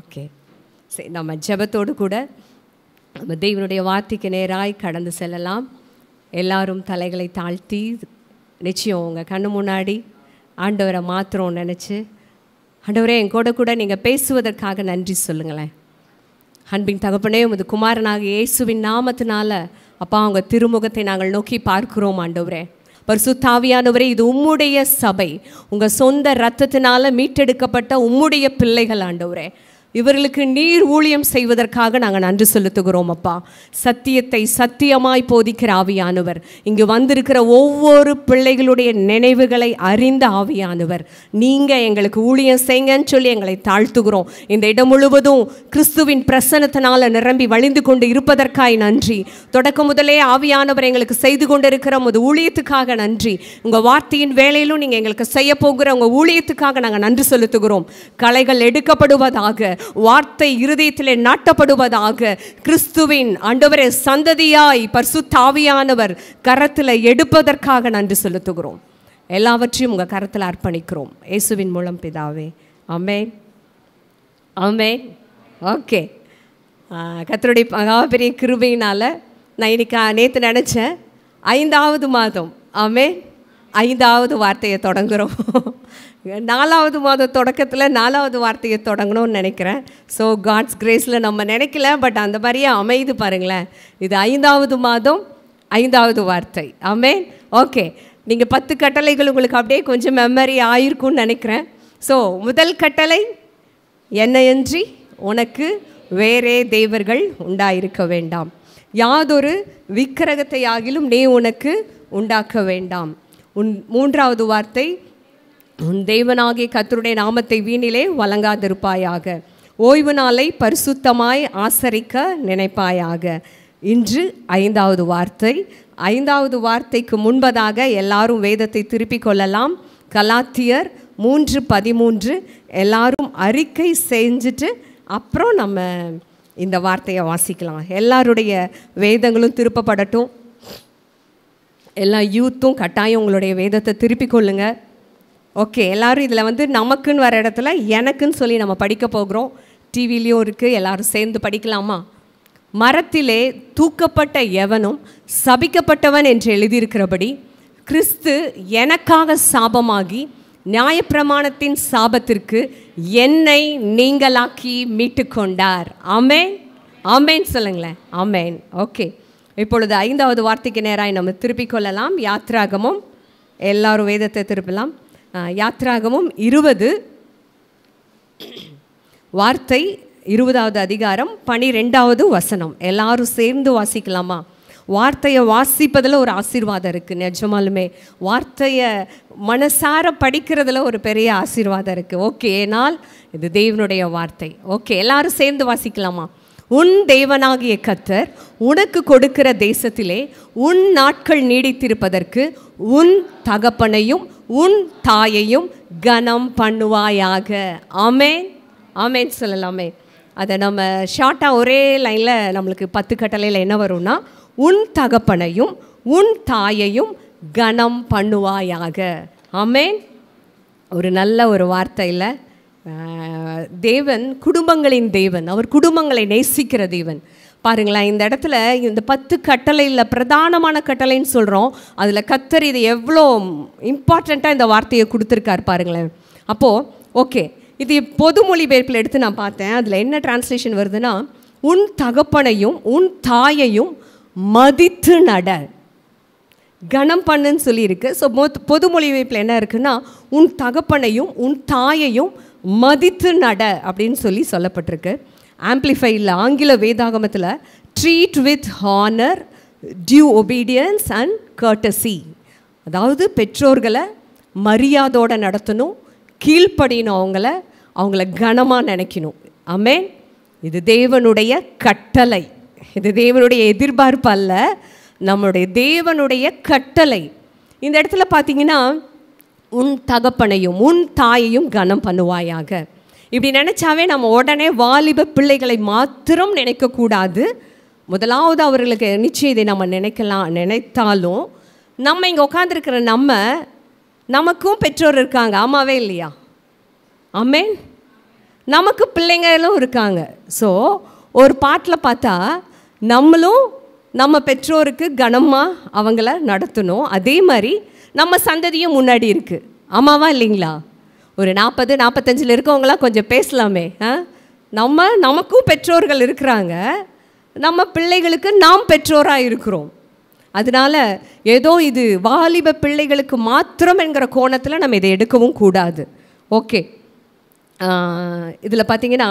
Okay, சரி, நம்ம ஜெபத்தோடு கூட நம்ம தேவனுடைய வார்த்தைக்கு நேராய் கடந்து செல்லலாம். எல்லாரும் தலைகளை தாழ்த்தி நிச்சயம் உங்கள் கண்ணு முன்னாடி ஆண்டவரை மாத்திரம் நினச்சி, ஆண்டவரே என் கூட நீங்கள் பேசுவதற்காக நன்றி சொல்லுங்களேன். அன்பின் தகப்பனே, உமது குமாரனாக இயேசுவின் நாமத்தினால அப்பா அவங்க திருமுகத்தை நாங்கள் நோக்கி பார்க்கிறோம். ஆண்டவரே பரிசுத்த ஆவியானவரே, இது உம்முடைய சபை, உங்கள் சொந்த இரத்தத்தினால மீட்டெடுக்கப்பட்ட உம்முடைய பிள்ளைகள். ஆண்டவரே இவர்களுக்கு நீர் ஊழியம் செய்வதற்காக நாங்கள் நன்றி செலுத்துகிறோம். அப்பா சத்தியத்தை சத்தியமாய் போதிக்கிற ஆவியானவர், இங்கு வந்திருக்கிற ஒவ்வொரு பிள்ளைகளுடைய நினைவுகளை அறிந்த ஆவியானவர், நீங்கள் எங்களுக்கு ஊழியம் செய்யுங்கன்னு சொல்லி எங்களை தாழ்த்துகிறோம். இந்த இடம் முழுவதும் கிறிஸ்துவின் பிரசன்னத்தினால் நிரம்பி வழிந்து கொண்டு இருப்பதற்காய் நன்றி. தொடக்கம் முதலே ஆவியானவர் எங்களுக்கு செய்து கொண்டிருக்கிற உமது ஊழியத்துக்காக நன்றி. உங்கள் வார்த்தையின் வேலையிலும் நீங்கள் எங்களுக்கு செய்ய போகிற உங்கள் ஊழியத்துக்காக நாங்கள் நன்றி செலுத்துகிறோம். களைகள் எடுக்கப்படுவதாக, வார்த்தை இருதயத்திலே நாட்டப்படுவதாக, கிறிஸ்துவின் ஆண்டவரே சந்ததியாய் பரிசுத்த ஆவியானவர் கரத்தில் எடுப்பதற்காக நன்றி செலுத்துகிறோம். எல்லாவற்றையும் உங்கள் கரத்தில் அர்ப்பணிக்கிறோம் இயேசுவின் மூலம் பிதாவே, ஆமென் ஆமென். ஓகே, கர்த்தருடைய மகாபெரிய கிருபையினால் நான் இன்னைக்கு நேற்று நினச்சேன் 5வது மாதம், ஆமென், 5வது வார்த்தையை தொடங்குகிறோம். 4வது மாத தொடக்கத்தில் 4வது வார்த்தையை தொடங்கணும்னு நினைக்கிறேன். ஸோ காட்ஸ் கிரேஸில் நம்ம நினைக்கல, பட் அந்த மாதிரியே அமைது பாருங்களேன். இது 5வது மாதம் 5வது வார்த்தை, ஆமென். ஓகே, நீங்கள் 10 கட்டளைகள் உங்களுக்கு அப்படியே கொஞ்சம் மெமரி ஆயிருக்கும்னு நினைக்கிறேன். ஸோ முதல் கட்டளை, என்னையன்றி உனக்கு வேறே தேவர்கள் உண்டாயிருக்க வேண்டாம், யாதொரு விக்கிரகத்தை ஆகிலும் நீ உனக்கு உண்டாக்க வேண்டாம். 3வது வார்த்தை, உன் தேவனாகிய கர்த்தருடைய நாமத்தை வீணிலே வழங்காதிருப்பாயாக, ஓய்வு நாளை பரிசுத்தமாய் ஆசரிக்க நினைப்பாயாக. இன்று 5வது வார்த்தை. 5வது வார்த்தைக்கு முன்பதாக எல்லாரும் வேதத்தை திருப்பிக் கொள்ளலாம். கலாத்தியர் 3:13 எல்லாரும் அறிக்கை செஞ்சுட்டு அப்புறம் நம்ம இந்த வார்த்தையை வாசிக்கலாம். எல்லாருடைய வேதங்களும் திருப்பப்படட்டும். எல்லா யூத்தும் கட்டாயம் உங்களுடைய வேதத்தை திருப்பிக் கொள்ளுங்க. ஓகே, எல்லோரும் இதில் நமக்குன்னு வர இடத்துல எனக்குன்னு சொல்லி நம்ம படிக்க போகிறோம். டிவிலையும் இருக்குது, எல்லோரும் சேர்ந்து படிக்கலாமா? மரத்திலே தூக்கப்பட்ட எவனும் சபிக்கப்பட்டவன் என்று எழுதியிருக்கிறபடி கிறிஸ்து எனக்காக சாபமாகி நியாயப்பிரமாணத்தின் சாபத்திற்கு என்னை நீங்களாக்கி மீட்டு கொண்டார். ஆமென் ஆமென் சொல்லுங்களேன், ஆமென். ஓகே, இப்பொழுது 5வது வார்த்தைக்கு நேராக நம்ம திருப்பிக் கொள்ளலாம். யாத்ராகமம், எல்லாரும் வேதத்தை திருப்பலாம். யாத்ராகமம் 20 வார்த்தை, 20வது அதிகாரம் 12வது வசனம். எல்லாரும் சேர்ந்து வாசிக்கலாமா? வார்த்தையை வாசிப்பதில் ஒரு ஆசீர்வாதம் இருக்குது. நிஜமாலுமே வார்த்தையை மனசார படிக்கிறதுல ஒரு பெரிய ஆசீர்வாதம் இருக்குது. ஓகே, ஏனால் இது தேவனுடைய வார்த்தை. ஓகே, எல்லாரும் சேர்ந்து வாசிக்கலாமா? உன் தேவனாகிய கர்த்தர் உனக்கு கொடுக்கிற தேசத்திலே உன் நாட்கள் நீடித்திருப்பதற்கு உன் தகப்பனையும் உன் தாயையும் கனம் பண்ணுவாயாக. ஆமென் ஆமென் சொல்லலாமே. அதை நம்ம ஷார்ட்டாக ஒரே லைனில் நம்மளுக்கு 10 கட்டளையில் என்ன வரும்னா, உன் தகப்பனையும் உன் தாயையும் கனம் பண்ணுவாயாக. ஆமென். ஒரு நல்ல ஒரு வார்த்தையில் தேவன் குடும்பங்களின் தேவன், அவர் குடும்பங்களை நேசிக்கிற தேவன். பாருங்களேன், இந்த இடத்துல இந்த 10 கட்டளையில் பிரதானமான கட்டளைன்னு சொல்கிறோம். அதில் கர்த்தர் இது எவ்வளோ இம்பார்ட்டண்ட்டாக இந்த வார்த்தையை கொடுத்துருக்கார் பாருங்களேன். அப்போது ஓகே, இது பொது மொழிபெயர்ப்பில் எடுத்து நான் பார்த்தேன். அதில் என்ன டிரான்ஸ்லேஷன் வருதுன்னா, உன் தகப்பனையும் உன் தாயையும் மதித்து நட, கனம் பண்ணுன்னு சொல்லியிருக்கு. ஸோ பொது மொழிபெயர்ப்பில் என்ன இருக்குன்னா, உன் தகப்பனையும் உன் தாயையும் மதித்து நட அப்படின்னு சொல்லப்பட்டிருக்கு. ஆம்பிளிஃபைடில் ஆங்கில வேதாகமத்தில் treat with honour, due obedience and courtesy, அதாவது பெற்றோர்களை மரியாதையோடு நடத்தணும், கீழ்ப்படியணும், அவங்கள கனமாக நினைக்கணும். ஆமென். இது தேவனுடைய கட்டளை, இது தேவனுடைய எதிர்பார்ப்பு அல்ல, நம்மளுடைய தேவனுடைய கட்டளை. இந்த இடத்துல பார்த்தீங்கன்னா, உன் தகப்பனையும் உன் தாயையும் கனம் பண்ணுவாயாக. இப்படி நினச்சாவே நம்ம உடனே வாலிப பிள்ளைகளை மாத்திரம் நினைக்கக்கூடாது. முதலாவது அவர்களுக்கு நிச்சயம் இதை நம்ம நினைத்தாலும் நம்ம இங்கே உட்காந்துருக்கிற நமக்கும் பெற்றோர் இருக்காங்க. ஆமாவே இல்லையா? ஆமென். நமக்கு பிள்ளைங்களும் இருக்காங்க. ஸோ ஒரு பாட்டில் பார்த்தா நம்மளும் நம்ம பெற்றோருக்கு கனமாக அவங்கள நடத்தணும். அதே மாதிரி நம்ம சந்ததியும் முன்னாடி இருக்குது. ஆமாவா இல்லைங்களா? ஒரு 40-45 இருக்கவங்களாம் கொஞ்சம் பேசலாமே. நமக்கும் பெற்றோர்கள் இருக்கிறாங்க, நம்ம பிள்ளைகளுக்கு நாம் பெற்றோராக இருக்கிறோம். அதனால் ஏதோ இது வாலிப பிள்ளைகளுக்கு மாத்திரம் என்கிற கோணத்தில் நம்ம இதை எடுக்கவும் கூடாது. ஓகே, இதில் பார்த்தீங்கன்னா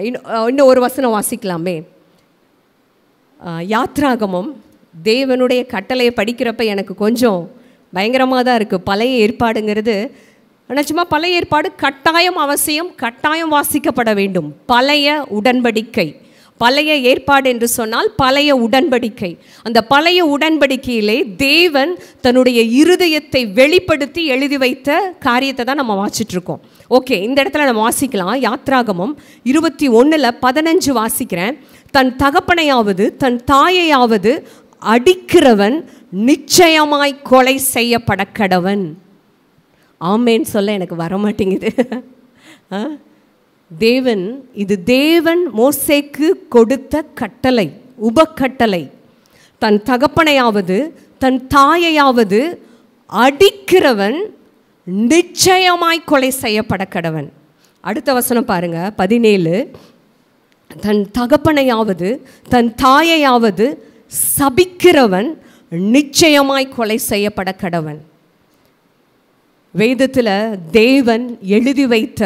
இன்னும் ஒரு வசனம் வாசிக்கலாமே. யாத்ராகமம் தேவனுடைய கட்டளையை படிக்கிறப்ப எனக்கு கொஞ்சம் பயங்கரமாக தான் இருக்குது. பழைய ஏற்பாடுங்கிறது நிச்சயமாக பழைய ஏற்பாடு கட்டாயம் அவசியம், கட்டாயம் வாசிக்கப்பட வேண்டும். பழைய உடன்படிக்கை, பழைய ஏற்பாடு என்று சொன்னால் பழைய உடன்படிக்கை. அந்த பழைய உடன்படிக்கையிலே தேவன் தன்னுடைய இருதயத்தை வெளிப்படுத்தி எழுதி வைத்த காரியத்தை தான் நம்ம வாசிச்சிட்ருக்கோம். ஓகே, இந்த இடத்துல நம்ம வாசிக்கலாம். யாத்ராகமம் 21:15 வாசிக்கிறேன். தன் தகப்பனையாவது தன் தாயையாவது அடிக்கிறவன் நிச்சயமாய் கொலை செய்யப்பட கடவன். ஆமேன்னு சொல்ல எனக்கு வரமாட்டேங்குது. இது தேவன் மோசேக்கு கொடுத்த கட்டளை, உபக்கட்டளை. தன் தகப்பனையாவது தன் தாயையாவது அடிக்கிறவன் நிச்சயமாய் கொலை செய்யப்பட கடவன். அடுத்த வசனம் பாருங்க, 17. தன் தகப்பனையாவது தன் தாயையாவது சபிக்கிறவன் நிச்சயமாய் கொலை செய்யப்பட கடவன். வேதத்தில் தேவன் எழுதி வைத்த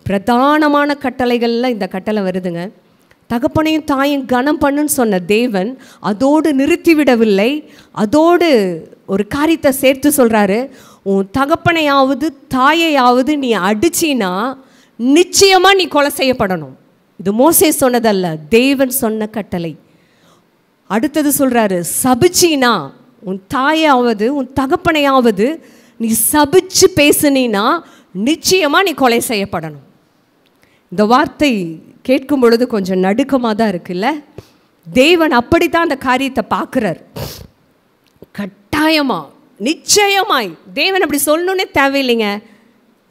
பிரதானமான கட்டளைகளில் இந்த கட்டளை வருதுங்க. தகப்பனையும் தாயும் கனம் பண்ணுன்னு சொன்ன தேவன் அதோடு நிறுத்திவிடவில்லை. அதோடு ஒரு காரியத்தை சேர்த்து சொல்கிறாரு, உன் தகப்பனையாவது தாயையாவது நீ அடிச்சின்னா நிச்சயமாக நீ கொலை செய்யப்படணும். இது மோசே சொன்னதல்ல, தேவன் சொன்ன கட்டளை. அடுத்தது சொல்கிறாரு, சபிச்சினா உன் தாயாவது உன் தகப்பனையாவது நீ சபிச்சு பேசுனா நிச்சயமாக நீ கொலை செய்யப்படணும். இந்த வார்த்தை கேட்கும் பொழுது கொஞ்சம் நடுக்கமாக தான் இருக்குல்ல. தேவன் அப்படித்தான் அந்த காரியத்தை பார்க்குறார். கட்டாயமாக நிச்சயமாய் தேவன் அப்படி சொல்லணுன்னே தேவையில்லைங்க,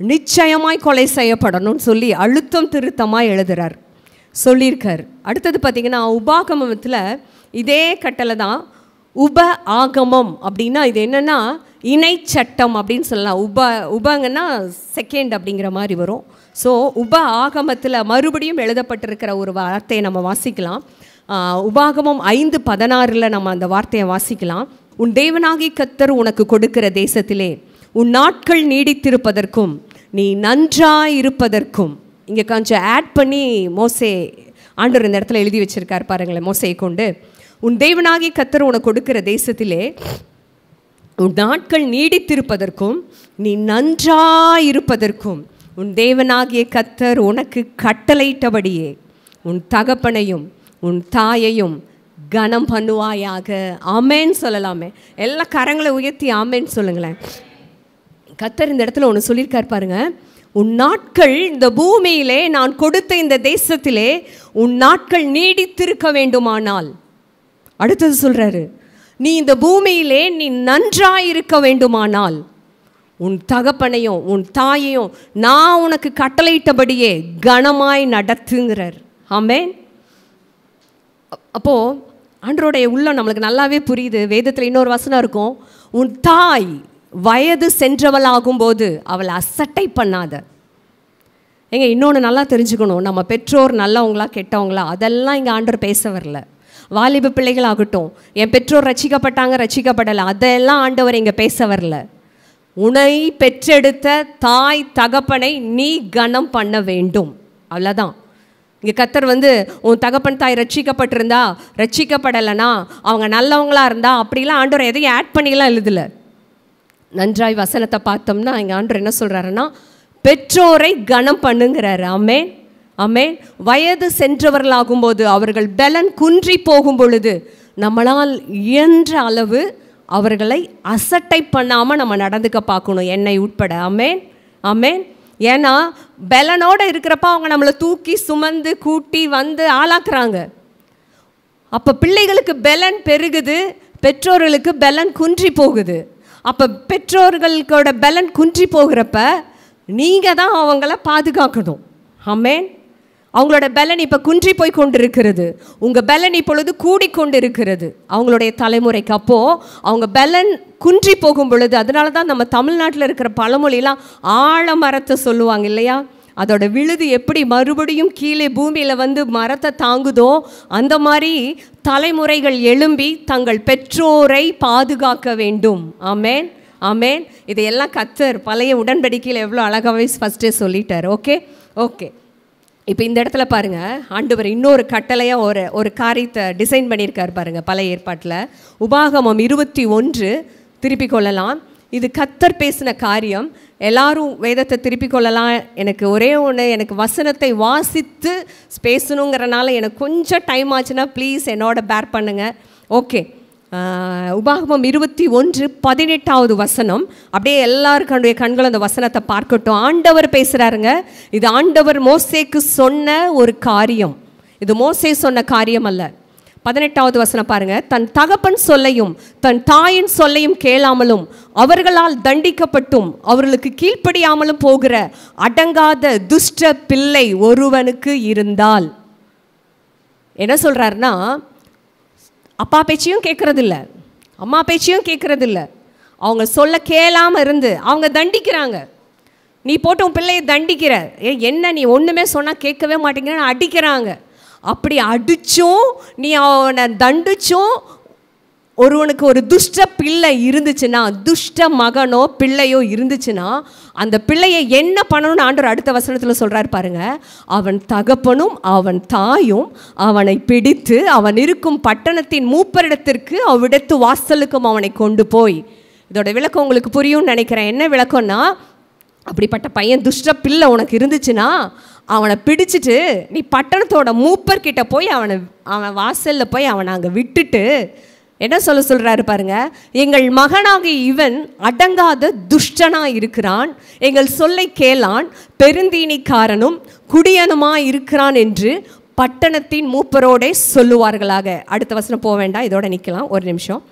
நிச்சயமாய் கொலை செய்யப்படணும்னு சொல்லி அழுத்தம் திருத்தமாக எழுதுறார், சொல்லியிருக்கார். அடுத்தது பார்த்திங்கன்னா உபாகமத்தில் இதே கட்டளை தான். உப ஆகமம் அப்படின்னா இது என்னென்னா இணை சட்டம் அப்படின்னு சொல்லலாம். உபங்கன்னா செகண்ட் அப்படிங்கிற மாதிரி வரும். ஸோ உப ஆகமத்தில் மறுபடியும் எழுதப்பட்டிருக்கிற ஒரு வார்த்தையை நம்ம வாசிக்கலாம். உபாகமம் 5:16 நம்ம அந்த வார்த்தையை வாசிக்கலாம். உன் தேவனாகிய கர்த்தர் உனக்கு கொடுக்கிற தேசத்திலே உன் நாட்கள் நீடித்திருப்பதற்கும் நீ நன்றாயிருப்பதற்கும். இங்கே கொஞ்சம் ஆட் பண்ணி மோசே ஆண்டவர் இந்த இடத்துல எழுதி வச்சிருக்கார் பாருங்களேன். மோசையை கொண்டு உன் தேவனாகிய கர்த்தர் உனக்கு கொடுக்கிற தேசத்திலே உன் நாட்கள் நீடித்திருப்பதற்கும் நீ நன்றாயிருப்பதற்கும் உன் தேவனாகிய கர்த்தர் உனக்கு கட்டளையிட்டபடியே உன் தகப்பனையும் உன் தாயையும் கனம் பண்ணுவாயாக. ஆமேன்னு சொல்லலாமே. எல்லா கரங்களை உயர்த்தி ஆமேன்னு சொல்லுங்களேன். கர்த்தர் இந்த இடத்துல ஒன்று சொல்லியிருக்கார் பாருங்க. உன் நாட்கள் இந்த பூமியிலே நான் கொடுத்த இந்த தேசத்திலே உன் நாட்கள் நீடித்திருக்க வேண்டுமானால், அடுத்தது சொல்றாரு, நீ இந்த பூமியிலே நீ நன்றாயிருக்க வேண்டுமானால் உன் தகப்பனையும் உன் தாயையும் நான் உனக்கு கட்டளையிட்டபடியே கனமாய் நடத்துங்கிறார். ஆமேன். அப்போது ஆண்டவருடைய உள்ளம் நம்மளுக்கு நல்லாவே புரியுது. வேதத்தில் இன்னொரு வசனம் இருக்கும், உன் தாய் வயது சென்றவளாகும்போது அவளை அசட்டை பண்ணாத. ஏங்க இன்னொன்று நல்லா தெரிஞ்சுக்கணும், நம்ம பெற்றோர் நல்லவங்களா கெட்டவங்களா அதெல்லாம் இங்கே ஆண்டவர் பேச வரல. வாலிப பிள்ளைகள் ஆகட்டும், என் பெற்றோர் ரட்சிக்கப்பட்டாங்க ரட்சிக்கப்படலை அதெல்லாம் ஆண்டவர் இங்கே பேச வரல. உன்னை பெற்றெடுத்த தாய் தகப்பனை நீ கனம் பண்ண வேண்டும், அவ்வளோதான். இங்கே கர்த்தர் உன் தகப்பன் தாய் ரட்சிக்கப்பட்டிருந்தா ரட்சிக்கப்படலைன்னா அவங்க நல்லவங்களா இருந்தா அப்படிலாம் ஆண்டவர் எதையும் ஆட் பண்ணிலாம் எழுதலை. நன்றாய் வசனத்தை பார்த்தோம்னா இங்கே ஆண்டவர் என்ன சொல்கிறாருன்னா பெற்றோரை கனம் பண்ணுங்கிறாரு. ஆமேன் ஆமேன். வயது சென்றவர்களாகும்போது அவர்கள் பலன் குன்றி போகும் பொழுது நம்மளால் இயன்ற அளவு அவர்களை அசட்டை பண்ணாமல் நம்ம நடந்துக்க பார்க்கணும், என்னை உட்பட. ஆமேன் ஆமேன். ஏன்னா பலனோடு இருக்கிறப்ப அவங்க நம்மளை தூக்கி சுமந்து கூட்டி ஆளாக்குறாங்க. அப்போ பிள்ளைகளுக்கு பலன் பெருகுது, பெற்றோர்களுக்கு பலன் குன்றி போகுது. அப்போ பெற்றோர்களோட பலன் குன்றி போகிறப்ப நீங்கள் தான் அவங்கள பாதுகாக்கணும். ஆமென். அவங்களோட பலன் இப்போ குன்றி போய் கொண்டிருக்கிறது. உங்கள் பலன் இப்பொழுது கூடிக்கொண்டு இருக்கிறது அவங்களுடைய தலைமுறைக்கு. அப்போது அவங்க பலன் குன்றி போகும் பொழுது, அதனால தான் நம்ம தமிழ்நாட்டில் இருக்கிற பழமொழியெல்லாம் ஆழமரத்தை சொல்லுவாங்க இல்லையா? அதோட விழுது எப்படி மறுபடியும் கீழே பூமியில் வந்து மரத்தை தாங்குதோ, அந்த மாதிரி தலைமுறைகள் எழும்பி தங்கள் பெற்றோரை பாதுகாக்க வேண்டும். ஆமென், ஆமென். இதையெல்லாம் கர்த்தர் பழைய உடன்படிக்கையில் எவ்வளோ அழகாகவே ஃபஸ்ட்டே சொல்லிட்டார். Okay, okay. இப்போ இந்த இடத்துல பாருங்கள், ஆண்டவர் இன்னொரு கட்டளையாக ஒரு காரியத்தை டிசைன் பண்ணியிருக்கார் பாருங்கள். பழைய ஏற்பாட்டில் உபாகமம் 21 திருப்பிக் கொள்ளலாம். இது கர்த்தர் பேசின காரியம். எல்லாரும் வேதத்தை திருப்பிக் கொள்ளலாம். எனக்கு ஒரே ஒன்று, எனக்கு வசனத்தை வாசித்து பேசணுங்கிறனால எனக்கு கொஞ்சம் டைம் ஆச்சுன்னா ப்ளீஸ் என்னோட பேர் பண்ணுங்கள். ஓகே, உபாகமம் 21:18 வசனம். அப்படியே எல்லாருடைய கண்களும் அந்த வசனத்தை பார்க்கட்டும். ஆண்டவர் பேசுகிறாருங்க. இது ஆண்டவர் மோசேக்கு சொன்ன ஒரு காரியம். இது மோசே சொன்ன காரியம் அல்ல. 18வது வசனம் பாருங்க. தன் தகப்பன் சொல்லையும் தன் தாயின் சொல்லையும் கேளாமலும் அவர்களால் தண்டிக்கப்பட்டும் அவர்களுக்கு கீழ்ப்படியாமலும் போகிற அடங்காத துஷ்ட பிள்ளை ஒருவனுக்கு இருந்தால், என்ன சொல்றாருன்னா, அப்பா பேச்சையும் கேட்கறதில்ல, அம்மா பேச்சையும் கேட்கறதில்ல, அவங்க சொல்ல கேளாமல் இருந்து அவங்க தண்டிக்கிறாங்க. நீ போட்டு உன் பிள்ளையை தண்டிக்கிற, என்ன நீ ஒன்றுமே சொன்னால் கேட்கவே மாட்டேங்கிறன்னு அடிக்கிறாங்க. அப்படி அடிச்சும் நீ அவனை தண்டிச்சும் ஒருவனுக்கு ஒரு துஷ்ட பிள்ளை இருந்துச்சுன்னா, துஷ்ட மகனோ பிள்ளையோ இருந்துச்சுன்னா, அந்த பிள்ளையை என்ன பண்ணணும்னு ஆண்டவர் அடுத்த வசனத்தில் சொல்கிறார் பாருங்க. அவன் தகப்பனும் அவன் தாயும் அவனை பிடித்து அவன் இருக்கும் பட்டணத்தின் மூப்பரிடத்திற்கு அவ்விடத்து வாசலுக்கும் அவனை கொண்டு போய், இதோட விளக்கம் உங்களுக்கு புரியும்னு நினைக்கிறேன். என்ன விளக்கம்னா, அப்படிப்பட்ட பையன் துஷ்ட பிள்ளை உனக்கு இருந்துச்சுன்னா அவனை பிடிச்சிட்டு நீ பட்டணத்தோட மூப்பர்கிட்ட போய் அவன் வாசலில் போய் அவனை அங்கே விட்டுட்டு என்ன சொல்கிறாரு பாருங்க. எங்கள் மகனாகிய இவன் அடங்காத துஷ்டனாக இருக்கிறான், எங்கள் சொல்லை கேளான், பெருந்தீனிக்காரனும் குடியனுமாய் இருக்கிறான் என்று பட்டணத்தின் மூப்பரோடே சொல்லுவார்களாக. அடுத்த வசனம் போக வேண்டாம், இதோட நிற்கலாம் ஒரு நிமிஷம்.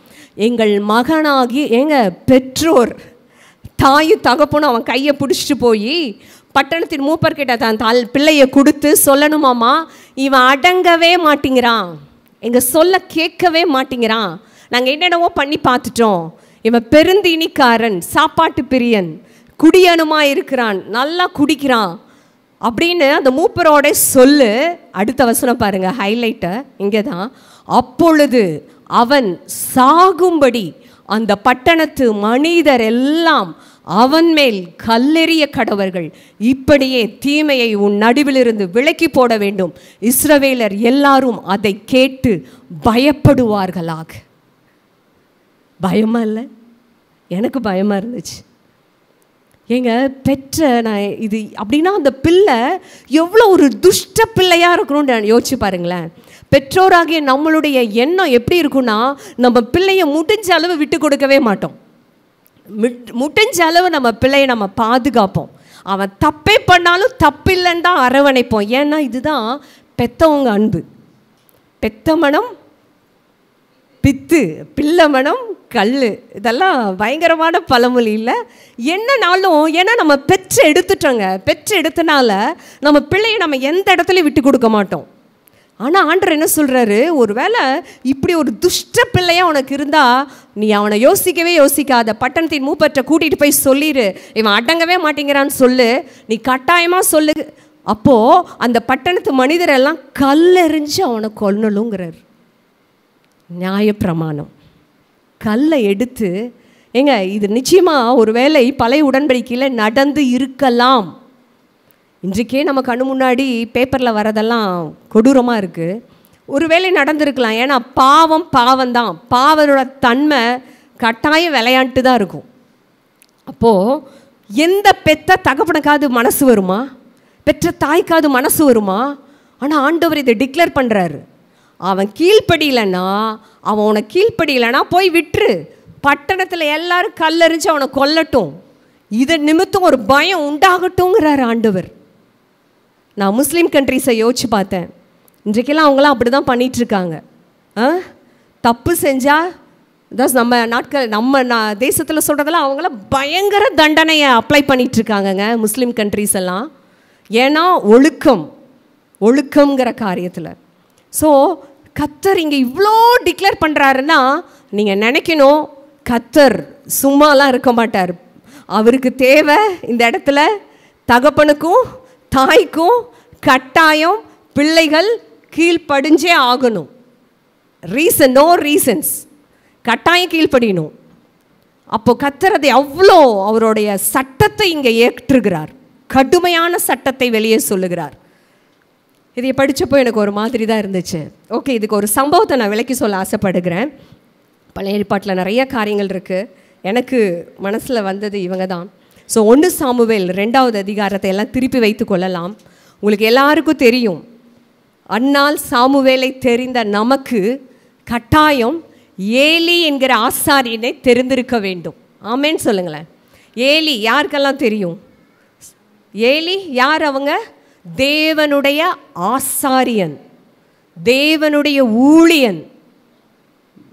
எங்கள் மகனாகி பெற்றோர் தாயும் தகப்பனும் அவன் கையை பிடிச்சிட்டு போய் பட்டணத்தின் மூப்பர்கிட்ட தான் பிள்ளையை கொடுத்து சொல்லணுமாமா, இவன் அடங்கவே மாட்டேங்கிறான், எங்கள் சொல்ல கேட்கவே மாட்டேங்கிறான், நாங்கள் என்னென்னவோ பண்ணி பார்த்துட்டோம், இவன் பெருந்தீனிக்காரன், சாப்பாட்டு பிரியன், குடியனுமா இருக்கிறான், நல்லா குடிக்கிறான் அப்படின்னு அந்த மூப்பரோட சொல்லு. அடுத்த வசனம் பாருங்க, ஹைலைட்டை இங்கே தான். அப்பொழுது அவன் சாகும்படி அந்த பட்டணத்து மனிதர் எல்லாம் அவன் மேல் கல்லெறிய கடவர்கள், இப்படியே தீமையை உன் நடுவிலிருந்து விலக்கி போட வேண்டும். இஸ்ரவேலர் எல்லாரும் அதை கேட்டு பயப்படுவார்களாக. பயமா இல்லை? எனக்கு பயமாக இருந்துச்சு. ஏங்க பெற்ற நான் இது அப்படின்னா அந்த பிள்ளை எவ்வளோ ஒரு துஷ்ட பிள்ளையாக இருக்கணும்னு யோசிச்சு பாருங்களேன். பெற்றோராகிய நம்மளுடைய எண்ணம் எப்படி இருக்குன்னா, நம்ம பிள்ளையை முடிஞ்ச அளவு விட்டு கொடுக்கவே மாட்டோம். முடிஞ்ச அளவு நம்ம பிள்ளையை நம்ம பாதுகாப்போம். அவன் தப்பே பண்ணாலும் தப்பில்லைன்னு தான் அரவணைப்போம். ஏன்னா இதுதான் பெத்தவங்க அன்பு. பெத்த மனம் பித்து, பிள்ளை மனம் கல், இதெல்லாம் பயங்கரமான பழமொழி இல்லை? என்னன்னாலும் ஏன்னா நம்ம பெற்று எடுத்துட்டோங்க. பெற்று எடுத்தனால நம்ம பிள்ளையை நம்ம எந்த இடத்துலையும் விட்டு கொடுக்க மாட்டோம். ஆனால் ஆண்டவர் என்ன சொல்கிறாரு, ஒரு வேளை இப்படி ஒரு துஷ்ட பிள்ளையாக உனக்கு இருந்தால் நீ அவனை யோசிக்கவே யோசிக்காத, பட்டணத்தின் மூப்பற்ற கூட்டிகிட்டு போய் சொல்லிடு, இவன் அடங்கவே மாட்டேங்கிறான்னு சொல்லு, நீ கட்டாயமாக சொல்லு. அப்போது அந்த பட்டணத்து மனிதரெல்லாம் கல்லெறிஞ்சு அவனை கொல்லணுங்கிறார். நியாயப்பிரமாணம் கல்லை எடுத்து, ஏங்க இது நிச்சயமாக ஒரு வேளை பழைய உடன்படிக்கையில் நடந்து இருக்கலாம். இன்றைக்கே நம்ம கண்ணு முன்னாடி பேப்பரில் வரதெல்லாம் கொடூரமாக இருக்குது. ஒருவேளை நடந்திருக்கலாம். ஏன்னா பாவம்தான், பாவனோட தன்மை கட்டாயம் விளையாட்டு தான் இருக்கும். அப்போது எந்த பெத்த தகப்பனுக்காவது மனசு வருமா? பெற்ற தாய்க்காவது மனசு வருமா? ஆனால் ஆண்டவர் இதை டிக்ளேர் பண்ணுறாரு. அவன் கீழ்ப்படியலைன்னா, அவன் உனக்கு கீழ்ப்படியலைன்னா போய் விட்டுரு, பட்டணத்தில் எல்லாரும் கல்லறிஞ்சு அவனை கொல்லட்டும், இதை நிமித்தம் ஒரு பயம் உண்டாகட்டும்ங்கிறார் ஆண்டவர். நான் முஸ்லீம் கண்ட்ரிஸை யோசிச்சு பார்த்தேன். இன்றைக்கெல்லாம் அவங்களாம் அப்படி தான் பண்ணிகிட்ருக்காங்க. தப்பு செஞ்சால் நம்ம தேசத்தில் சொல்கிறதெல்லாம் அவங்கள பயங்கர தண்டனையை அப்ளை பண்ணிகிட்ருக்காங்கங்க முஸ்லீம் கண்ட்ரிஸ் எல்லாம். ஏன்னா ஒழுக்கம்ங்கிற காரியத்தில். ஸோ கர்த்தர் இங்கே இவ்வளோ டிக்ளேர் பண்ணுறாருன்னா நீங்கள் நினைக்கணும், கர்த்தர் சும்மாலாம் இருக்க மாட்டார். அவருக்கு தேவை இந்த இடத்துல தகப்பனுக்கும் தாய்க்கும் கட்டாயம் பிள்ளைகள் கீழ்ப்படிஞ்சே ஆகணும். நோ ரீசன்ஸ், கட்டாயம் கீழ்ப்படியணும். அப்போ கர்த்தர் அதை அவ்வளோ அவருடைய சட்டத்தை இங்கே ஏற்றுகிறார், கடுமையான சட்டத்தை வெளியே சொல்லுகிறார். இதை படித்தப்போ எனக்கு ஒரு மாதிரி தான் இருந்துச்சு. ஓகே, இதுக்கு ஒரு சம்பவத்தை நான் விளக்கி சொல்ல ஆசைப்படுகிறேன். பழைய ஏற்பாட்டில் நிறைய காரியங்கள் இருக்குது. எனக்கு மனசில் வந்தது இவங்க தான். ஸோ 1 சாமுவேல் 2வது அதிகாரத்தை எல்லாம் திருப்பி வைத்து கொள்ளலாம். உங்களுக்கு எல்லாருக்கும் தெரியும், அந்நாள் சாமுவேலை தெரிந்த நமக்கு கட்டாயம் ஏலி என்கிற ஆசாரியனை தெரிந்திருக்க வேண்டும். ஆமேன்னு சொல்லுங்களேன். ஏலி யாருக்கெல்லாம் தெரியும்? ஏலி யார்? அவங்க தேவனுடைய ஆசாரியன், தேவனுடைய ஊழியன்.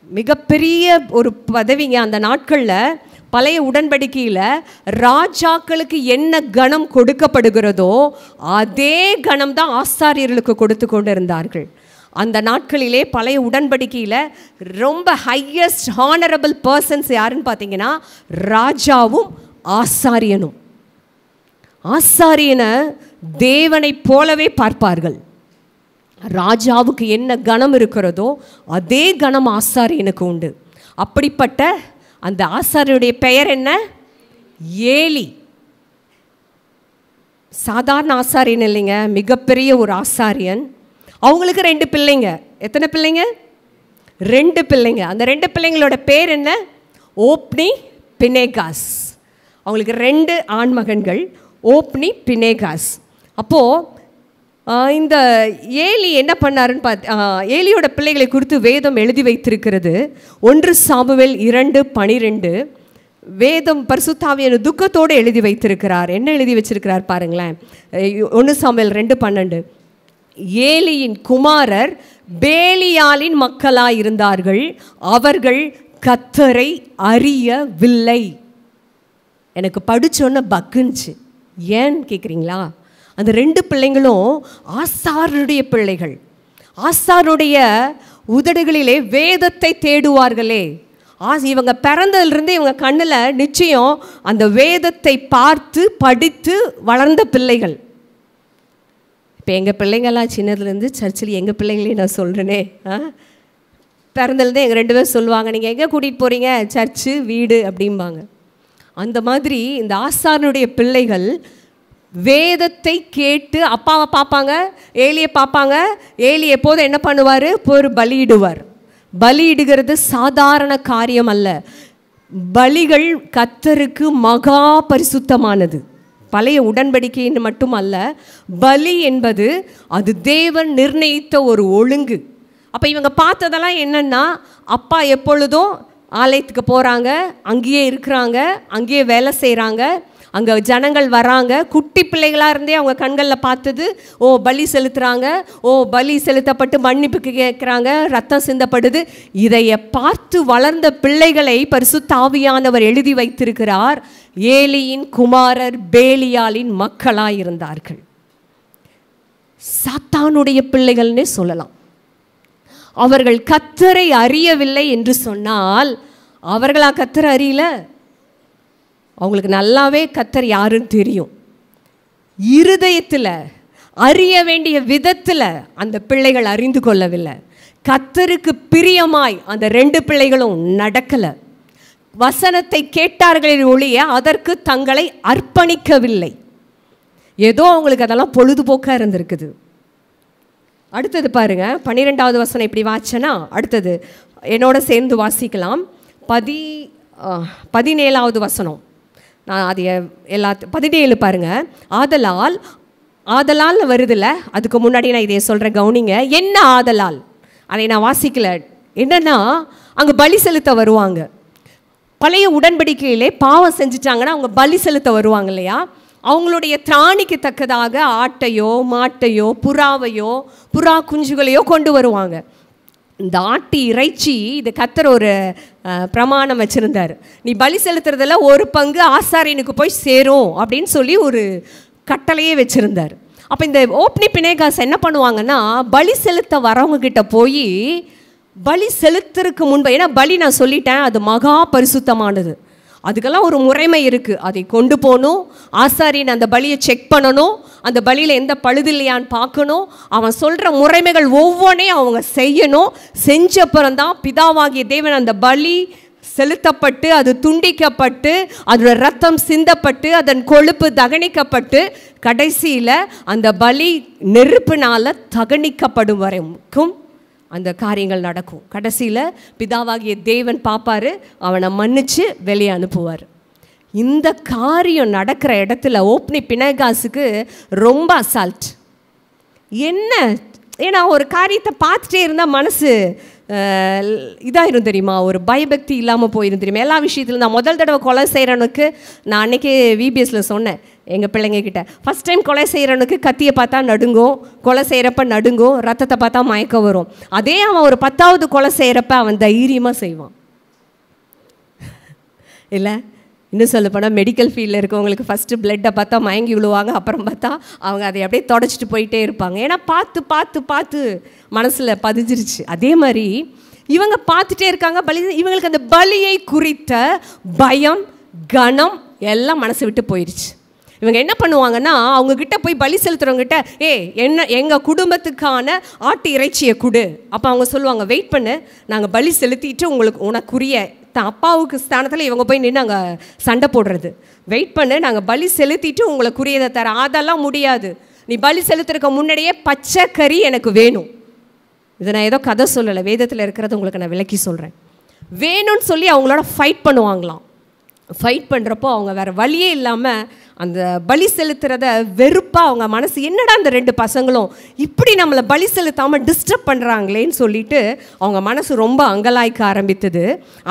மிகப்பெரிய ஒரு பதவிங்க. அந்த நாட்களில் பழைய உடன்படிக்கையில் ராஜாக்களுக்கு என்ன கணம் கொடுக்கப்படுகிறதோ அதே கணம் தான் ஆசாரியர்களுக்கு கொடுத்து கொண்டு இருந்தார்கள். அந்த நாட்களிலே பழைய உடன்படிக்கையில் ரொம்ப ஹையஸ்ட் ஹானரபிள் பர்சன்ஸ் யாருன்னு பார்த்தீங்கன்னா ராஜாவும் ஆசாரியனும். ஆசாரியனை தேவனை போலவே பார்ப்பார்கள். ராஜாவுக்கு என்ன கணம் இருக்கிறதோ அதே கணம் ஆசாரியனுக்கு உண்டு. அப்படிப்பட்ட அந்த ஆசாரியனுடைய பெயர் என்ன? ஏலி. சாதாரண ஆசாரியன் இல்லைங்க, மிகப்பெரிய ஒரு ஆசாரியன். அவங்களுக்கு 2 பிள்ளைங்க. எத்தனை பிள்ளைங்க? 2 பிள்ளைங்க. அந்த 2 பிள்ளைங்களோட பேர் என்ன? ஓப்னி, பினேகாஸ். அவங்களுக்கு 2 ஆண்மகன்கள், ஓப்னி, பினேகாஸ். அப்போது இந்த ஏலி என்ன பண்ணாருன்னு ஏலியோட பிள்ளைகளை குறித்து வேதம் எழுதி வைத்திருக்கிறது. 1 சாமுவேல் 2:12 வேதம் பரிசுத்தாவியான துக்கத்தோடு எழுதி வைத்திருக்கிறார். என்ன எழுதி வச்சிருக்கிறார் பாருங்களேன். 1 சாமுவேல் 2:12 ஏலியின் குமாரர் பேலியாலின் மக்களாயிருந்தார்கள், அவர்கள் கர்த்தரை அறியவில்லை. எனக்கு படிச்சோன்ன பக்குன்ச்சு. ஏன்னு கேட்குறீங்களா? அந்த 2 பிள்ளைங்களும் ஆசாருடைய பிள்ளைகள். ஆசாருடைய உதடுகளிலே வேதத்தை தேடுவார்களே. இவங்க பிறந்ததுலேருந்து இவங்க கண்ணில் நிச்சயம் அந்த வேதத்தை பார்த்து படித்து வளர்ந்த பிள்ளைகள். இப்போ எங்கள் பிள்ளைங்கள்லாம் சின்னதுலேருந்து சர்ச்சில் எங்கள் பிள்ளைங்களையும் நான் சொல்கிறேனே, பிறந்ததுலேருந்து எங்கள் 2 பேரும் சொல்லுவாங்க, நீங்கள் எங்கே கூட்டிகிட்டு போகிறீங்க? சர்ச்சு, வீடு அப்படிம்பாங்க. அந்த மாதிரி இந்த ஆசாரனுடைய பிள்ளைகள் வேதத்தை கேட்டு அப்பாவை பார்ப்பாங்க, ஏலியை பார்ப்பாங்க. ஏலி எப்போதும் என்ன பண்ணுவார்? ஒரு பலியிடுவார். பலியிடுகிறது சாதாரண காரியம் அல்ல. பலிகள் கர்த்தருக்கு மகா பரிசுத்தமானது. பழைய உடன்படிக்கைன்னு மட்டும் அல்ல, பலி என்பது அது தேவன் நிர்ணயித்த ஒரு ஒழுங்கு. அப்போ இவங்க பார்த்ததெல்லாம் என்னென்னா, அப்பா எப்பொழுதும் ஆலயத்துக்கு போகிறாங்க, அங்கேயே இருக்கிறாங்க, அங்கேயே வேலை செய்கிறாங்க, அங்கே ஜனங்கள் வராங்க. குட்டி பிள்ளைகளாக இருந்தே அவங்க கண்களில் பார்த்தது, ஓ பலி செலுத்துகிறாங்க, ஓ பலி செலுத்தப்பட்டு மன்னிப்புக்கு கேட்குறாங்க, ரத்தம் சிந்தப்படுது. இதையை பார்த்து வளர்ந்த பிள்ளைகளை பரிசுத்த ஆவியானவர் எழுதி வைத்திருக்கிறார். ஏலியின் குமாரர் பேலியாலின் மக்களாக இருந்தார்கள். சாத்தானுடைய பிள்ளைகள்னே சொல்லலாம். அவர்கள் கர்த்தரை அறியவில்லை என்று சொன்னால், அவர்களா கர்த்தரை அறியல? அவங்களுக்கு நல்லாவே கர்த்தர் யாருன்னு தெரியும். இருதயத்தில் அறிய வேண்டிய விதத்தில் அந்த பிள்ளைகள் அறிந்து கொள்ளவில்லை. கர்த்தருக்கு பிரியமாய் அந்த 2 பிள்ளைகளும் நடக்கலை. வசனத்தை கேட்டார்களே ஒழிய அதற்கு தங்களை அர்ப்பணிக்கவில்லை. ஏதோ அவங்களுக்கு அதெல்லாம் பொழுதுபோக்காக இருந்திருக்குது. அடுத்தது பாருங்க, 12வது வசனம் இப்படி வாச்சனா, அடுத்தது என்னோட சேர்ந்து வாசிக்கலாம். 17வது வசனம். நான் அது 17 பாருங்க. ஆதலால் வருதில்ல, அதுக்கு முன்னாடி நான் இதை சொல்கிறேன், கவுனிங்க. என்ன ஆதலால்? அதை நான் வாசிக்கல. என்னன்னா, அங்கே பலி செலுத்த வருவாங்க. பழைய உடன்படிக்கையிலே பாவம் செஞ்சுட்டாங்கன்னா அவங்க பலி செலுத்த வருவாங்க இல்லையா? அவங்களுடைய திராணிக்கு தக்கதாக ஆட்டையோ மாட்டையோ புறாவையோ புறா குஞ்சுகளையோ கொண்டு வருவாங்க. இந்த ஆட்டு இறைச்சி, இது கர்த்தர் ஒரு பிரமாணம் வச்சுருந்தார். நீ பலி செலுத்துறதில் 1 பங்கு ஆசாரியனுக்கு போய் சேரும் அப்படின்னு சொல்லி ஒரு கட்டளையே வச்சுருந்தார். அப்போ இந்த ஓப்னி பினேகாஸ் என்ன பண்ணுவாங்கன்னா, பலி செலுத்த வரவங்க கிட்ட போய் பலி செலுத்துறதுக்கு முன்பு, ஏன்னா பலி நான் சொல்லிட்டேன் அது மகா பரிசுத்தமானது, அதுக்கெல்லாம் ஒரு முறைமை இருக்குது. அதை கொண்டு போகணும், ஆசாரியன் அந்த பலியை செக் பண்ணணும், அந்த பலியில் எந்த பழுது இல்லையான்னு பார்க்கணும், அவன் சொல்கிற முறைமைகள் ஒவ்வொன்றையும் அவங்க செய்யணும். செஞ்சப்புறம்தான் பிதாவாகிய தேவன் அந்த பலி செலுத்தப்பட்டு, அது துண்டிக்கப்பட்டு, அதோட ரத்தம் சிந்தப்பட்டு, அதன் கொழுப்பு தகனிக்கப்பட்டு, கடைசியில் அந்த பலி நெருப்பினால் தகனிக்கப்படும் வரைக்கும் அந்த காரியங்கள் நடக்கும். கடைசியில் பிதாவாகிய தேவன் பார்ப்பார், அவனை மன்னித்து வெளியே அனுப்புவார். இந்த காரியம் நடக்கிற இடத்துல ஓப்னி பினேகாஸுக்கு ரொம்ப அசால்ட். என்ன, ஏன்னா ஒரு காரியத்தை பார்த்துட்டே இருந்தால் மனசு இதாயிரும் தெரியுமா, ஒரு பயபக்தி இல்லாமல் போயிடும் தெரியுமா எல்லா விஷயத்துலையும். நான் முதல் தடவை கொலை செய்கிறவனுக்கு, நான் அன்றைக்கி விபிஎஸில் சொன்னேன் எங்கள் பிள்ளைங்கக்கிட்ட, ஃபஸ்ட் டைம் கொலை செய்கிறவனுக்கு கத்தியை பார்த்தா நடுங்கும், கொலை செய்கிறப்ப நடுங்கும், ரத்தத்தை பார்த்தா மயக்கம் வரும். அதே அவன் ஒரு 10வது கொலை செய்கிறப்ப அவன் தைரியமாக செய்வான். இல்லை, இன்னும் சொல்ல போனால் மெடிக்கல் ஃபீல்டில் இருக்கவங்களுக்கு ஃபஸ்ட்டு பிளட்டை பார்த்தா மயங்கி விழுவாங்க, அப்புறம் பார்த்தா அவங்க அதை அப்படியே தொடச்சிட்டு போயிட்டே இருப்பாங்க. ஏன்னா பார்த்து பார்த்து பார்த்து மனசில் பதிஞ்சிருச்சு. அதே மாதிரி இவங்க பார்த்துட்டே இருக்காங்க பலி, இவங்களுக்கு அந்த பலியை குறித்த பயம் கனம் எல்லாம் மனசை விட்டு போயிடுச்சு. இவங்க என்ன பண்ணுவாங்கன்னா, அவங்கக்கிட்ட போய் பலி செலுத்துறவங்ககிட்ட, என்ன எங்கள் குடும்பத்துக்கான ஆட்டு இறைச்சியை கொடு. அப்போ அவங்க சொல்லுவாங்க, வெயிட் பண்ணு, நாங்கள் பலி செலுத்திட்டு உனக்குரிய அப்பாவுக்கு ஸ்தானத்தில் இவங்க போய் நின்று அங்கே சண்டை போடுறது. வெயிட் பண்ணு, நாங்கள் பலி செலுத்திட்டு உங்களுக்குரியதை தர. அதெல்லாம் முடியாது, நீ பலி செலுத்துறதுக்கு முன்னாடியே பச்சை கறி எனக்கு வேணும். இதை நான் ஏதோ கதை சொல்லலை, வேதத்தில் இருக்கிறது உங்களுக்கு நான் விளக்கி சொல்கிறேன். வேணும்னு சொல்லி அவங்களோட ஃபைட் பண்ணுவாங்களாம். ஃபைட் பண்ணுறப்போ அவங்க வேறு வழியே இல்லாமல் அந்த பலி செலுத்துறத வெறுப்பாக அவங்க மனசு, என்னடா அந்த 2 பசங்களும் இப்படி நம்மளை பலி செலுத்தாமல் டிஸ்டர்ப் பண்ணுறாங்களேன்னு சொல்லிட்டு அவங்க மனசு ரொம்ப அங்கலாய்க்க ஆரம்பித்தது.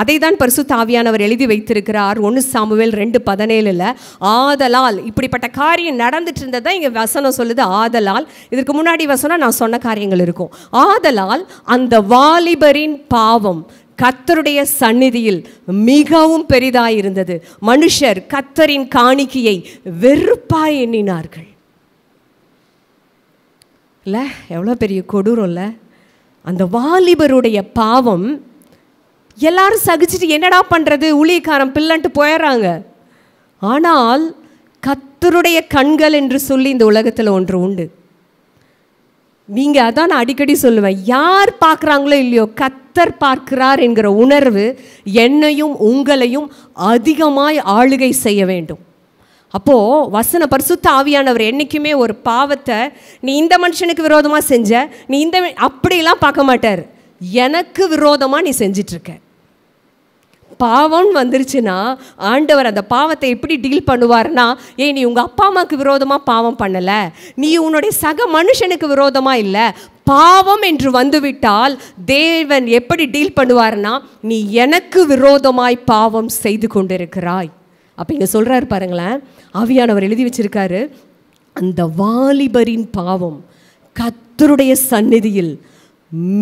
அதை தான் பரிசுத்த ஆவியானவர் எழுதி வைத்திருக்கிறார் 1 சாமுவேல் 2:17. ஆதலால், இப்படிப்பட்ட காரியம் நடந்துட்டு இருந்ததான் இங்கே வசனம் சொல்லுது. ஆதலால், இதற்கு முன்னாடி வசனம் நான் சொன்ன காரியங்கள் இருக்கும். ஆதலால் அந்த வாலிபரின் பாவம் கர்த்தருடைய சந்நிதியில் மிகவும் பெரிதாயிருந்தது, மனுஷர் கர்த்தரின் காணிக்கையை வெறுப்பாய் எண்ணினார்கள். இல்லை, எவ்வளோ பெரிய கொடூரம் இல்லை. அந்த வாலிபருடைய பாவம் எல்லாரும் சகிச்சுட்டு என்னடா பண்ணுறது, ஊழியக்காரன் பிள்ளைன்ட்டு போயிடுறாங்க. ஆனால் கர்த்தருடைய கண்கள் என்று சொல்லி இந்த உலகத்தில் ஒன்று உண்டு. நீங்கள் அதான் நான் அடிக்கடி சொல்லுவேன், யார் பார்க்குறாங்களோ இல்லையோ கர்த்தர் பார்க்கிறார் என்கிற உணர்வு என்னையும் உங்களையும் அதிகமாய் ஆளுகை செய்ய வேண்டும். அப்போது வசன பரிசுத்த ஆவியானவர் என்றைக்குமே ஒரு பாவத்தை நீ இந்த மனுஷனுக்கு விரோதமாக செஞ்ச, நீ இந்த அப்படிலாம் பார்க்க மாட்டார். எனக்கு விரோதமாக நீ செஞ்சிட்ருக்க. பாவம் வந்துருச்சுன்னா ஆண்டவர் அந்த பாவத்தை எப்படி டீல் பண்ணுவார்னா, நீ உங்கள் அப்பா அம்மாவுக்கு விரோதமாக பாவம் பண்ணலை, நீ உன்னுடைய சக மனுஷனுக்கு விரோதமாக இல்லை, பாவம் என்று வந்துவிட்டால் தேவன் எப்படி டீல் பண்ணுவார்னா, நீ எனக்கு விரோதமாய் பாவம் செய்து கொண்டிருக்கிறாய். அப்போ இங்கே சொல்கிறாரு பாருங்களேன், ஆவியானவர் எழுதி வச்சிருக்காரு, அந்த வாலிபரின் பாவம் கர்த்தருடைய சந்நிதியில்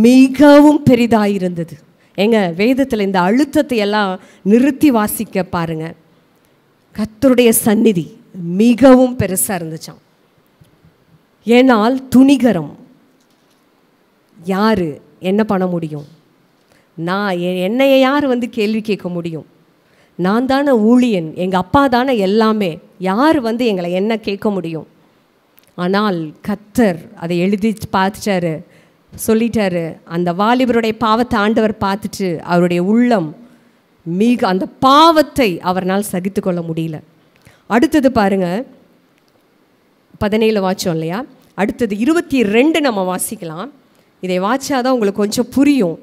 மிகவும் பெரிதாயிருந்தது. எங்க வேதத்தில் இந்த அழுத்தத்தை எல்லாம் நிறுத்தி வாசிக்க பாருங்க. கர்த்தருடைய சந்நிதி மிகவும் பெருசாக இருந்துச்சாம். ஏனால் துணிகரம், யார் என்ன பண்ண முடியும், நான் என்னைய யார் கேள்வி கேட்க முடியும், நான் தானே ஊழியன், எங்கள் அப்பா தானே எல்லாமே, யார் எங்களை என்ன கேட்க முடியும். ஆனால் கர்த்தர் அதை எழுதி பார்த்துட்டாரு, சொல்லிட்டாரு. அந்த வாலிபருடைய பாவத்தை ஆண்டவர் பார்த்துட்டு அவருடைய உள்ளம் அந்த பாவத்தை அவரால் சகித்து கொள்ள முடியல. அடுத்தது பாருங்க, 17 வாச்சோம் இல்லையா, அடுத்தது 22 நம்ம வாசிக்கலாம். இதை வாச்சாதான் உங்களுக்கு கொஞ்சம் புரியும்.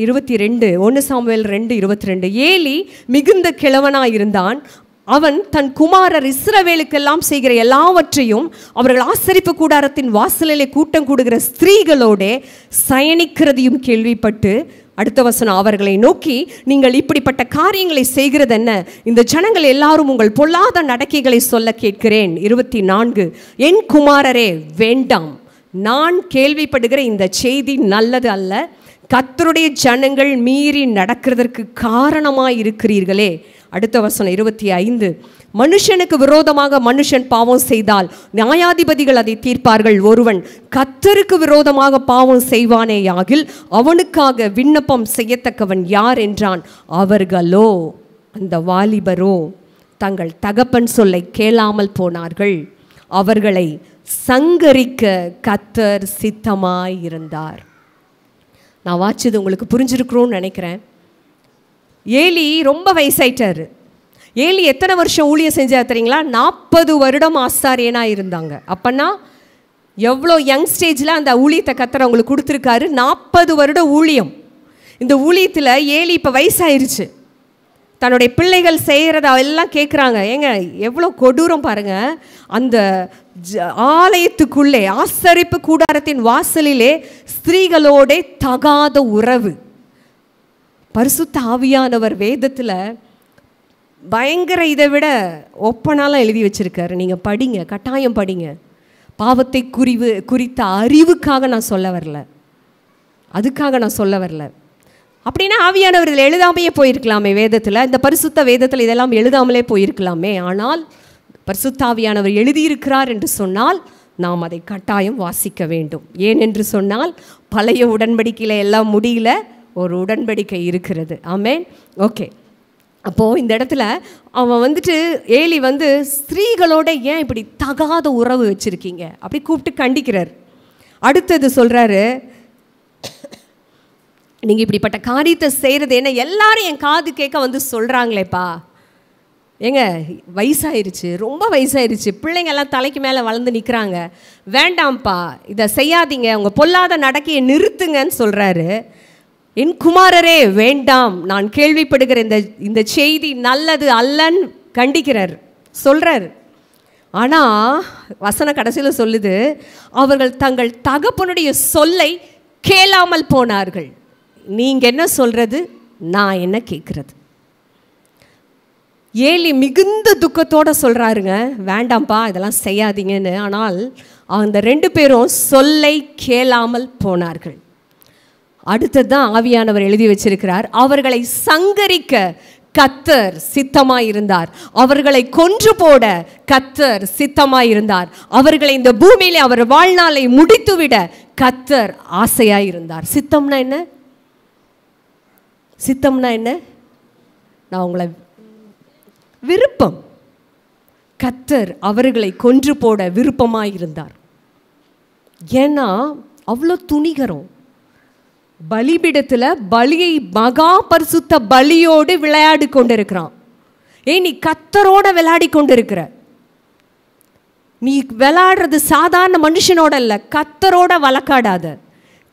22 1 சாமுவேல் 2:22. ஏலி மிகுந்த கிழவனாக இருந்தான், அவன் தன் குமாரர் இஸ்ரவேலுக்கெல்லாம் செய்கிற எல்லாவற்றையும் அவர்கள் ஆசரிப்பு கூடாரத்தின் வாசலிலே கூட்டம் கூடுகிற ஸ்திரீகளோட சயனிக்கிறதையும் கேள்விப்பட்டு, அடுத்த வசனம், அவர்களை நோக்கி, நீங்கள் இப்படிப்பட்ட காரியங்களை செய்கிறது என்ன, இந்த ஜனங்கள் எல்லாரும் உங்கள் பொல்லாத நடக்கைகளை சொல்ல கேட்கிறேன். 24 என் குமாரரே வேண்டாம், நான் கேள்விப்படுகிற இந்த செய்தி நல்லது அல்ல, கர்த்தருடைய ஜனங்கள் மீறி நடக்கிறதற்கு காரணமாய் இருக்கிறீர்களே, அடுத்த வசனம் 25. மனுஷனுக்கு விரோதமாக மனுஷன் பாவம் செய்தால் நியாயாதிபதிகள் அதை தீர்ப்பார்கள். ஒருவன் கர்த்தருக்கு விரோதமாக பாவம் செய்வானேயாகில் அவனுக்காக விண்ணப்பம் செய்யத்தக்கவன் யார் என்றான். அவர்களோ, அந்த வாலிபரோ, தங்கள் தகப்பன் சொல்லை கேளாமல் போனார்கள். அவர்களை சங்கரிக்க கர்த்தர் சித்தமாயிருந்தார். நான் வாச்சது உங்களுக்கு புரிஞ்சிருக்கிறோன்னு நினைக்கிறேன். ஏலி ரொம்ப வயசாயிட்டாரு. ஏலி எத்தனை வருஷம் ஊழியம் செஞ்சார் தெரியுங்களா? 40 வருடம் ஆசாரியனாக இருந்தாங்க. அப்போனா எவ்வளோ யங் ஸ்டேஜில் அந்த ஊழியத்தை கர்த்தர் அவங்களுக்கு கொடுத்துருக்காரு. 40 வருடம் ஊழியம். இந்த ஊழியத்தில் ஏலி இப்போ வயசாயிருச்சு. தன்னுடைய பிள்ளைகள் செய்கிறத எல்லாம் கேட்குறாங்க. ஏங்க எவ்வளோ கொடூரம் பாருங்கள். அந்த ஆலயத்துக்குள்ளே ஆசரிப்பு கூடாரத்தின் வாசலிலே ஸ்திரீகளோட தகாத உறவு. பரிசுத்த ஆவியானவர் வேதத்தில் பயங்கர இதை விட ஒப்பனாலாம் எழுதி வச்சுருக்காரு. நீங்கள் படிங்க, கட்டாயம் படிங்க. பாவத்தை குறித்த அறிவுக்காக நான் சொல்ல வரல, அதுக்காக நான் சொல்ல வரல. அப்படின்னா ஆவியானவர் இதில் எழுதாமையே போயிருக்கலாமே. வேதத்தில், இந்த பரிசுத்த வேதத்தில் இதெல்லாம் எழுதாமலே போயிருக்கலாமே. ஆனால் பரிசுத்த ஆவியானவர் எழுதியிருக்கிறார் என்று சொன்னால் நாம் அதை கட்டாயம் வாசிக்க வேண்டும். ஏனென்று சொன்னால் பழைய உடன்படிக்கையில் எல்லாம் முடியல, ஒரு உடன்படிக்கை இருக்கிறது. ஆமென். ஓகே. அப்போது இந்த இடத்துல அவன் ஏலி ஸ்திரீகளோட ஏன் இப்படி தகாத உறவு வச்சுருக்கீங்க அப்படி கூப்பிட்டு கண்டிக்கிறார். அடுத்தது சொல்கிறாரு, நீங்கள் இப்படிப்பட்ட காரியத்தை செய்கிறது என்ன? எல்லாரும் என் காது கேட்க சொல்கிறாங்களேப்பா. ஏங்க வயசாயிருச்சு, ரொம்ப வயசாயிருச்சு, பிள்ளைங்கெல்லாம் தலைக்கு மேலே வளர்ந்து நிற்கிறாங்க, வேண்டாம்ப்பா இதை செய்யாதீங்க, உங்கள் பொல்லாத நடக்கையை நிறுத்துங்கன்னு சொல்கிறாரு. என் குமாரரே வேண்டாம், நான் கேள்விப்படுகிற இந்த செய்தி நல்லது அல்லன்னு கண்டிக்கிறார், சொல்கிறார். ஆனால் வசன கடைசியில் சொல்லுது, அவர்கள் தங்கள் தகப்பனுடைய சொல்லை கேளாமல் போனார்கள். நீங்கள் என்ன சொல்கிறது, நான் என்ன கேட்குறது? ஏலி மிகுந்த துக்கத்தோடு சொல்கிறாருங்க, வேண்டாம்ப்பா இதெல்லாம் செய்யாதீங்கன்னு. ஆனால் அந்த 2 பேரும் சொல்லை கேளாமல் போனார்கள். அடுத்தது தான் ஆவியானவர் எழுதி வச்சிருக்கிறார். அவர்களை சங்கரிக்க கர்த்தர் சித்தமாயிருந்தார். அவர்களை கொன்று போட கர்த்தர் சித்தமாயிருந்தார். அவர்களை இந்த பூமியிலே அவர் வாழ்நாளை முடித்துவிட கர்த்தர் ஆசையாயிருந்தார். சித்தம்னா என்ன? சித்தம்னா என்ன? நான் உங்களை விருப்பம். கர்த்தர் அவர்களை கொன்று போட விருப்பமாயிருந்தார். ஏன்னா அவ்வளோ துணிகரம். பலிபீடத்தில் பலியை மகா பரிசுத்த பலியோடு விளையாடி கொண்டிருக்கிறான். நீ கர்த்தரோட விளையாடி கொண்டிருக்கிற. நீ விளையாடுறது சாதாரண மனுஷனோட இல்லை, கர்த்தரோட வழக்காடாத,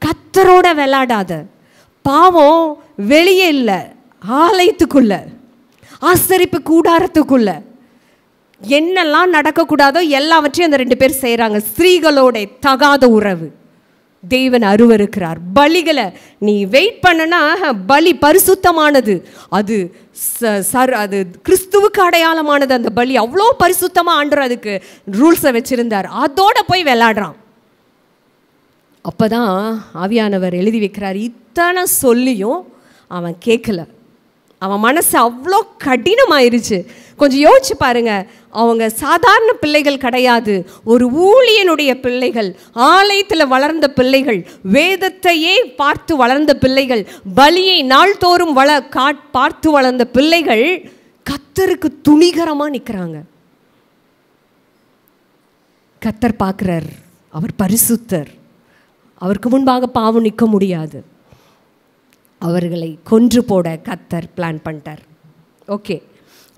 கர்த்தரோட விளையாடாத. பாவம் வெளியே இல்லை, ஆலயத்துக்குள்ள, ஆசரிப்பு கூடாரத்துக்குள்ள என்னெல்லாம் நடக்கக்கூடாதோ எல்லாவற்றையும் அந்த 2 பேர் செய்கிறாங்க. ஸ்திரீகளோட தகாத உறவு தேவன் அருவருக்கிறார். பலிகளை நீ வெயிட் பண்ணனா, பலி பரிசுத்தமானது, அது அது கிறிஸ்துவுக்கு அடையாளமானது. அந்த பலி அவ்வளோ பரிசுத்தமாக ஆண்டவர் அதுக்கு ரூல்ஸை வச்சுருந்தார். அதோட போய் விளையாடுறான். அப்போ தான் ஆவியானவர் எழுதி வைக்கிறார். இத்தனை சொல்லியும் அவன் கேட்கல. அவன் மனசு அவ்வளோ கடினமாயிருச்சு. கொஞ்சம் யோசிச்சு பாருங்க. அவங்க சாதாரண பிள்ளைகள் கிடையாது, ஒரு ஊழியனுடைய பிள்ளைகள், ஆலயத்தில் வளர்ந்த பிள்ளைகள், வேதத்தையே பார்த்து வளர்ந்த பிள்ளைகள், பலியை நாள்தோறும் பார்த்து வளர்ந்த பிள்ளைகள் கர்த்தருக்கு துணிகரமாக நிற்கிறாங்க. கர்த்தர் பார்க்குறார், அவர் பரிசுத்தர், அவருக்கு முன்பாக பாவம் நிற்க முடியாது. அவர்களை கொன்று போட கர்த்தர் பிளான் பண்ணிட்டார். ஓகே,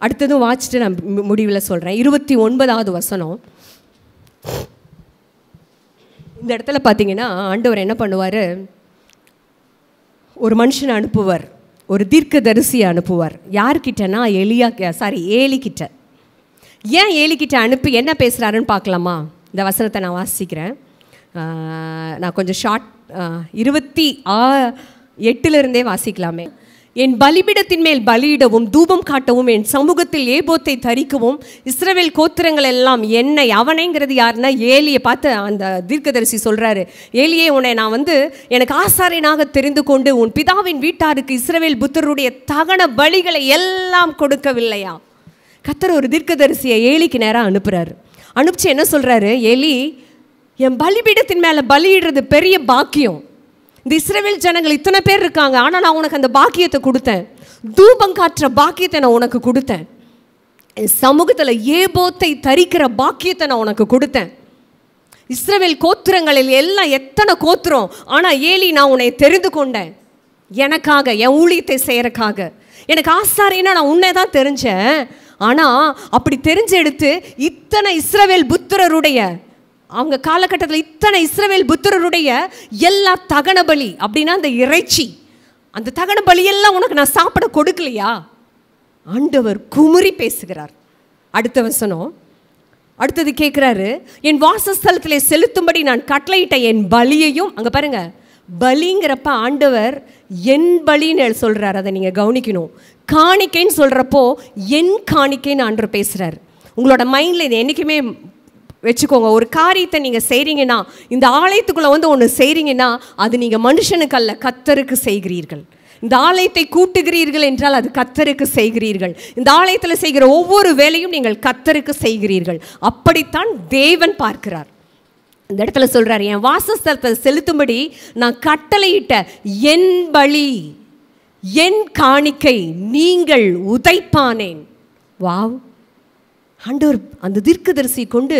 அடுத்ததும் வாசிச்சுட்டு நான் முடிவில் சொல்கிறேன். 29வது வசனம். இந்த இடத்துல பார்த்தீங்கன்னா ஆண்டவர் என்ன பண்ணுவார், ஒரு மனுஷனை அனுப்புவார், ஒரு தீர்க்கதரிசியை அனுப்புவார். யார்கிட்டனா ஏலிக்கிட்ட. ஏன் ஏலிக்கிட்ட அனுப்பி என்ன பேசுகிறாருன்னு பார்க்கலாமா? இந்த வசனத்தை நான் வாசிக்கிறேன். நான் கொஞ்சம் ஷார்ட் 28 வாசிக்கலாமே. என் பலிபீடத்தின் மேல் பலியிடவும் தூபம் காட்டவும் என் சமூகத்தில் ஏபோத்தை தரிக்கவும் இஸ்ரவேல் கோத்திரங்கள் எல்லாம் என்னை, அவனைங்கிறது யாருன்னா ஏலியை பார்த்து அந்த தீர்க்கதரிசி சொல்கிறாரு, ஏலியே உன்னை நான் எனக்கு ஆசாரியனாக தெரிந்து கொண்டு உன் பிதாவின் வீட்டாருக்கு இஸ்ரவேல் புத்தருடைய தகன பலிகளை எல்லாம் கொடுக்கவில்லையா? கர்த்தர் ஒரு தீர்க்கதரிசியை ஏலிக்கு நேராக அனுப்புகிறாரு. அனுப்பிச்சு என்ன சொல்கிறாரு, ஏலி என் பலிபீடத்தின் மேலே பலியிடுறது பெரிய பாக்கியம். இந்த இஸ்ரவேல் ஜனங்கள் இத்தனை பேர் இருக்காங்க, ஆனால் நான் உனக்கு அந்த பாக்கியத்தை கொடுத்தேன். தூபம் காட்டுற பாக்கியத்தை நான் உனக்கு கொடுத்தேன். என் சமூகத்தில் ஏபோத்தை தரிக்கிற பாக்கியத்தை நான் உனக்கு கொடுத்தேன். இஸ்ரவேல் கோத்திரங்களில் எல்லாம் எத்தனை கோத்திரம், ஆனால் ஏலி நான் உன்னை தெரிந்து கொண்டேன் எனக்காக, என் ஊழியத்தை செய்யறக்காக. எனக்கு ஆசாரியனா நான் உன்னை தான் தெரிஞ்சேன். ஆனால் அப்படி தெரிஞ்செடுத்து இத்தனை இஸ்ரவேல் புத்திரருடைய, அவங்க காலகட்டத்தில் இத்தனை இஸ்ரவேல் புத்திரருடைய எல்லா தகன பலி அப்படின்னா அந்த இறைச்சி, அந்த தகன பலியெல்லாம் உனக்கு நான் சாப்பிட கொடுக்கலையா? ஆண்டவர் குமுறி பேசுகிறார். அடுத்த வசனம், அடுத்தது கேட்குறாரு, என் வாசஸ்தலத்திலே செலுத்தும்படி நான் கட்டளையிட்ட என் பலியையும், அங்கே பாருங்க பலிங்கிறப்ப ஆண்டவர் என் பலின்னு சொல்கிறார். அதை நீங்கள் கவனிக்கணும். காணிக்கைன்னு சொல்கிறப்போ என் காணிக்கைன்னு ஆண்டவர் பேசுகிறார். உங்களோட மைண்டில் இது என்றைக்குமே வச்சுக்கோங்க. ஒரு காரியத்தை நீங்கள் செய்கிறீங்கன்னா, இந்த ஆலயத்துக்குள்ளே ஒன்று செய்கிறீங்கன்னா அது நீங்கள் மனுஷனுக்கு அல்ல கர்த்தருக்கு செய்கிறீர்கள். இந்த ஆலயத்தை கூட்டுகிறீர்கள் என்றால் அது கர்த்தருக்கு செய்கிறீர்கள். இந்த ஆலயத்தில் செய்கிற ஒவ்வொரு வேலையும் நீங்கள் கர்த்தருக்கு செய்கிறீர்கள். அப்படித்தான் தேவன் பார்க்கிறார். இந்த இடத்துல சொல்கிறார், என் வாசஸ்தலத்தை செலுத்தும்படி நான் கட்டளையிட்ட என் பலி என் காணிக்கை நீங்கள் உதைப்பானேன். வாவ்! ஆண்டவர் அந்த தீர்க்கதரிசி கொண்டு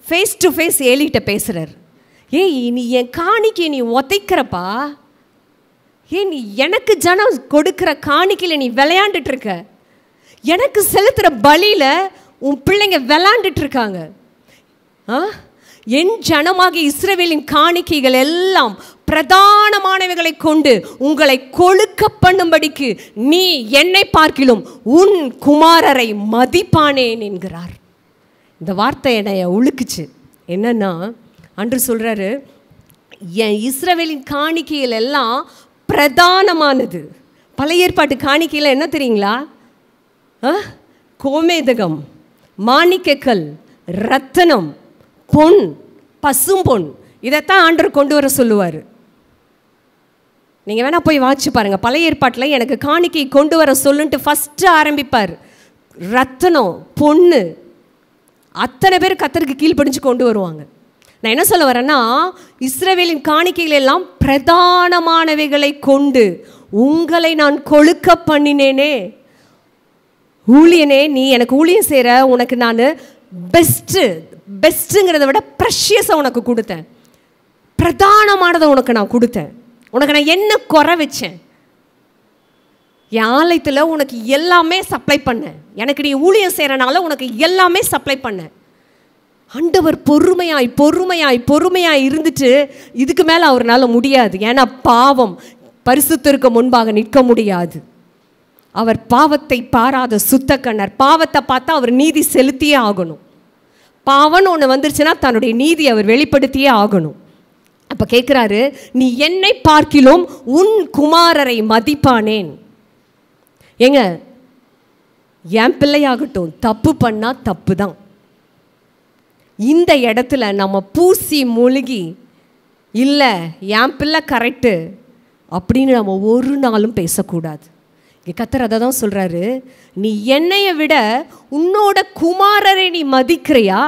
ஃபேஸ் டு ஃபேஸ் ஏலிகிட்ட பேசுகிறார். ஏய், நீ என் காணிக்கை நீ உதைக்கிறப்பா, ஏன் நீ எனக்கு ஜனம் கொடுக்குற காணிக்கையில் நீ விளையாண்டுட்டு இருக்க, எனக்கு செலுத்துகிற பலியில் உன் பிள்ளைங்க விளையாண்டுட்டு இருக்காங்க. என் ஜனமாகிய இஸ்ரவேலின் காணிக்கைகள் எல்லாம் பிரதானமானவைகளை கொண்டு உங்களை கொழுக்க பண்ணும்படிக்கு நீ என்னை பார்க்கிலும் உன் குமாரரை மதிப்பானேன் என்கிறார். இந்த வார்த்தை என்னை உழுக்குச்சு. என்னன்னா, அன்று சொல்கிறாரு, என் இஸ்ரவேலின் காணிக்கைகள் எல்லாம் பிரதானமானது. பழைய ஏற்பாட்டு காணிக்கையில் என்ன தெரியுங்களா? கோமேதகம், மாணிக்கக்கல், ரத்தனம், பொன், பசும் பொன், இதைத்தான் ஆண்டவர் கொண்டு வர சொல்லுவார். நீங்கள் வேணால் போய் வாட்சி பாருங்கள். பழைய ஏற்பாட்டில் எனக்கு காணிக்கை கொண்டு வர சொல்லுன்ட்டு ஃபஸ்ட்டு ஆரம்பிப்பார். ரத்தனம், பொண்ணு, அத்தனை பேர் கர்த்தருக்கு கீழ்ப்படிஞ்சு கொண்டு வருவாங்க. நான் என்ன சொல்ல வரேன்னா, இஸ்ரவேலின் காணிக்கைகள் எல்லாம் பிரதானமானவைகளை கொண்டு உங்களை நான் கொழுக்க பண்ணினேனே. ஊழியனே, நீ எனக்கு ஊழியம் செய்கிற, உனக்கு நான் பெஸ்ட்டுங்கிறத விட ப்ரெஷியஸை உனக்கு கொடுத்தேன். பிரதானமானதை உனக்கு நான் கொடுத்தேன். உனக்கு நான் என்ன குறை வச்சேன்? என் ஆலயத்தில் உனக்கு எல்லாமே சப்ளை பண்ணேன். எனக்கு நீ ஊழியம் செய்கிறனால உனக்கு எல்லாமே சப்ளை பண்ணேன். ஆண்டவர் பொறுமையாய் பொறுமையாய் பொறுமையாய் இருந்துட்டு இதுக்கு மேலே அவரால் முடியாது. ஏன்னா பாவம் பரிசுத்தருக்கு முன்பாக நிற்க முடியாது. அவர் பாவத்தை பாராத சுத்த கண்ணர். பாவத்தை பார்த்தா அவர் நீதி செலுத்தியே ஆகணும். பாவம்னு ஒன்று வந்துருச்சுன்னா தன்னுடைய நீதி அவர் வெளிப்படுத்தியே ஆகணும். அப்போ கேட்குறாரு, நீ என்னை பார்க்கிலும் உன் குமாரரை மதிப்பானேன். ஏங்க, என் பிள்ளையாகட்டும் தப்பு பண்ணால் தப்பு தான். இந்த இடத்துல நம்ம பூசி மூழ்கி இல்லை என் பிள்ளை கரெக்டு அப்படின்னு நம்ம ஒரு நாளும் பேசக்கூடாது. இங்கே கர்த்தர் அதை தான் சொல்கிறாரு, நீ என்னையை விட உன்னோட குமாரரை நீ மதிக்கிறியா?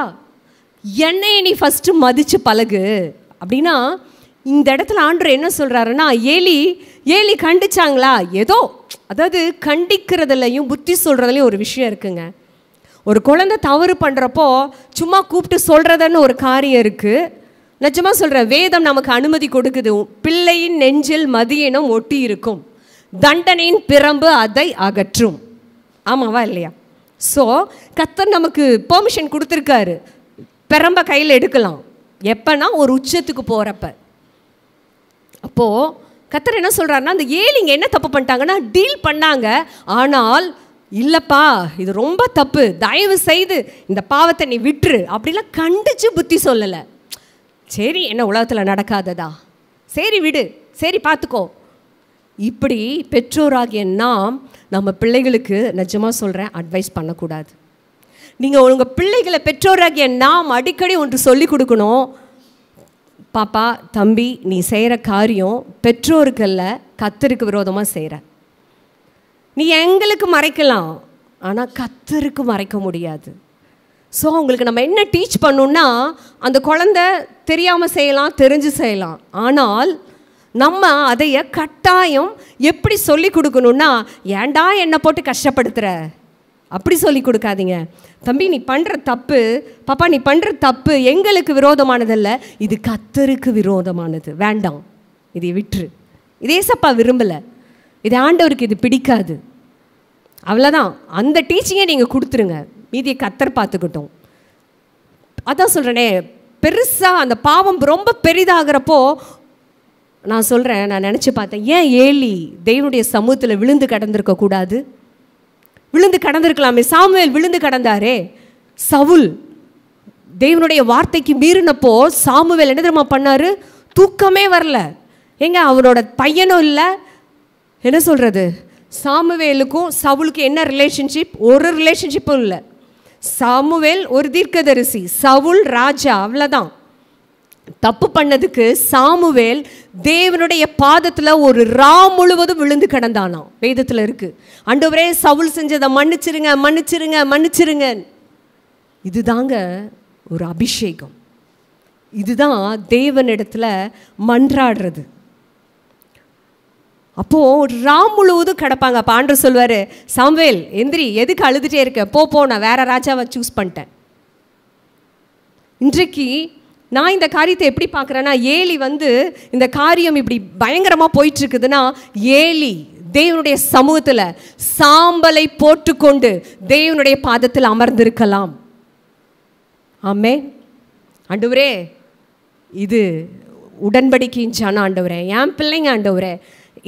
என்னையை நீ ஃபஸ்ட்டு மதித்து பழகு அப்படின்னா. இந்த இடத்துல ஆண்டவர் என்ன சொல்கிறாருன்னா, ஏலி கண்டிச்சாங்களா? ஏதோ, அதாவது கண்டிக்கிறதுலையும் புத்தி சொல்கிறதுலையும் ஒரு விஷயம் இருக்குங்க. ஒரு குழந்தை தவறு பண்ணுறப்போ சும்மா கூப்பிட்டு சொல்கிறதுன்னு ஒரு காரியம் இருக்குது. நிஜமாக சொல்கிறேன், வேதம் நமக்கு அனுமதி கொடுக்குது. பிள்ளையின் நெஞ்சில் மதியினம் ஒட்டி இருக்கும், தண்டனையின் பிரம்பு அதை அகற்றும். ஆமாவா இல்லையா? ஸோ கர்த்தர் நமக்கு பெர்மிஷன் கொடுத்துருக்காரு, பிரம்ப கையில் எடுக்கலாம். எப்போனா ஒரு உச்சத்துக்கு போகிறப்ப. அப்போது கர்த்தர் என்ன சொல்கிறாருன்னா, அந்த ஏலிங்க என்ன தப்பு பண்ணிட்டாங்கன்னா டீல் பண்ணாங்க. ஆனால் இல்லைப்பா இது ரொம்ப தப்பு, தயவு செய்து இந்த பாவத்தை நீ விட்டுரு அப்படிலாம் கண்டிச்சு புத்தி சொல்லலை. சரி, என்ன உலகத்தில் நடக்காததா, சரி விடு, சரி பார்த்துக்கோ. இப்படி பெற்றோராகிய நாம் நம்ம பிள்ளைகளுக்கு நிஜமாக சொல்கிறேன் அட்வைஸ் பண்ணக்கூடாது. நீங்கள் உங்கள் பிள்ளைகளை பெற்றோராகிய நாம் அடிக்கடி ஒன்று சொல்லி கொடுக்கணும். பாப்பா, தம்பி, நீ செய்கிற காரியம் பெற்றோருக்கல்ல, கர்த்தருக்கு விரோதமாக செய்கிற. நீ எங்களுக்கு மறைக்கலாம், ஆனால் கர்த்தருக்கு மறைக்க முடியாது. ஸோ அவங்களுக்கு நம்ம என்ன டீச் பண்ணணுன்னா, அந்த குழந்தை தெரியாமல் செய்யலாம், தெரிஞ்சு செய்யலாம். ஆனால் நம்ம அதைய கட்டாயம் எப்படி சொல்லி கொடுக்கணுன்னா, ஏன்டா என்னை போட்டு கஷ்டப்படுத்துகிற அப்படி சொல்லி கொடுக்காதீங்க. தம்பி, நீ பண்ணுற தப்பு, பாப்பா நீ பண்ணுற தப்பு எங்களுக்கு விரோதமானதல்ல, இது கர்த்தருக்கு விரோதமானது, வேண்டாம், இதை விட்டுரு, இதே சப்பா விரும்பலை, இது ஆண்டவருக்கு இது பிடிக்காது, அவ்வளோதான். அந்த டீச்சிங்கை நீங்கள் கொடுத்துருங்க, மீதியை கர்த்தர் பார்த்துக்கிட்டோம். அதான் சொல்கிறேனே, பெருசாக அந்த பாவம் ரொம்ப பெரிதாகிறப்போ நான் சொல்கிறேன், நான் நினச்சி பார்த்தேன், ஏன் ஏலி தேவனுடைய சமூகத்தில் விழுந்து கடந்திருக்கக்கூடாது? விழுந்து கடந்திருக்கலாமே. சாமுவேல் விழுந்து கடந்தாரே. சவுல் தேவனுடைய வார்த்தைக்கு மீறினப்போ சாமுவேல் என்ன தெரியுமா பண்ணாரு? தூக்கமே வரல. ஏங்க, அவனோட பையனும் இல்லை, என்ன சொல்கிறது, சாமுவேலுக்கும் சவுலுக்கும் என்ன ரிலேஷன்ஷிப்? ஒரு ரிலேஷன்ஷிப்பும் இல்லை. சாமுவேல் ஒரு தீர்க்கதரிசி, சவுல் ராஜா, அவ்வளோதான். தப்பு பண்ணதுக்கு சாமுவேல் தேவனுடைய பாதத்தில் ஒரு ரா முழுவதும் விழுந்து கிடந்தானாம். வேதத்தில் இருக்கு, ஆண்டவரே சவுல் செஞ்சதை மன்னிச்சிருங்க மன்னிச்சிருங்க மன்னிச்சிருங்க. இதுதாங்க ஒரு அபிஷேகம், இதுதான் தேவனிடத்தில் மன்றாடுறது. அப்போது ரா முழுவதும் கிடப்பாங்க. அப்போ ஆண்டவர் சொல்வார், சாமுவேல் எந்திரி, எதுக்கு அழுதுகிட்டே இருக்க, போ நான் வேற ராஜாவை சூஸ் பண்ணிட்டேன். இன்றைக்கு நான் இந்த காரியத்தை எப்படி பார்க்குறேன்னா, ஏலி இந்த காரியம் இப்படி பயங்கரமாக போயிட்டுருக்குதுன்னா, ஏலி தேவனுடைய சமூகத்தில் சாம்பலை போட்டுக்கொண்டு தேவனுடைய பாதத்தில் அமர்ந்திருக்கலாம். ஆமே. ஆண்டவரே, இது உடன்படிக்கையின் ஜனம் ஆண்டவரே, என் பிள்ளைங்க ஆண்டவரே,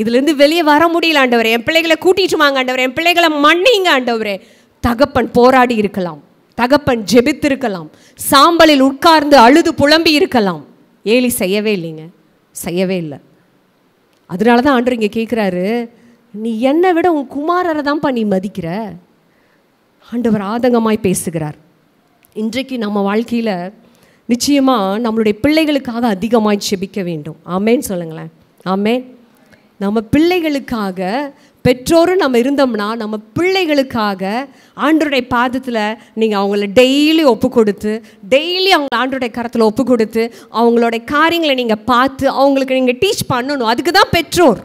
இதுலேருந்து வெளியே வர முடியல ஆண்டவரே, என் பிள்ளைகளை கூட்டிட்டு வாங்க ஆண்டவரே, என் பிள்ளைகளை மன்னிங்க ஆண்டவரே. தகப்பன் போராடி இருக்கலாம், தகப்பன் ஜெபித்திருக்கலாம், சாம்பலில் உட்கார்ந்து அழுது புலம்பி இருக்கலாம். ஏலி செய்யவே இல்லைங்க, செய்யவே இல்லை. அதனால தான் ஆண்டவர் இங்கே கேட்குறாரு, நீ என்னை விட உன் குமாரரை தான்ப்பா நீ மதிக்கிற. ஆண்டவர் ஆதங்கமாய் பேசுகிறார். இன்றைக்கு நம்ம வாழ்க்கையில் நிச்சயமாக நம்மளுடைய பிள்ளைகளுக்காக அதிகமாய் ஜெபிக்க வேண்டும். ஆமேன்னு சொல்லுங்களேன். ஆமேன். நம்ம பிள்ளைகளுக்காக பெற்றோரும் நம்ம இருந்தோம்னா, நம்ம பிள்ளைகளுக்காக ஆண்டவருடைய பாதத்தில் நீங்கள் அவங்கள டெய்லி ஒப்பு கொடுத்து, டெய்லி அவங்க ஆண்டவருடைய கரத்தில் ஒப்பு கொடுத்து, அவங்களுடைய காரியங்களை நீங்கள் பார்த்து அவங்களுக்கு நீங்கள் டீச் பண்ணணும். அதுக்கு தான் பெற்றோர்.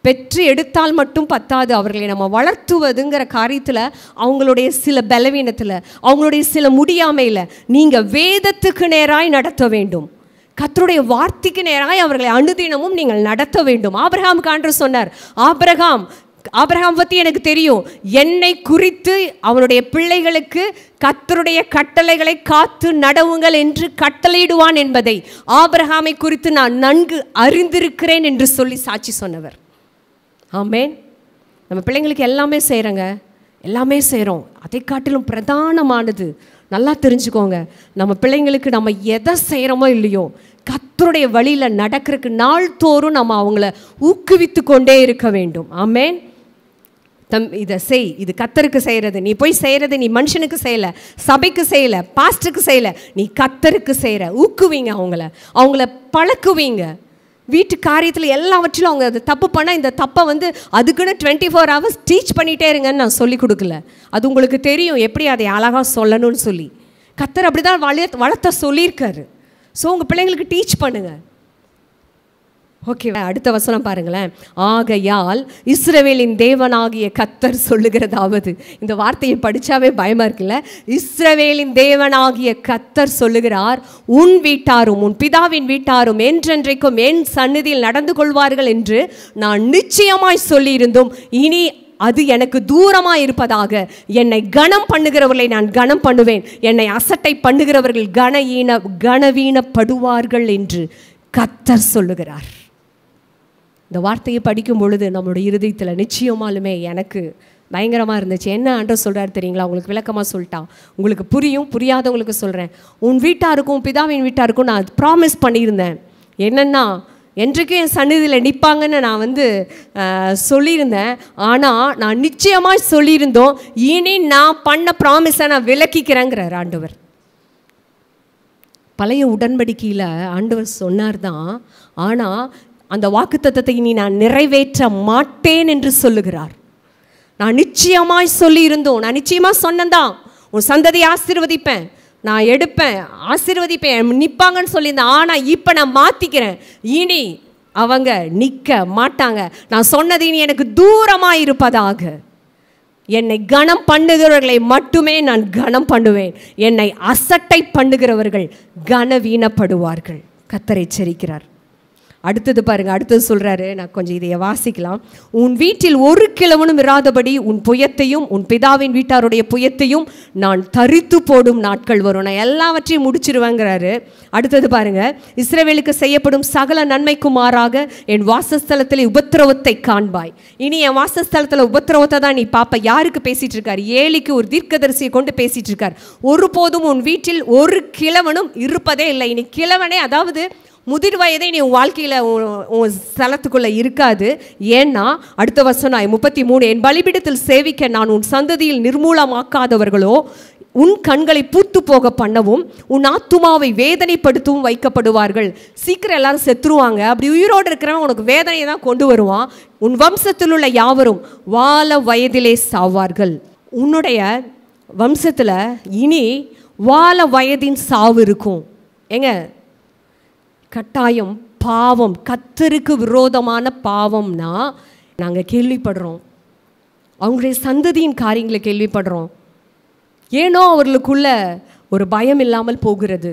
பெற்று எடுத்தால் மட்டும் பத்தாது, அவர்களை நம்ம வளர்த்துவதுங்கிற காரியத்தில் அவங்களுடைய சில பலவீனத்தில், அவங்களுடைய சில முடியாமையில் நீங்கள் வேதத்துக்கு நேராய் நடத்த வேண்டும். கர்த்தருடைய வார்த்தைக்கு நேராய் அவர்களை அனுதினமும் நீங்கள் நடத்த வேண்டும். ஆபிரகாமுக்கு ஆண்டவர் சொன்னார், ஆபிரகாம் பற்றி எனக்கு தெரியும், என்னை குறித்து அவனுடைய பிள்ளைகளுக்கு கர்த்தருடைய கட்டளைகளை காத்து நடவுங்கள் என்று கட்டளையிடுவான் என்பதை ஆபிரகாமை குறித்து நான் நன்கு அறிந்திருக்கிறேன் என்று சொல்லி சாட்சி சொன்னவர். ஆமேன். நம்ம பிள்ளைங்களுக்கு எல்லாமே செய்கிறோங்க, எல்லாமே செய்கிறோம். அதை காட்டிலும் பிரதானமானது நல்லா தெரிஞ்சுக்கோங்க, நம்ம பிள்ளைங்களுக்கு நம்ம எதை செய்கிறோமோ இல்லையோ, கர்த்தருடைய வழியில் நடக்கிறதுக்கு நாள்தோறும் நம்ம அவங்கள ஊக்குவித்து கொண்டே இருக்க வேண்டும். ஆமேன். இதை செய், இது கர்த்தருக்கு செய்கிறது, நீ போய் செய்கிறது நீ மனுஷனுக்கு செய்யலை, சபைக்கு செய்யலை, பாஸ்டருக்கு செய்யலை, நீ கர்த்தருக்கு செய்கிற. ஊக்குவீங்க, அவங்கள பழக்குவீங்க. வீட்டு காரியத்தில் எல்லாவற்றிலும் அவங்க அது தப்பு பண்ணால், இந்த தப்பை அதுக்குன்னு 24 hours டீச் பண்ணிகிட்டே இருங்கன்னு நான் சொல்லி கொடுக்கல. அது உங்களுக்கு தெரியும் எப்படி அதை அழகாக சொல்லணும்னு சொல்லி. கர்த்தர் அப்படி தான் வளர்த்த சொல்லியிருக்காரு. ஸோ உங்கள் பிள்ளைங்களுக்கு டீச் பண்ணுங்கள். ஓகே, அடுத்த வசனம் பாருங்களேன். ஆகையால் இஸ்ரவேலின் தேவனாகிய கர்த்தர் சொல்லுகிறதாவது, இந்த வார்த்தையை படித்தாவே பயமாக இருக்குல்ல. இஸ்ரவேலின் தேவனாகிய கர்த்தர் சொல்லுகிறார், உன் வீட்டாரும் உன் பிதாவின் வீட்டாரும் என்றென்றைக்கும் என் சந்நிதியில் நடந்து கொள்வார்கள் என்று நான் நிச்சயமாய் சொல்லியிருந்தும் இனி அது எனக்கு தூரமாக இருப்பதாக. என்னை கனம் பண்ணுகிறவர்களை நான் கனம் பண்ணுவேன், என்னை அசட்டை பண்ணுகிறவர்கள் கனவீனப்படுவார்கள் என்று கர்த்தர் சொல்லுகிறார். இந்த வார்த்தையை படிக்கும் பொழுது நம்மளுடைய இருதயத்தில் நிச்சயமாலுமே எனக்கு பயங்கரமாக இருந்துச்சு. என்ன ஆண்டவர் சொல்கிறார் தெரியுங்களா? உங்களுக்கு விளக்கமாக சொல்லிட்டா உங்களுக்கு புரியும், புரியாதவங்களுக்கு சொல்கிறேன். உன் வீட்டாருக்கும் பிதாவின் வீட்டாருக்கும் நான் ப்ராமிஸ் பண்ணியிருந்தேன். என்னென்னா, என்றைக்கும் என் சந்நிதியில் நிற்பாங்கன்னு நான் சொல்லியிருந்தேன். ஆனால் நான் நிச்சயமாக சொல்லியிருந்தோம், இனி நான் பண்ண ப்ராமிஸை நான் விலக்கிக்கிறேங்கிறார் ஆண்டவர். பழைய உடன்படிக்கையில் ஆண்டவர் சொன்னார் தான், ஆனால் அந்த வாக்குத்தத்தத்தை இனி நான் நிறைவேற்ற மாட்டேன் என்று சொல்லுகிறார். நான் நிச்சயமாய் சொல்லியிருந்தோம், நான் நிச்சயமாக சொன்னதான், உன் சந்ததியை ஆசீர்வதிப்பேன், நான் எடுப்பேன், ஆசீர்வதிப்பேன், நிற்பாங்கன்னு சொல்லியிருந்தேன். ஆனால் இப்போ நான் மாற்றிக்கிறேன், இனி அவங்க நிற்க மாட்டாங்க. நான் சொன்னது இனி எனக்கு தூரமாக இருப்பதாக. என்னை கனம் பண்ணுகிறவர்களை மட்டுமே நான் கனம் பண்ணுவேன், என்னை அசட்டை பண்ணுகிறவர்கள் கனவீனப்படுவார்கள். கர்த்தர் எச்சரிக்கிறார். அடுத்தது பாருங்க, அடுத்தது சொல்றாரு, நான் கொஞ்சம் இதைய வாசிக்கலாம். உன் வீட்டில் ஒரு கிழவனும் இராதபடி உன் புயத்தையும் உன் பிதாவின் வீட்டாருடைய புயத்தையும் நான் தரித்து போடும் நாட்கள் வரும். நான் எல்லாவற்றையும் முடிச்சிருவேங்கிறாரு. அடுத்தது பாருங்க, இஸ்ரவேலுக்கு செய்யப்படும் சகல நன்மைக்கும் மாறாக என் வாசஸ்தலத்தில் உபத்திரவத்தை காண்பாய். இனி என் வாசஸ்தலத்தில் உபத்திரவத்தை தான் நீ பாப்ப. யாருக்கு பேசிட்டு இருக்கார்? ஏலிக்கு ஒரு தீர்க்கதரிசியை கொண்டு பேசிட்டு இருக்கார். ஒருபோதும் உன் வீட்டில் ஒரு கிழவனும் இருப்பதே இல்லை. இனி கிழவனே, அதாவது முதிர் வயதை நீ உன் வாழ்க்கையில் உன் ஸ்தலத்துக்குள்ளே இருக்காது. ஏன்னா அடுத்த வசனம் 33, என் பலிபீடத்தில் சேவிக்க நான் உன் சந்ததியில் நிர்மூலமாக்காதவர்களோ உன் கண்களை பூத்து போக பண்ணவும் உன் ஆத்துமாவை வேதனைப்படுத்தவும் வைக்கப்படுவார்கள். சீக்கிரம் எல்லாரும் செத்துருவாங்க. அப்படி உயிரோடு இருக்கிறவன் உனக்கு வேதனையை தான் கொண்டு வருவான். உன் வம்சத்தில் உள்ள யாவரும் வால வயதிலே சாவார்கள். உன்னுடைய வம்சத்தில் இனி வால வயதின் சாவு இருக்கும். ஏங்க, கட்டாயம் பாவம், கர்த்தருக்கு விரோதமான பாவம்னா நாங்கள் கேள்விப்படுறோம், அவங்களுடைய சந்ததியின் காரியங்களை கேள்விப்படுறோம். ஏனோ அவர்களுக்குள்ள ஒரு பயம் இல்லாமல் போகிறது.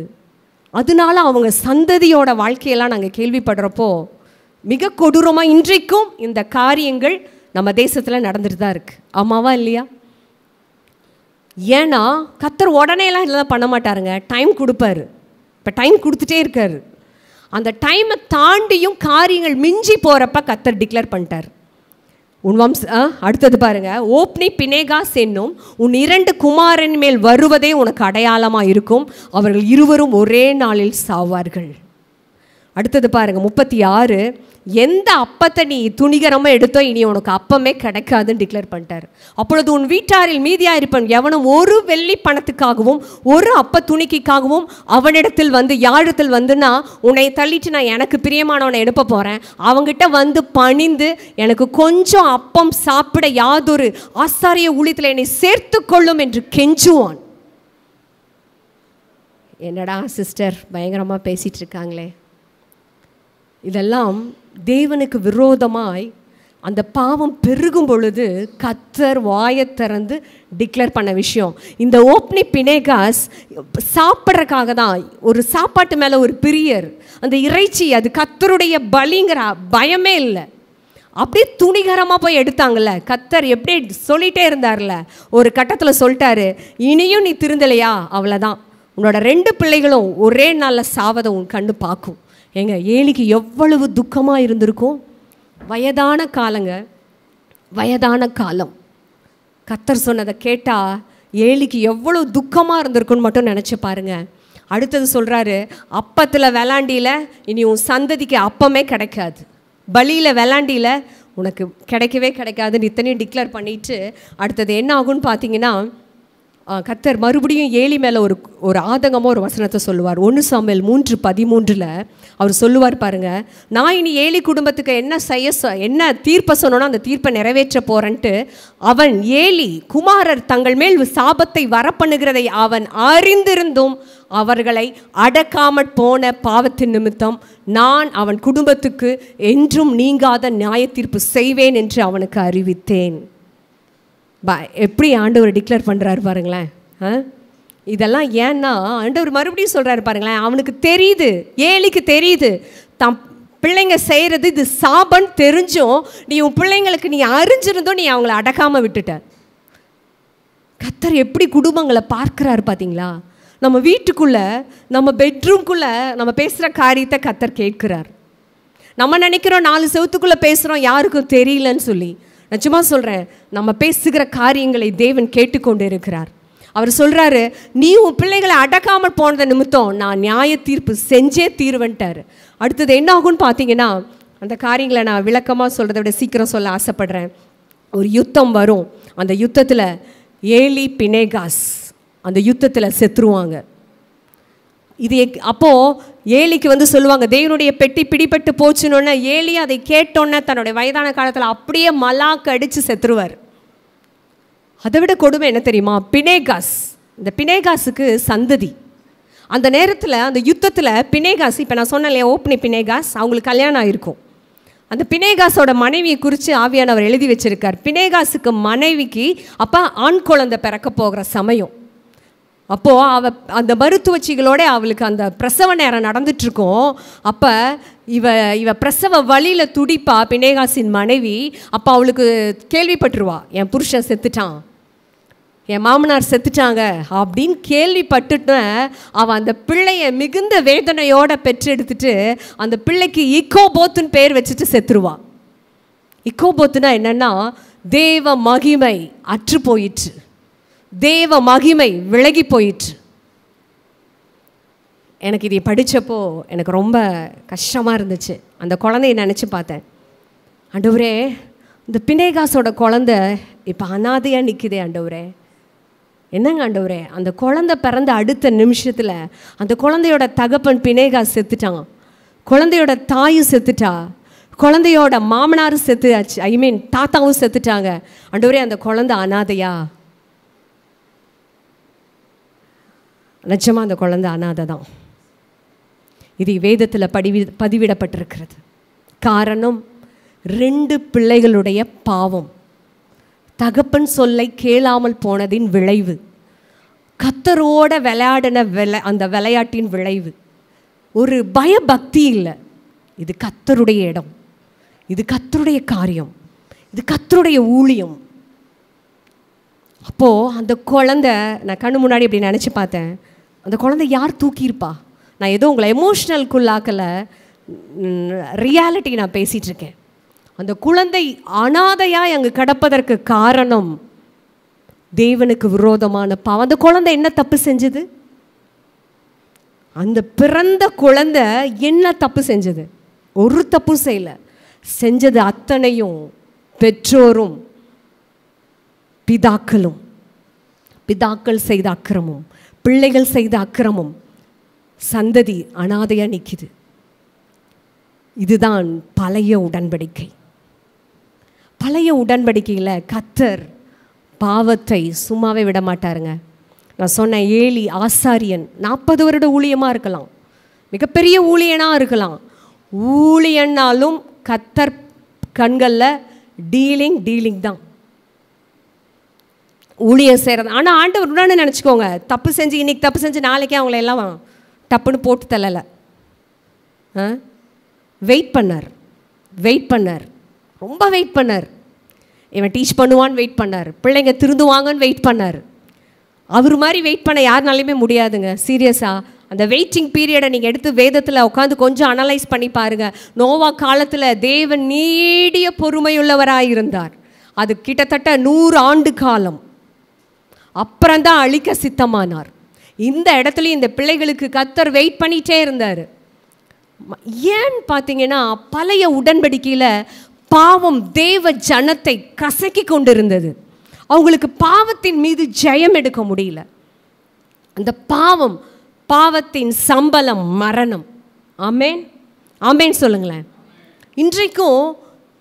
அதனால அவங்க சந்ததியோட வாழ்க்கையெல்லாம் நாங்கள் கேள்விப்படுறப்போ மிக கொடூரமாக இன்றைக்கும் இந்த காரியங்கள் நம்ம தேசத்தில் நடந்துட்டு தான் இருக்குது. ஆமாவா இல்லையா? ஏன்னா கர்த்தர் உடனேலாம் இதெல்லாம் பண்ண மாட்டாருங்க, டைம் கொடுப்பாரு. இப்போ டைம் கொடுத்துட்டே இருக்காரு. அந்த டைமை தாண்டியும் காரியங்கள் மிஞ்சி போகிறப்ப கர்த்தர் டிக்ளேர் பண்ணிட்டார். உன் அடுத்தது பாருங்க, ஓப்னி பினேகாஸ் என்னும் உன் 2 குமாரன் மேல் வருவதே உனக்கு அடையாளமாக இருக்கும், அவர்கள் இருவரும் ஒரே நாளில் சாவார்கள். அடுத்தது பாருங்க 36, எந்த அப்பத்தை நீ துணிகரமாக எடுத்தோ இனி உனக்கு அப்பமே கிடைக்காதுன்னு டிக்ளேர் பண்ணிட்டார். அப்பொழுது உன் வீட்டாரில் மீதியாக இருப்பன் எவனும் ஒரு வெள்ளி பணத்துக்காகவும் ஒரு அப்ப துணிக்காகவும் அவனிடத்தில் யாழத்தில் வந்துன்னா உன்னை தள்ளிட்டு நான் எனக்கு பிரியமானவனை எடுப்ப போகிறேன், அவங்ககிட்ட பணிந்து எனக்கு கொஞ்சம் அப்பம் சாப்பிட யாதொரு ஆசாரிய ஊழியத்தில் என்னை சேர்த்து கொள்ளும் என்று கெஞ்சுவான். என்னடா சிஸ்டர் பயங்கரமாக பேசிகிட்டு இருக்காங்களே. இதெல்லாம் தேவனுக்கு விரோதமாய் அந்த பாவம் பெருகும் பொழுது கர்த்தர் வாயை திறந்து டிக்ளேர் பண்ண விஷயம். இந்த ஓப்னி பினேகாஸ் சாப்பிட்றதுக்காக தான், ஒரு சாப்பாட்டு மேலே ஒரு பிரியர், அந்த இறைச்சி அது கர்த்தருடைய பலிங்கிற பயமே இல்லை. அப்படியே துணிகரமாக போய் எடுத்தாங்கல்ல. கர்த்தர் எப்படி சொல்லிகிட்டே இருந்தார்ல, ஒரு கட்டத்தில் சொல்லிட்டாரு, இனியும் நீ திருந்தலையா அவ்வளோதான், உன்னோட 2 பிள்ளைகளும் ஒரே நாளில் சாவதை உன் கண்ணு பார்க்கும். ஏங்க, ஏலிக்கு எவ்வளவு துக்கமாக இருந்திருக்கும். வயதான காலம். கர்த்தர் சொன்னதை கேட்டால் ஏலிக்கு எவ்வளோ துக்கமாக இருந்திருக்குன்னு மட்டும் நினச்சி பாருங்க. அடுத்தது சொல்கிறாரு, அப்பத்தில் வெளாண்டியில் இனி உன் சந்ததிக்கு அப்பமே கிடைக்காது, பலியில் வெளாண்டியில் உனக்கு கிடைக்கவே கிடைக்காதுன்னு இத்தனையும் டிக்ளேர் பண்ணிவிட்டு அடுத்தது என்ன ஆகும்னு பார்த்தீங்கன்னா, கர்த்தர் மறுபடியும் ஏலி மேலே ஒரு ஆதங்கமாக ஒரு வசனத்தை சொல்லுவார். 1 சாமுவேல் 3:13 அவர் சொல்லுவார் பாருங்க, நான் இனி ஏலி குடும்பத்துக்கு என்ன தீர்ப்பை சொன்னோன்னா அந்த தீர்ப்பை நிறைவேற்ற போகிறேன்ட்டு அவன் ஏலி குமாரர் தங்கள் மேல் சாபத்தை வரப்பண்ணுகிறதை அவன் அறிந்திருந்தும் அவர்களை அடக்காமற் போன பாவத்தின் நிமித்தம் நான் அவன் குடும்பத்துக்கு என்றும் நீங்காத நியாய தீர்ப்பு செய்வேன் என்று அவனுக்கு அறிவித்தேன். எப்படி ஆண்டவர் டிக்ளேர் பண்ணுறாரு பாருங்களேன். இதெல்லாம் ஏன்னா ஆண்டவர் மறுபடியும் சொல்கிறாரு பாருங்களேன், அவனுக்கு தெரியுது, ஏலிக்கு தெரியுது தம் பிள்ளைங்க செய்கிறது இது சாபன்னு தெரிஞ்சும் நீ உன் பிள்ளைங்களுக்கு நீ அறிஞ்சிருந்தோம் நீ அவங்கள அடக்காமல் விட்டுட்ட. கர்த்தர் எப்படி குடும்பங்களை பார்க்குறாரு பார்த்தீங்களா? நம்ம வீட்டுக்குள்ளே நம்ம பெட்ரூம்குள்ளே நம்ம பேசுகிற காரியத்தை கர்த்தர் கேட்குறார். நம்ம நினைக்கிறோம் 4 செவத்துக்குள்ளே பேசுகிறோம் யாருக்கும் தெரியலன்னு சொல்லி. நிச்சயமாக சொல்கிறேன், நம்ம பேசுகிற காரியங்களை தேவன் கேட்டுக்கொண்டு இருக்கிறார். அவர் சொல்கிறாரு, நீ உன் பிள்ளைகளை அடக்காமல் போனது நிமித்தம் நான் நியாய தீர்ப்பு செஞ்சே தீர்வன்ட்டார். அடுத்தது என்ன ஆகும்னு பார்த்தீங்கன்னா, அந்த காரியங்களை நான் விளக்கமாக சொல்கிறத விட சீக்கிரம் சொல்ல ஆசைப்படுறேன். ஒரு யுத்தம் வரும். அந்த யுத்தத்தில் ஏலி பினேகாஸ் அந்த யுத்தத்தில் செத்துருவாங்க. இது அப்போது ஏலிக்கு சொல்லுவாங்க, தேவனுடைய பெட்டி பிடிபட்டு போச்சுன்னு. ஏலி அதை கேட்டோன்னே தன்னுடைய வயதான காலத்தில் அப்படியே மலாக்கு அடித்து செத்துருவார். அதை விட கொடுமை என்ன தெரியுமா? பினேகாஸ், இந்த பினேகாஸுக்கு சந்ததி. அந்த நேரத்தில் அந்த யுத்தத்தில் பினேகாஸ், இப்போ நான் சொன்னேன் இல்லையா, ஓப்பனி பினேகாஸ், அவங்களுக்கு கல்யாணம் ஆகிருக்கும். அந்த பினேகாஸோட மனைவியை குறித்து ஆவியானவர் எழுதி வச்சிருக்கார். பினேகாஸுக்கு மனைவிக்கு அப்போ ஆண் குழந்தை பிறக்க போகிற சமயம். அப்போது அந்த மருத்துவச்சிகளோட அவளுக்கு அந்த பிரசவ நேரம் நடந்துட்டுருக்கோம். அப்போ இவ பிரசவ வழியில் துடிப்பா பினேகாஸின் மனைவி. அப்போ அவளுக்கு கேள்விப்பட்டுருவா, என் புருஷன் செத்துட்டான், என் மாமனார் செத்துட்டாங்க அப்படின்னு கேள்விப்பட்டுட்டு அவள் அந்த பிள்ளையை மிகுந்த வேதனையோடு பெற்றெடுத்துட்டு அந்த பிள்ளைக்கு இக்கோபோத்துன்னு பேர் வச்சுட்டு செத்துருவா. இக்கோபோத்துனா என்னென்னா, தேவ மகிமை அற்று போயிற்று, தேவ மகிமை விலகி போயிற்று. எனக்கு இதை படித்தப்போ எனக்கு ரொம்ப கஷ்டமாக இருந்துச்சு. அந்த குழந்தைய நினச்சி பார்த்தேன். ஆண்டவரே, இந்த பினேகாஸோட குழந்தை இப்போ அனாதையாக நிற்குதே ஆண்டவரே, என்னங்க ஆண்டவரே. அந்த குழந்தை பிறந்த அடுத்த நிமிஷத்தில் அந்த குழந்தையோட தகப்பன் பினேகாஸ் செத்துட்டான், குழந்தையோட தாயும் செத்துட்டா, குழந்தையோட மாமனாரும் செத்துச்சு, தாத்தாவும் செத்துட்டாங்க. ஆண்டவரே, அந்த குழந்தை அனாதையா? நிஜமாக அந்த குழந்தை அனாதை தான். இது வேதத்தில் பதிவிடப்பட்டிருக்கிறது. காரணம், 2 பிள்ளைகளுடைய பாவம், தகப்பன் சொல்லை கேளாமல் போனதின் விளைவு, கர்த்தரோட விளையாடின அந்த விளையாட்டின் விளைவு. ஒரு பயபக்தி இல்லை. இது கர்த்தருடைய இடம், இது கர்த்தருடைய காரியம், இது கர்த்தருடைய ஊழியம். அப்போது அந்த குழந்தை, நான் கண்ணு முன்னாடி அப்படி நினச்சி பார்த்தேன், அந்த குழந்தை யார் தூக்கியிருப்பா? நான் ஏதோ உங்களை எமோஷ்னல்குள்ளாக்கல, ரியாலிட்டி நான் பேசிகிட்ருக்கேன். அந்த குழந்தை அனாதையாக அங்கு கிடப்பதற்கு காரணம் தேவனுக்கு விரோதமான பாவம். அந்த குழந்தை என்ன தப்பு செஞ்சது? அந்த பிறந்த குழந்தை என்ன தப்பு செஞ்சது? ஒரு தப்பு செய்யலை. செஞ்சது அத்தனையும் பெற்றோரும் பிதாக்களும். பிதாக்கள் செய்த அக்கிரமம், பிள்ளைகள் செய்த அக்கிரமம், சந்ததி அனாதையாக நிற்கிது. இதுதான் பழைய உடன்படிக்கை. பழைய உடன்படிக்கையில் கர்த்தர் பாவத்தை சும்மாவே விட மாட்டாருங்க. நான் சொன்னேன், ஏலி ஆசாரியன் 40 வருட ஊழியமாக இருக்கலாம், மிகப்பெரிய ஊழியனாக இருக்கலாம். ஊழியனாலும் கர்த்தர் கண்களில் டீலிங் தான், ஊழியம் செய்கிறது. ஆனால் ஆண்டவர் உடனே நினச்சிக்கோங்க, தப்பு செஞ்சு இன்றைக்கி தப்பு செஞ்சு நாளைக்கே அவங்கள எல்லாம் டப்புன்னு போட்டு தள்ளலை. வெயிட் பண்ணார், ரொம்ப வெயிட் பண்ணார். இவன் டீச் பண்ணுவான்னு வெயிட் பண்ணார், பிள்ளைங்க திருந்துவாங்கன்னு வெயிட் பண்ணார். அவர் மாதிரி வெயிட் பண்ண யாருனாலையுமே முடியாதுங்க. சீரியஸாக அந்த வெயிட்டிங் பீரியடை நீங்கள் எடுத்து வேதத்தில் உட்காந்து கொஞ்சம் அனலைஸ் பண்ணி பாருங்கள். நோவா காலத்தில் தேவன் நீடிய பொறுமையுள்ளவராக இருந்தார். அது கிட்டத்தட்ட 100 ஆண்டு காலம். அப்புறம்தான் அழிக்க சித்தமானார். இந்த இடத்துலையும் இந்த பிள்ளைகளுக்கு கர்த்தர் வெயிட் பண்ணிகிட்டே இருந்தார். ஏன்னு பார்த்தீங்கன்னா, பழைய உடன்படிக்கையில் பாவம் தேவ ஜனத்தை கசக்கி கொண்டிருந்தது. அவங்களுக்கு பாவத்தின் மீது ஜெயம் எடுக்க முடியல. அந்த பாவத்தின் சம்பளம் மரணம். ஆமேன், ஆமேன் சொல்லுங்களேன். இன்றைக்கும்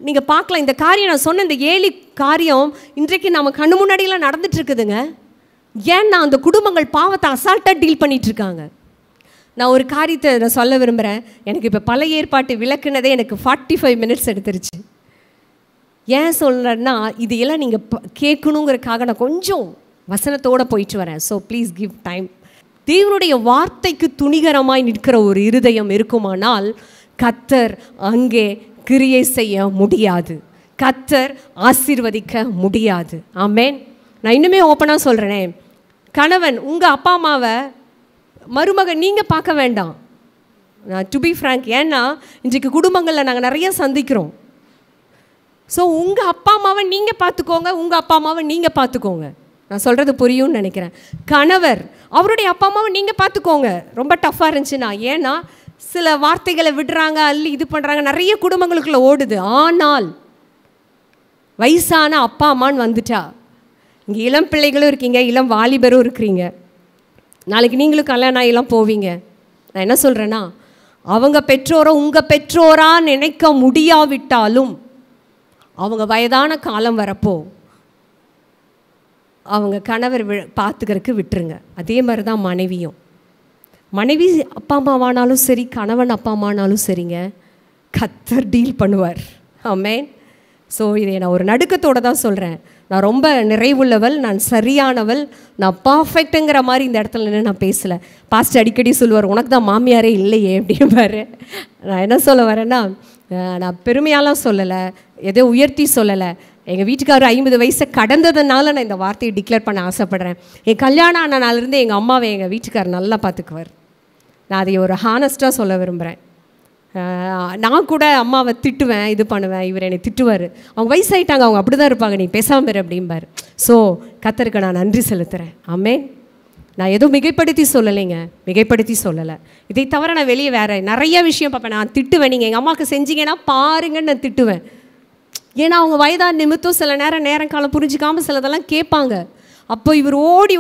நீங்கள் பார்க்கலாம், இந்த காரியம் நான் சொன்ன இந்த ஏலி காரியம் இன்றைக்கு நம்ம கண்ணு முன்னாடியெல்லாம் நடந்துட்டு இருக்குதுங்க. ஏன்னா அந்த குடும்பங்கள் பாவத்தை அசால்ட்டாக டீல் பண்ணிகிட்ருக்காங்க. நான் ஒரு காரியத்தை நான் சொல்ல விரும்புகிறேன். எனக்கு இப்போ பழைய ஏற்பாட்டு விளக்குனதே எனக்கு 45 மினிட்ஸ் எடுத்துருச்சு. ஏன் சொல்கிறேன்னா, இதையெல்லாம் நீங்கள் கேட்கணுங்கிறதுக்காக நான் கொஞ்சம் வசனத்தோடு போயிட்டு வரேன். So please give time. தேவனுடைய வார்த்தைக்கு துணிகரமாய் நிற்கிற ஒரு இருதயம் இருக்குமானால் கர்த்தர் அங்கே கிரியை செய்ய முடியாது, கர்த்தர் ஆசீர்வதிக்க முடியாது. ஆமேன். நான் இன்னுமே ஓப்பனாக சொல்கிறேனே, கணவன் உங்கள் அப்பா அம்மாவை மருமகன் நீங்கள் பார்க்க வேண்டாம். நான் டு பி ஃப்ராங்க், ஏன்னா இன்றைக்கு குடும்பங்களில் நாங்கள் நிறைய சந்திக்கிறோம். ஸோ உங்கள் அப்பா அம்மாவை நீங்கள் பார்த்துக்கோங்க, உங்கள் அப்பா அம்மாவை நீங்கள் பார்த்துக்கோங்க. நான் சொல்கிறது புரியும்னு நினைக்கிறேன். கணவர் அவருடைய அப்பா அம்மாவை நீங்கள் பார்த்துக்கோங்க. ரொம்ப டஃப்பாக இருந்துச்சுன்னா, ஏன்னா சில வார்த்தைகளை விடுறாங்க, அள்ளி இது பண்ணுறாங்க, நிறைய குடும்பங்களுக்குள்ள ஓடுது. ஆனால் வயசான அப்பா அம்மான்னு வந்துட்டா, இங்கே இளம் பிள்ளைகளும் இருக்கீங்க, இளம் வாலிபரும் இருக்கிறீங்க, நாளைக்கு நீங்களும் கல்யாணம் ஆகிலாம் போவீங்க. நான் என்ன சொல்கிறேன்னா, அவங்க பெற்றோரை உங்கள் பெற்றோராக நினைக்க முடியாவிட்டாலும் அவங்க வயதான காலம் வரப்போ அவங்க கணவர் பார்த்துக்கிறதுக்கு விட்டுருங்க. அதே மாதிரி தான் மனைவியும். மனைவி அப்பா அம்மாவானாலும் சரி, கணவன் அப்பா அம்மானாலும் சரிங்க, கர்த்தர் டீல் பண்ணுவார். ஆமென். ஸோ இதை நான் ஒரு நடுக்கத்தோடு தான் சொல்கிறேன். நான் ரொம்ப நிறைவுள்ளவள், நான் சரியானவள், நான் பர்ஃபெக்ட்டுங்கிற மாதிரி இந்த இடத்துல நின்று நான் பேசலை. பாஸ்டர் அடிக்கடி சொல்லுவார், உனக்கு தான் மாமியாரே இல்லையே அப்படிம்பாரு. நான் என்ன சொல்ல வரேன்னா, நான் பெருமையாலாம் சொல்லலை, எதோ உயர்த்தி சொல்லலை. எங்கள் வீட்டுக்காரர் 50 வயசை கடந்ததுனால நான் இந்த வார்த்தையை டிக்ளேர் பண்ண ஆசைப்பட்றேன். என் கல்யாணம் ஆன நாளிலிருந்து எங்கள் அம்மாவை எங்கள் வீட்டுக்காரர் நல்லா பார்த்துக்குவார். நான் அதை ஒரு ஹானஸ்ட்டாக சொல்ல விரும்புகிறேன். நான் கூட அம்மாவை திட்டுவேன், இது பண்ணுவேன், இவர் என்னை திட்டுவார். அவங்க வயசாயிட்டாங்க, அவங்க அப்படி தான் இருப்பாங்க, நீ பேசாமல் இரு அப்படிம்பார். ஸோ கர்த்தருக்கு நான் நன்றி செலுத்துகிறேன். ஆமென். நான் எதுவும் மிகைப்படுத்தி சொல்லலைங்க, மிகைப்படுத்தி சொல்லலை. இதை தவிர நான் வெளியே வேறு நிறைய விஷயம் பார்ப்பேன். நான் திட்டுவேன், நீங்கள் எங்கள் அம்மாவுக்கு செஞ்சீங்கன்னா பாருங்கன்னு நான் திட்டுவேன். ஏன்னா அவங்க வயதான நிமித்தம் சில நேரம் காலம் புரிஞ்சிக்காமல் சிலதெல்லாம் கேட்பாங்க. அப்போ இவர் ஓடி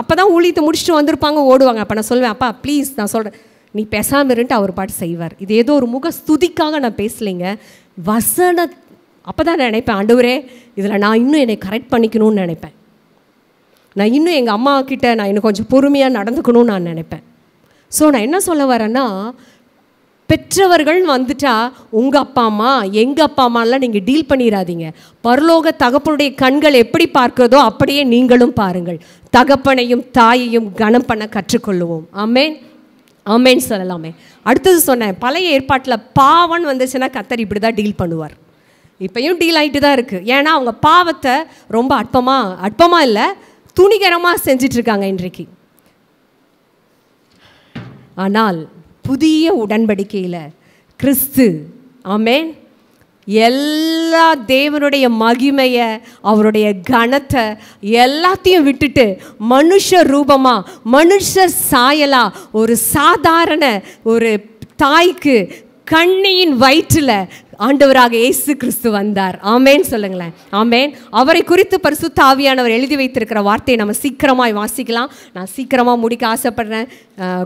அப்போ தான் ஊழியத்தை முடிச்சுட்டு வந்திருப்பாங்க, ஓடுவாங்க. அப்போ நான் சொல்வேன், அப்பா ப்ளீஸ், நான் சொல்கிறேன், நீ பேசாமல் இருன்ட்டு அவர் பாட்டு செய்வார். இது ஏதோ ஒரு முக ஸ்துதிக்காக நான் பேசலைங்க, வசன. அப்போ தான் நான் நினைப்பேன், ஆண்டவரே இதில் நான் இன்னும் என்னை கரெக்ட் பண்ணிக்கணும்னு நினைப்பேன். நான் இன்னும் எங்கள் அம்மா கிட்ட நான் இன்னும் கொஞ்சம் பொறுமையாக நடந்துக்கணும்னு நான் நினைப்பேன். ஸோ நான் என்ன சொல்ல வரேன்னா, பெற்றவர்கள் வந்துட்டா உங்கள் அப்பா அம்மா எங்கள் அப்பா அம்மாலாம் நீங்கள் டீல் பண்ணிடாதீங்க. பரலோக தகப்பனுடைய கண்கள் எப்படி பார்க்கிறதோ அப்படியே நீங்களும் பாருங்கள். தகப்பனையும் தாயையும் கனம் பண்ண கற்றுக்கொள்ளுவோம். ஆமென், ஆமென் சொல்லலாமே. அடுத்தது சொன்னேன், பழைய ஏற்பாட்டில் பாவம் வந்துச்சுன்னா கர்த்தர் இப்படி தான் டீல் பண்ணுவார். இப்போயும் டீல் ஆகிட்டு தான் இருக்குது. ஏன்னா அவங்க பாவத்தை ரொம்ப அற்பமாக இல்லை, துணிகரமாக செஞ்சிட்ருக்காங்க இன்றைக்கு. ஆனால் புதிய உடன்படிக்கையில் கிறிஸ்து, ஆமென், எல்லா தேவனுடைய மகிமையை, அவருடைய கனத்தை எல்லாத்தையும் விட்டுட்டு மனுஷ ரூபமாக, மனுஷ சாயலாக, ஒரு சாதாரண ஒரு தாய்க்கு கண்ணியின் வயிற்றில் ஆண்டவராக இயேசு கிறிஸ்து வந்தார். ஆமேன் சொல்லுங்களேன். ஆமேன். அவரை குறித்து பரிசுத்த ஆவியானவர் எழுதி வைத்திருக்கிற வார்த்தையை நம்ம சீக்கிரமாக வாசிக்கலாம். நான் சீக்கிரமாக முடிக்க ஆசைப்படுறேன்,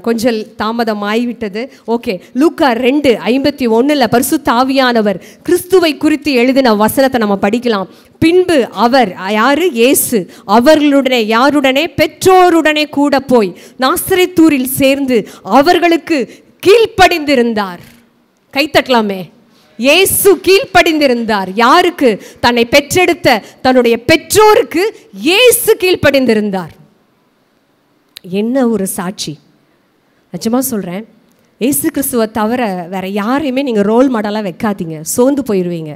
கொஞ்சம் தாமதம் ஆகிவிட்டது. ஓகே, லூக்கா 2:51 பரிசுத்த ஆவியானவர் கிறிஸ்துவை குறித்து எழுதின வசனத்தை நம்ம படிக்கலாம். பின்பு அவர், யாரு? இயேசு, யாருடனே? பெற்றோருடனே கூட போய் நாசரேத்தூரில் சேர்ந்து அவர்களுக்கு கீழ்ப்படிந்திருந்தார். கைத்தட்டலாமே. இயேசு கீழ்ப்படிந்திருந்தார். யாருக்கு? தன்னை பெற்றெடுத்த தன்னுடைய பெற்றோருக்கு இயேசு கீழ்ப்படிந்திருந்தார். என்ன ஒரு சாட்சி! நிஜமா சொல்றேன், இயேசு கிறிஸ்துவை தவிர வேற யாரையுமே நீங்க ரோல் மாடலா வைக்காதீங்க, சோர்ந்து போயிடுவீங்க.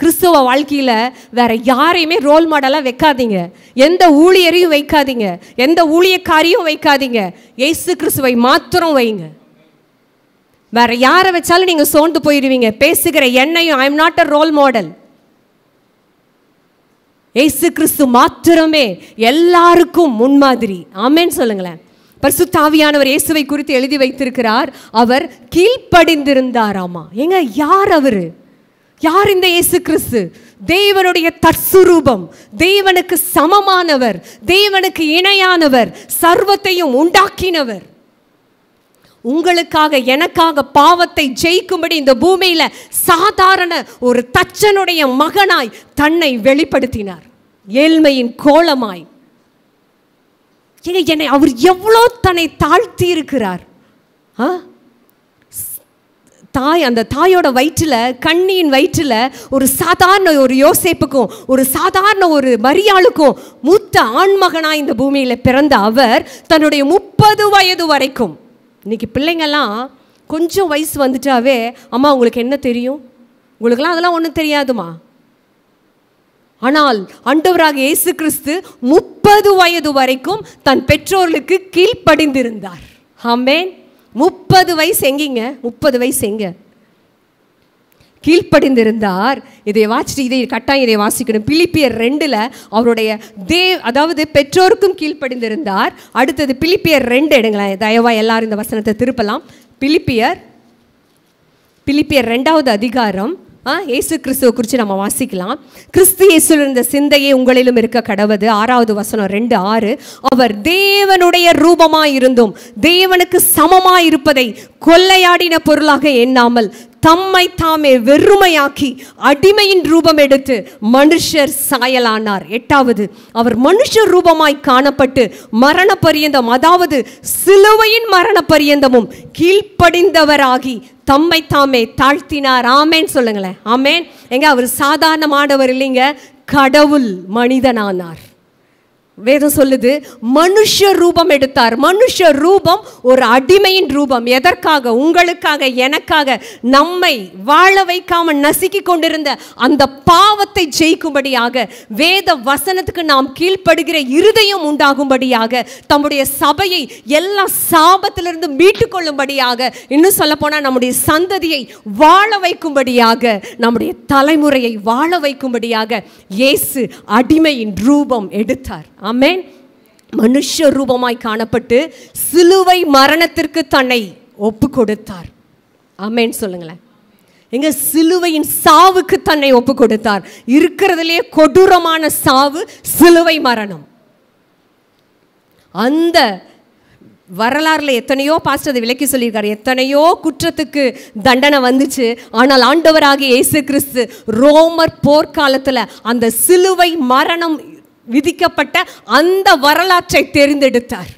கிறிஸ்துவ வாழ்க்கையில் வேற யாரையுமே ரோல் மாடலாக வைக்காதீங்க. எந்த ஊழியரையும் வைக்காதீங்க, எந்த ஊழியக்காரியும் வைக்காதீங்க. இயேசு கிறிஸ்துவை மாத்திரம் வைங்க. வேற யாரை வச்சாலும் நீங்க சோர்ந்து போயிடுவீங்க. பேசுகிற என்னையும், I am not a role model. இயேசு கிறிஸ்து மாத்திரமே எல்லாருக்கும் முன்மாதிரி. ஆமென் சொல்லுங்களேன். பரிசுத்த ஆவியானவர் இயேசுவை குறித்து எழுதி வைத்திருக்கிறார். அவர் கீழ்ப்படிந்திருந்தாராமா. ஏங்க, யார் அவரு? யார் இந்த இயேசு கிறிஸ்து? தேவனுடைய தற்சுரூபம், தேவனுக்கு சமமானவர், தேவனுக்கு இணையானவர், சர்வத்தையும் உண்டாக்கினவர். உங்களுக்காக எனக்காக பாவத்தை ஜெயிக்கும்படி இந்த பூமியில சாதாரண ஒரு தச்சனுடைய மகனாய் தன்னை வெளிப்படுத்தினார், ஏழ்மையின் கோலமாய். என்னை அவர் எவ்வளோ தன்னை தாழ்த்தி இருக்கிறார். தாய், அந்த தாயோட வயிற்றில், கண்ணியின் வயிற்றில் ஒரு சாதாரண ஒரு யோசேப்புக்கும் ஒரு சாதாரண ஒரு மரியாளுக்கும் மூத்த ஆண்மகனாய் இந்த பூமியில் பிறந்த அவர் தன்னுடைய 30 வயது வரைக்கும். இன்னைக்கு பிள்ளைங்கள்லாம் கொஞ்சம் வயசு வந்துட்டாவே, அம்மா உங்களுக்கு என்ன தெரியும், உங்களுக்கெல்லாம் அதெல்லாம் ஒன்றும் தெரியாதுமா. ஆனால் ஆண்டவராக இயேசு கிறிஸ்து 30 வயது வரைக்கும் தன் பெற்றோர்களுக்கு கீழ்ப்படிந்திருந்தார். ஆமென். 30 வயசு எங்கிங்க? 30 வயசு எங்க? கீழ்ப்படிந்திருந்தார். இதை வாசிட்டு, இதை கட்டாயம் இதை வாசிக்கணும். பிலிப்பியர் 2 அவருடைய அதாவது பெற்றோருக்கும் கீழ்ப்படிந்திருந்தார். அடுத்தது பிலிப்பியர் 2 எடுங்களேன் தயவா, எல்லாரும் இந்த வசனத்தை திருப்பலாம். பிலிப்பியர் பிலிப்பியர் 2வது அதிகாரம் இயேசு கிறிஸ்துவை குறித்து நம்ம வாசிக்கலாம். கிறிஸ்து இயேசுவில் இருந்த சிந்தையே உங்களிலும் இருக்க கடவுது. 6வது வசனம் 2:6. அவர் தேவனுடைய ரூபமாய் இருந்தும் தேவனுக்கு சமமாய் இருப்பதை கொள்ளையாடின பொருளாக எண்ணாமல் தம்மை தாமே வெறுமையாக்கி அடிமையின் ரூபம் எடுத்து மனுஷர் சாயலானார். 8வது, அவர் மனுஷர் ரூபமாய் காணப்பட்டு மரண பரியந்தம், அதாவது சிலுவையின் மரண பரியந்தமும் கீழ்ப்படிந்தவராகி தம்மை தாமே தாழ்த்தினார். ஆமேன் சொல்லுங்களேன். ஆமேன். எங்க அவர் சாதாரணமானவர் இல்லைங்க, கடவுள் மனிதனானார். வேதம் சொல்லுது மனுஷ ரூபம் எடுத்தார். மனுஷ ரூபம் ஒரு அடிமையின் ரூபம். எதற்காக? உங்களுக்காக, எனக்காக, நம்மை வாழ வைக்காம நசுக்கி கொண்டிருந்த அந்த பாவத்தை ஜெயிக்கும்படியாக, வேத வசனத்துக்கு நாம் கீழ்ப்படுகிற இருதயம் உண்டாகும்படியாக, தம்முடைய சபையை எல்லா சாபத்திலிருந்து மீட்டு கொள்ளும்படியாக, இன்னும் சொல்ல போனால் நம்முடைய சந்ததியை வாழ வைக்கும்படியாக, நம்முடைய தலைமுறையை வாழ வைக்கும்படியாக இயேசு அடிமையின் ரூபம் எடுத்தார். ஆமென். மனுஷ ரூபமாய் காணப்பட்டு சிலுவை மரணத்திற்கு தன்னை ஒப்பு கொடுத்தார். ஆமென் சொல்லுங்களேன். எங்க சிலுவையின் சாவுக்கு தன்னை ஒப்பு கொடுத்தார். இருக்கிறதுலேயே கொடூரமான சாவு சிலுவை மரணம். அந்த வரலாறுல எத்தனையோ பாஸ்டர் அதை விளக்கி சொல்லியிருக்காரு. எத்தனையோ குற்றத்துக்கு தண்டனை வந்துச்சு. ஆனால் ஆண்டவராகிய இயேசு கிறிஸ்து ரோமர் போர்க்காலத்தில் அந்த சிலுவை மரணம் விதிக்கப்பட்ட அந்த வரலாற்றை தெரிந்தெடுத்தார்.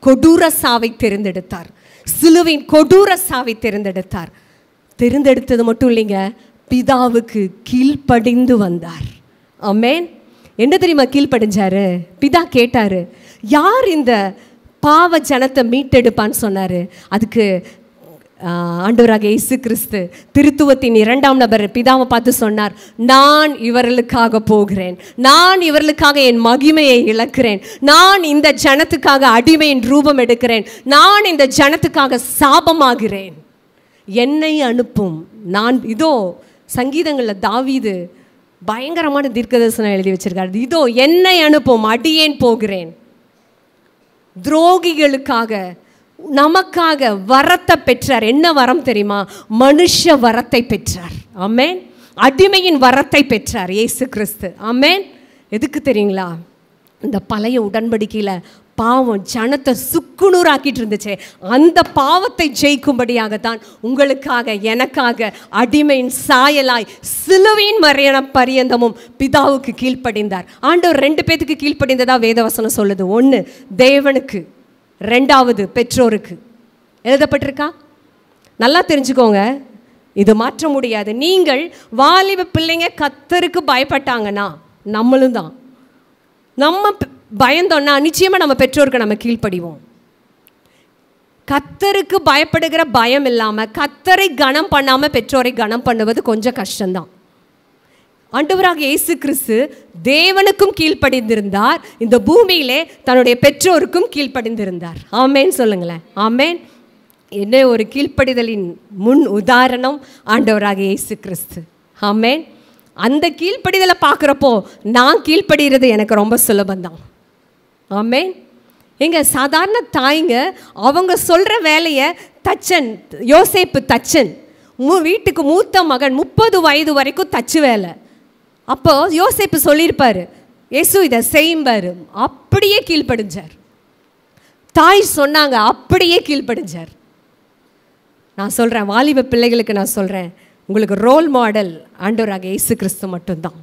கொடூர சாவை தெரிந்தெடுத்தார். சிலுவையின் கொடூர சாவை தெரிந்தெடுத்தார். தெரிந்தெடுத்தது மட்டும் இல்லைங்க, பிதாவுக்கு கீழ்ப்படிந்து வந்தார். ஆமென். என்ன தெரியுமா கீழ்ப்படிஞ்சாரு? பிதா கேட்டாரு, யார் இந்த பாவ ஜனத்தை மீட்டெடுப்பான்னு சொன்னாரு. அதுக்கு ஆண்டவராக இயேசு கிறிஸ்து திருத்துவத்தின் 2ஆம் நபர் பிதாவை பார்த்து சொன்னார், நான் இவர்களுக்காக போகிறேன், நான் இவர்களுக்காக என் மகிமையை இழக்கிறேன், நான் இந்த ஜனத்துக்காக அடிமையின் ரூபம் எடுக்கிறேன், நான் இந்த ஜனத்துக்காக சாபமாகிறேன், என்னை அனுப்பும். நான் இதோ சங்கீதங்களில் தாவீது பயங்கரமான தீர்க்கதரிசனம் எழுதி வச்சிருக்காரு. இதோ என்னை அனுப்பும், அடியேன் போகிறேன். துரோகிகளுக்காக நமக்காக வரத்தை பெற்றார். என்ன வரம் தெரியுமா? மனுஷ வரத்தை பெற்றார். ஆமென். அடிமையின் வரத்தை பெற்றார் இயேசு கிறிஸ்து. ஆமென். எதுக்கு தெரியுங்களா? இந்த பழைய உடன்படிக்கையில் பாவம் ஜனத்தை சுக்குநூறாக்கிட்டு இருந்துச்சு. அந்த பாவத்தை ஜெயிக்கும்படியாகத்தான் உங்களுக்காக, எனக்காக அடிமையின் சாயலாய் சிலுவையின் மரண பரியந்தமும் பிதாவுக்கு கீழ்ப்படிந்தார். ஆண்டவர் 2 பேத்துக்கு கீழ்ப்படிந்ததா வேதவசனம் சொல்லுது. 1 தேவனுக்கு, 2வது பெற்றோருக்கு. எழுதப்பட்டிருக்கா? நல்லா தெரிஞ்சுக்கோங்க, இது மாற்ற முடியாது. நீங்கள் வாலிப பிள்ளைங்க கர்த்தருக்கு பயப்பட்டாங்கன்னா, நம்மளும் தான், நம்ம பயந்தோன்னா நிச்சயமாக நம்ம பெற்றோருக்கு நம்ம கீழ்ப்படிவோம். கர்த்தருக்கு பயப்படுகிற பயம் இல்லாமல், கர்த்தரை கனம் பண்ணாமல் பெற்றோரை கனம் பண்ணுவது கொஞ்சம் கஷ்டம்தான். ஆண்டவராக இயேசு கிறிஸ்து தேவனுக்கும் கீழ்ப்படிந்திருந்தார், இந்த பூமியிலே தன்னுடைய பெற்றோருக்கும் கீழ்ப்படிந்திருந்தார். ஆமேன் சொல்லுங்களேன். ஆமேன். என்ன ஒரு கீழ்ப்படிதலின் முன் உதாரணம் ஆண்டவராக இயேசு கிறிஸ்து. ஆமேன். அந்த கீழ்ப்படிதலை பார்க்குறப்போ நான் கீழ்ப்படுகிறது எனக்கு ரொம்ப சுலபந்தான். ஆமேன். எங்க சாதாரண தாய்ங்க அவங்க சொல்கிற வேலையை தச்சன், யோசேப்பு தச்சன், வீட்டுக்கு மூத்த மகன் 30 வயது வரைக்கும் தச்சு வேலை. அப்போ யோசேப்பு சொல்லியிருப்பார், இயேசு இதை செய்யும்பாரு. அப்படியே கீழ்ப்படிஞ்சார். தாய் சொன்னாங்க, அப்படியே கீழ்ப்படிஞ்சார். நான் சொல்கிறேன், வாலிப பிள்ளைகளுக்கு நான் சொல்கிறேன், உங்களுக்கு ரோல் மாடல் ஆண்டவராக இயேசு கிறிஸ்து மட்டும்தான்.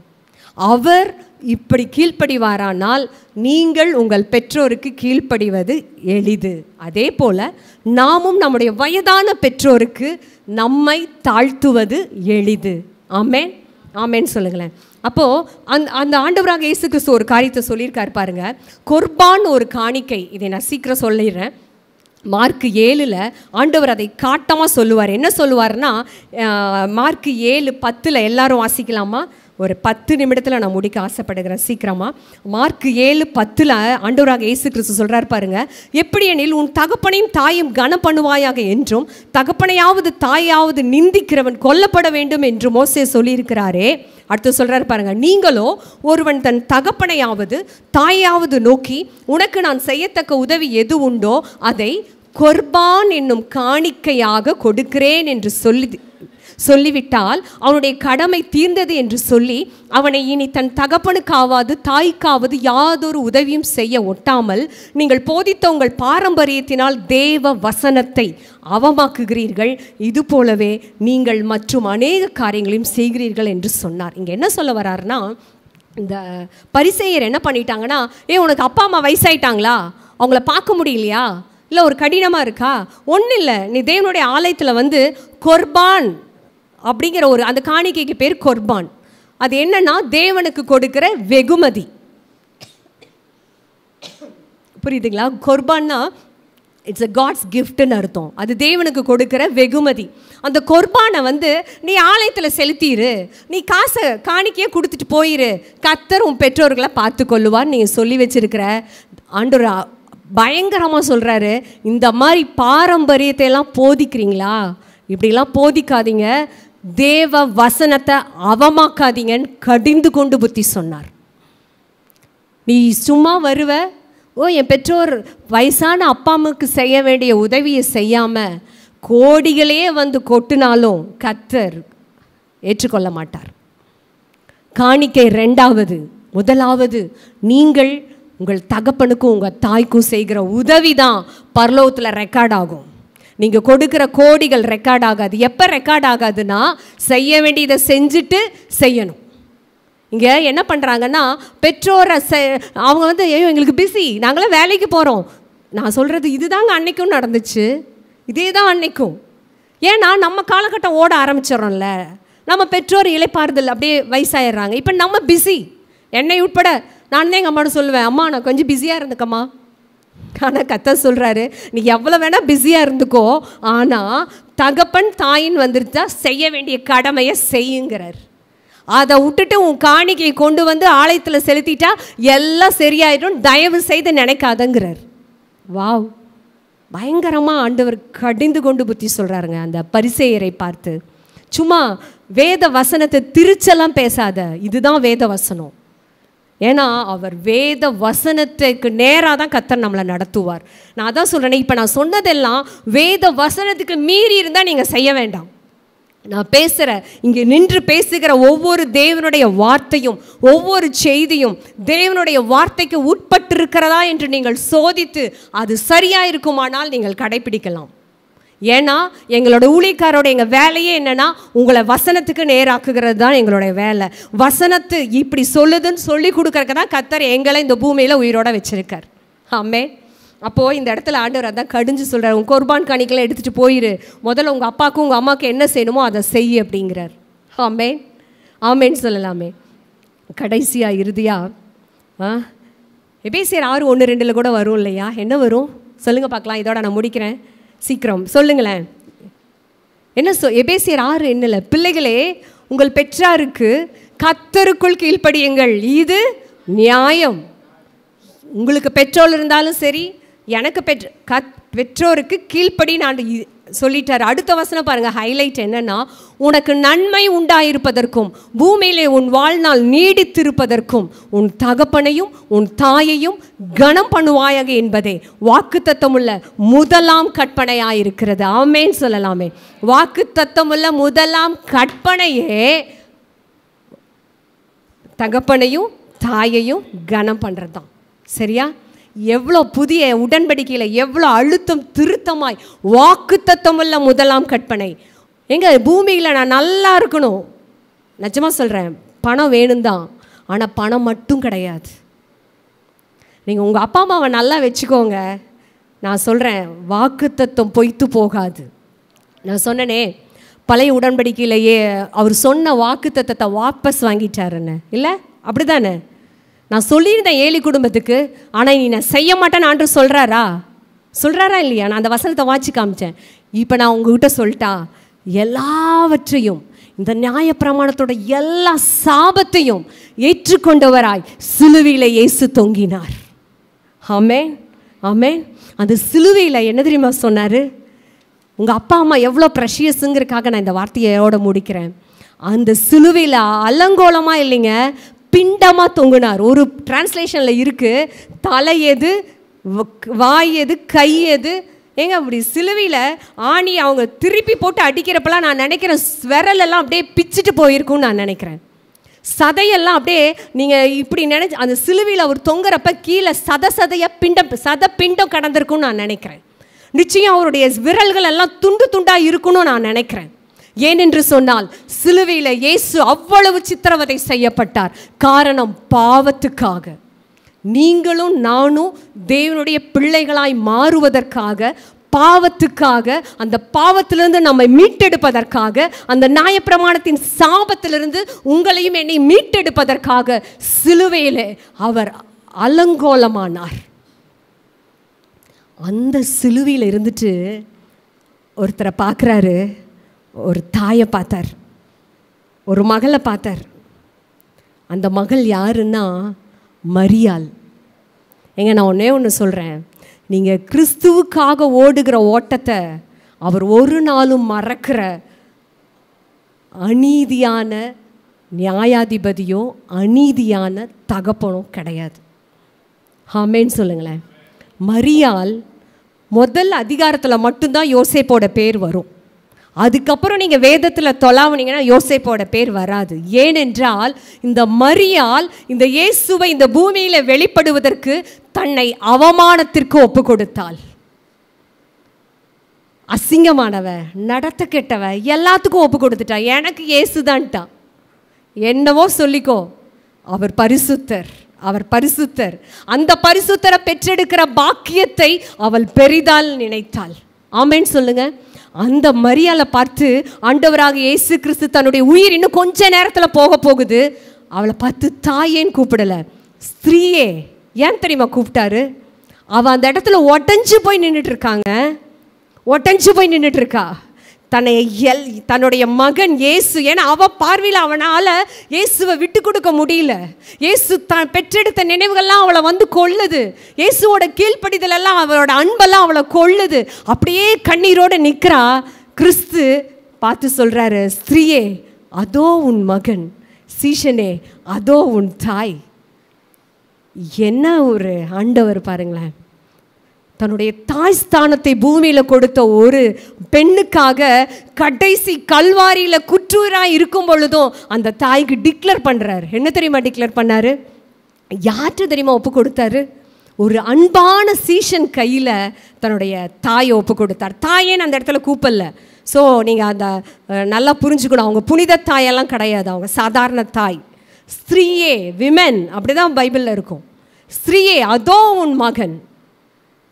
அவர் இப்படி கீழ்ப்படிவாரானால் நீங்கள் உங்கள் பெற்றோருக்கு கீழ்ப்படிவது எளிது. அதே போல் நாமும் நம்முடைய வயதான பெற்றோருக்கு நம்மை தாழ்த்துவது எளிது. ஆமேன். ஆமேன்னு சொல்லுங்களேன். அப்போது அந்த ஆண்டவராக இயேசு கிறிஸ்து ஒரு காரியத்தை சொல்லியிருக்காரு பாருங்க. கொர்பான் ஒரு காணிக்கை. இதை நான் சீக்கிரம் சொல்லிடுறேன். மார்க் 7 ஆண்டவர் அதை காட்டமாக சொல்லுவார். என்ன சொல்லுவார்னா, மார்க் 7:10 எல்லாரும் வாசிக்கலாமா? ஒரு 10 நிமிடத்தில் நான் முடிக்க ஆசைப்படுகிறேன் சீக்கிரமாக. மார்க் 7:10 ஆண்டவராக இயேசு கிறிஸ்து சொல்கிறார் பாருங்க. எப்படி எனில் உன் தகப்பனையும் தாயும் கனம் பண்ணுவாயாக என்றும் தகப்பனையாவது தாயாவது நிந்திக்கிறவன் கொல்லப்பட வேண்டும் என்று மோசே சொல்லியிருக்கிறாரே. அடுத்து சொல்கிறார் பாருங்க, நீங்களோ ஒருவன் தன் தகப்பனையாவது தாயாவது நோக்கி உனக்கு நான் செய்யத்தக்க உதவி எது உண்டோ அதை கொர்பான் என்னும் காணிக்கையாக கொடுக்கிறேன் என்று சொல்லிவிட்டால் அவனுடைய கடமை தீர்ந்தது என்று சொல்லி அவனை இனி தன் தகப்பனுக்காவது தாய்க்காவது யாதொரு உதவியும் செய்ய ஒட்டாமல் நீங்கள் போதித்த உங்கள் பாரம்பரியத்தினால் தேவ வசனத்தை அவமாக்குகிறீர்கள். இது போலவே நீங்கள் மற்றும் அநேக காரியங்களையும் செய்கிறீர்கள் என்று சொன்னார். இங்கே என்ன சொல்ல வர்றாருன்னா, இந்த பரிசேயர் என்ன பண்ணிட்டாங்கன்னா, உனக்கு அப்பா அம்மா வயசாயிட்டாங்களா, அவங்கள பார்க்க முடியலையா, இல்லை ஒரு கடினமாக இருக்கா, ஒன்றும் இல்லை, நீ தேவனுடைய ஆலயத்தில் கொர்பான் அப்படிங்கிற ஒரு அந்த காணிக்கைக்கு பேர் கொர்பான். அது என்னன்னா தேவனுக்கு கொடுக்கிற வெகுமதி. புரியுதுங்களா? கொர்பான்னா இட்ஸ் அ காட்ஸ் கிஃப்ட்னு அர்த்தம். அது தேவனுக்கு கொடுக்கிற வெகுமதி. அந்த கொர்பானை நீ ஆலயத்தில் செலுத்திடு, நீ காசை காணிக்கையே கொடுத்துட்டு போயிரு, கர்த்தர் உன் பெற்றோர்களை பார்த்து கொள்ளுவார் நீங்கள் சொல்லி வச்சிருக்கிற ஆண்டவர் பயங்கரமாக சொல்கிறாரு. இந்த மாதிரி பாரம்பரியத்தை எல்லாம் போதிக்கிறீங்களா, இப்படிலாம் போதிக்காதீங்க, தேவ வசனத்தை அவமாக்காதீங்கன்னு கடிந்து கொண்டு புத்தி சொன்னார். நீ சும்மா வருவ, என் பெற்றோர் வயசான அப்பா அம்மாவுக்கு செய்ய வேண்டிய உதவியை செய்யாமல் கோடிகளே கொட்டினாலும் கர்த்தர் ஏற்றுக்கொள்ள மாட்டார். காணிக்கை ரெண்டாவது. முதலாவது, நீங்கள் உங்கள் தகப்பனுக்கும் உங்கள் தாய்க்கும் செய்கிற உதவி தான் பரலோகத்தில் ரெக்கார்ட் ஆகும். நீங்கள் கொடுக்குற கோடிகள் ரெக்கார்ட் ஆகாது. எப்போ ரெக்கார்ட் ஆகாதுன்னா, செய்ய வேண்டியதை செஞ்சுட்டு செய்யணும். இங்கே என்ன பண்ணுறாங்கன்னா, பெற்றோரை அவங்க எங்களுக்கு பிஸி, நாங்களாம் வேலைக்கு போகிறோம். நான் சொல்கிறது இதுதாங்க அன்னைக்கும் நடந்துச்சு, இதே தான் அன்னைக்கும். ஏன்னா நம்ம காலகட்டம் ஓட ஆரம்பிச்சிடறோம்ல, நம்ம பெற்றோர் இளைப்பாறுதல் அப்படியே வயசாயிடுறாங்க. இப்போ நம்ம பிஸி, என்னை உட்பட. நான் தான் எங்கள் அம்மாட்ட சொல்லுவேன், அம்மா நான் கொஞ்சம் பிஸியாக இருந்துக்கம்மா. ஆனால் கர்த்தர் சொல்கிறாரு, நீ எவ்வளோ வேணால் பிஸியாக இருந்துக்கோ, ஆனால் தகப்பன் தாயின் வந்துருச்சா செய்ய வேண்டிய கடமையை செய்யுங்கிறார். அதை விட்டுட்டு உன் காணிக்கையை கொண்டு ஆலயத்தில் செலுத்திட்டா எல்லாம் சரியாயிடும், தயவு செய்து நினைக்காதங்கிறார். வாவ், பயங்கரமாக ஆண்டவர் கடிந்து கொண்டு புத்தி சொல்கிறாருங்க அந்த பரிசேயரை பார்த்து. சும்மா வேத வசனத்தை திருச்செல்லாம் பேசாத, இதுதான் வேத வசனம். ஏன்னா அவர் வேத வசனத்துக்கு நேராக தான் கர்த்தர் நம்மளை நடத்துவார். நான் அதான் சொல்கிறேனே, இப்போ நான் சொன்னதெல்லாம் வேத வசனத்துக்கு மீறி இருந்தால் நீங்கள் செய்ய வேண்டாம். நான் பேசுகிற இங்கே நின்று பேசுகிற ஒவ்வொரு தேவனுடைய வார்த்தையும் ஒவ்வொரு செய்தியும் தேவனுடைய வார்த்தைக்கு உட்பட்டிருக்கிறதா என்று நீங்கள் சோதித்து அது சரியாக இருக்குமானால் நீங்கள் கடைப்பிடிக்கலாம். ஏன்னா எங்களோட ஊழியக்காரோட எங்கள் வேலையே என்னென்னா, உங்களை வசனத்துக்கு நேராக்குகிறது தான் எங்களுடைய வேலை. வசனத்து இப்படி சொல்லுதுன்னு சொல்லி கொடுக்கறக்கு தான் கர்த்தர் எங்களை இந்த பூமியில் உயிரோட வச்சிருக்கார். ஆமே. அப்போது இந்த இடத்துல ஆண்டவர் அதான் கடிஞ்சு சொல்கிறார், உங்கள் கொர்பான் காணிக்கெல்லாம் எடுத்துகிட்டு போயிரு, முதல்ல உங்கள் அப்பாவுக்கும் உங்கள் அம்மாவுக்கு என்ன செய்யணுமோ அதை செய் அப்படிங்கிறார். ஆமேன், ஆமேன்னு சொல்லலாமே. கடைசியாக இறுதியாக எபேசியர் 6:1-2 கூட வரும் இல்லையா? என்ன வரும் சொல்லுங்கள் பார்க்கலாம். இதோட நான் முடிக்கிறேன், சீக்கிரம் சொல்லுங்களேன். என்ன எபேசியர் 6 என்னல, பிள்ளைகளே உங்கள் பெற்றாருக்கு கர்த்தருக்குள் கீழ்ப்படியுங்கள், இது நியாயம். உங்களுக்கு பெற்றோர் இருந்தாலும் சரி, எனக்கு பெற்றோருக்கு கீழ்ப்படி நான் சொல்லிட்டார். அடுத்த வசனம் பாருங்க, ஹைலைட் என்னன்னா, உனக்கு நன்மை உண்டாயிருப்பதற்கும் பூமியிலே உன் வாழ்நாள் நீடித்திருப்பதற்கும் உன் தகப்பனையும் உன் தாயையும் கனம் பண்ணுவாயாக என்பதே வாக்குத்தத்தமுள்ள முதலாம் கற்பனையாயிருக்கிறது. ஆமேன்னு சொல்லலாமே. வாக்குத்தத்தமுள்ள முதலாம் கற்பனையே தகப்பனையும் தாயையும் கனம் பண்ணுறது தான். சரியா? எவ்வளோ புதிய உடன்படிக்கையில் எவ்வளோ அழுத்தம் திருத்தமாய் வாக்குத்தத்தமுள்ள முதலாம் கற்பனை. எங்க பூமியில் நான் நல்லா இருக்கணும், நிஜமாக சொல்கிறேன், பணம் வேணும் தான், ஆனால் பணம் மட்டும் கிடையாது. நீங்கள் உங்கள் அப்பா அம்மாவை நல்லா வச்சுக்கோங்க, நான் சொல்கிறேன் வாக்குத்தத்தம் பொய்த்து போகாது. நான் சொன்னனே பழைய உடன்படிக்கையிலேயே அவர் சொன்ன வாக்குத்தத்தத்தை வாபஸ் வாங்கிட்டாருன்னு, இல்லை அப்படி தானே? நான் சொல்லியிருந்தேன் ஏலி குடும்பத்துக்கு, ஆனால் நீ நான் செய்ய மாட்டேன்னு ஆண்டு சொல்கிறாரா இல்லையா? நான் அந்த வசனத்தை வாட்சி காமிச்சேன். இப்போ நான் உங்ககிட்ட சொல்லிட்டா, எல்லாவற்றையும் இந்த நியாயப்பிரமாணத்தோட எல்லா சாபத்தையும் ஏற்றுக்கொண்டவராய் சிலுவையில் இயேசு தொங்கினார். ஆமேன், ஆமேன். அந்த சிலுவையில் என்ன தெரியுமா சொன்னார்? உங்கள் அப்பா அம்மா எவ்வளோ ப்ரெஷியஸுங்கிறதுக்காக நான் இந்த வார்த்தையோட முடிக்கிறேன். அந்த சிலுவையில் அலங்கோலமாக இல்லைங்க, பிண்டமாக தொங்குனார். ஒரு டிரான்ஸ்லேஷனில் இருக்குது, தலை எது, வாய் எது, கை எது, ஏங்க அப்படி சிலுவையில் ஆணி அவங்க திருப்பி போட்டு அடிக்கிறப்பெல்லாம் நான் நினைக்கிறேன் விரலெல்லாம் அப்படியே பிச்சுட்டு போயிருக்கும்னு நான் நினைக்கிறேன். சதையெல்லாம் அப்படியே நீங்கள் இப்படி நினச்சி அந்த சிலுவையில் அவர் தொங்குறப்ப கீழே சத பிண்டம் கடந்திருக்கும்னு நான் நினைக்கிறேன். நிச்சயம் அவருடைய விரல்கள் எல்லாம் துண்டு துண்டாக இருக்குன்னு நான் நினைக்கிறேன். ஏனென்று சொன்னால் சிலுவையில் இயேசு அவ்வளவு சித்திரவதை செய்யப்பட்டார். காரணம் பாவத்துக்காக. நீங்களும் நானும் தேவனுடைய பிள்ளைகளாய் மாறுவதற்காக, பாவத்துக்காக, அந்த பாவத்திலிருந்து நம்மை மீட்டெடுப்பதற்காக, அந்த நியாயப்பிரமாணத்தின் சாபத்திலிருந்து உங்களையும் என்னை மீட்டெடுப்பதற்காக சிலுவையிலே அவர் அலங்கோலமானார். அந்த சிலுவையில் இருந்துட்டு ஒருத்தரை பார்க்குறாரு. ஒரு தாயை பார்த்தார், ஒரு மகளை பார்த்தார். அந்த மகள் யாருன்னா மரியாள். ஏங்க நான் ஒன்று சொல்கிறேன், நீங்கள் கிறிஸ்துவுக்காக ஓடுகிற ஓட்டத்தை அவர் ஒரு நாளும் மறக்கிற அநீதியான நியாயாதிபதியோ அநீதியான தகப்பனோ கிடையாது. ஆமேன்னு சொல்லுங்களேன். மரியாள் முதல் அதிகாரத்தில் மட்டும்தான் யோசேப்போட பேர் வரும். அதுக்கப்புறம் நீங்கள் வேதத்தில் தொலாவுனீங்கன்னா யோசேப்போட பேர் வராது. ஏனென்றால் இந்த மரியாள் இந்த இயேசுவை இந்த பூமியில் வெளிப்படுவதற்கு தன்னை அவமானத்திற்கு ஒப்பு கொடுத்தாள். அசிங்கமானவ, நடத்த கெட்டவ, எல்லாத்துக்கும் ஒப்பு கொடுத்துட்டா. எனக்கு இயேசுதான்ட்டா. என்னவோ சொல்லிக்கோ, அவர் பரிசுத்தர், அவர் பரிசுத்தர். அந்த பரிசுத்தரை பெற்றெடுக்கிற பாக்கியத்தை அவள் பெரிதால் நினைத்தாள். ஆமேன்னு சொல்லுங்க. அந்த மரியாளை பார்த்து ஆண்டவராக இயேசு கிறிஸ்து தன்னுடைய உயிர் இன்னும் கொஞ்ச நேரத்தில் போக போகுது. அவளை பார்த்து தாயேன்னு கூப்பிடலை, ஸ்திரீயே ஏன் தெரியுமா கூப்பிட்டாரு? அவள் அந்த இடத்துல ஒட்டஞ்சு போய் நின்றுட்டு இருக்காங்க. ஒட்டஞ்சு போய் நின்றுட்டு இருக்கா. தன்னுடைய மகன் இயேசு, ஏன்னா அவ பார்வையில் அவனால் இயேசுவை விட்டு கொடுக்க முடியல. இயேசு தான் பெற்றெடுத்த நினைவுகள்லாம் அவளை வந்து கொள்ளுது. இயேசுவோட கீழ்ப்படிதல் எல்லாம் அவளோட அன்பெல்லாம் அவளை கொள்ளுது. அப்படியே கண்ணீரோடு நிற்கிறா. கிறிஸ்து பார்த்து சொல்கிறாரு, ஸ்திரீயே அதோ உன் மகன், சீஷனே அதோ உன் தாய். என்ன ஒரு ஆண்டவர் பாருங்களேன். தன்னுடைய தாய் ஸ்தானத்தை பூமியில் கொடுத்த ஒரு பெண்ணுக்காக கடைசி கல்வாரியில் குற்றூராக இருக்கும் பொழுதும் அந்த தாய்க்கு டிக்ளேர் பண்ணுறாரு. என்ன தெரியுமா டிக்ளேர் பண்ணாரு? யார்கிட்ட தெரியுமா ஒப்பு கொடுத்தாரு? ஒரு அன்பான சீஷன் கையில் தன்னுடைய தாயை ஒப்பு கொடுத்தார். தாயேன்னு அந்த இடத்துல கூப்பிடல. ஸோ நீங்கள் அந்த நல்லா புரிஞ்சுக்கணும். அவங்க புனித தாயெல்லாம் கிடையாது, அவங்க சாதாரண தாய். ஸ்திரீயே, விமென், அப்படி தான் பைபிளில் இருக்கும். ஸ்திரீயே அதோ உன் மகன்.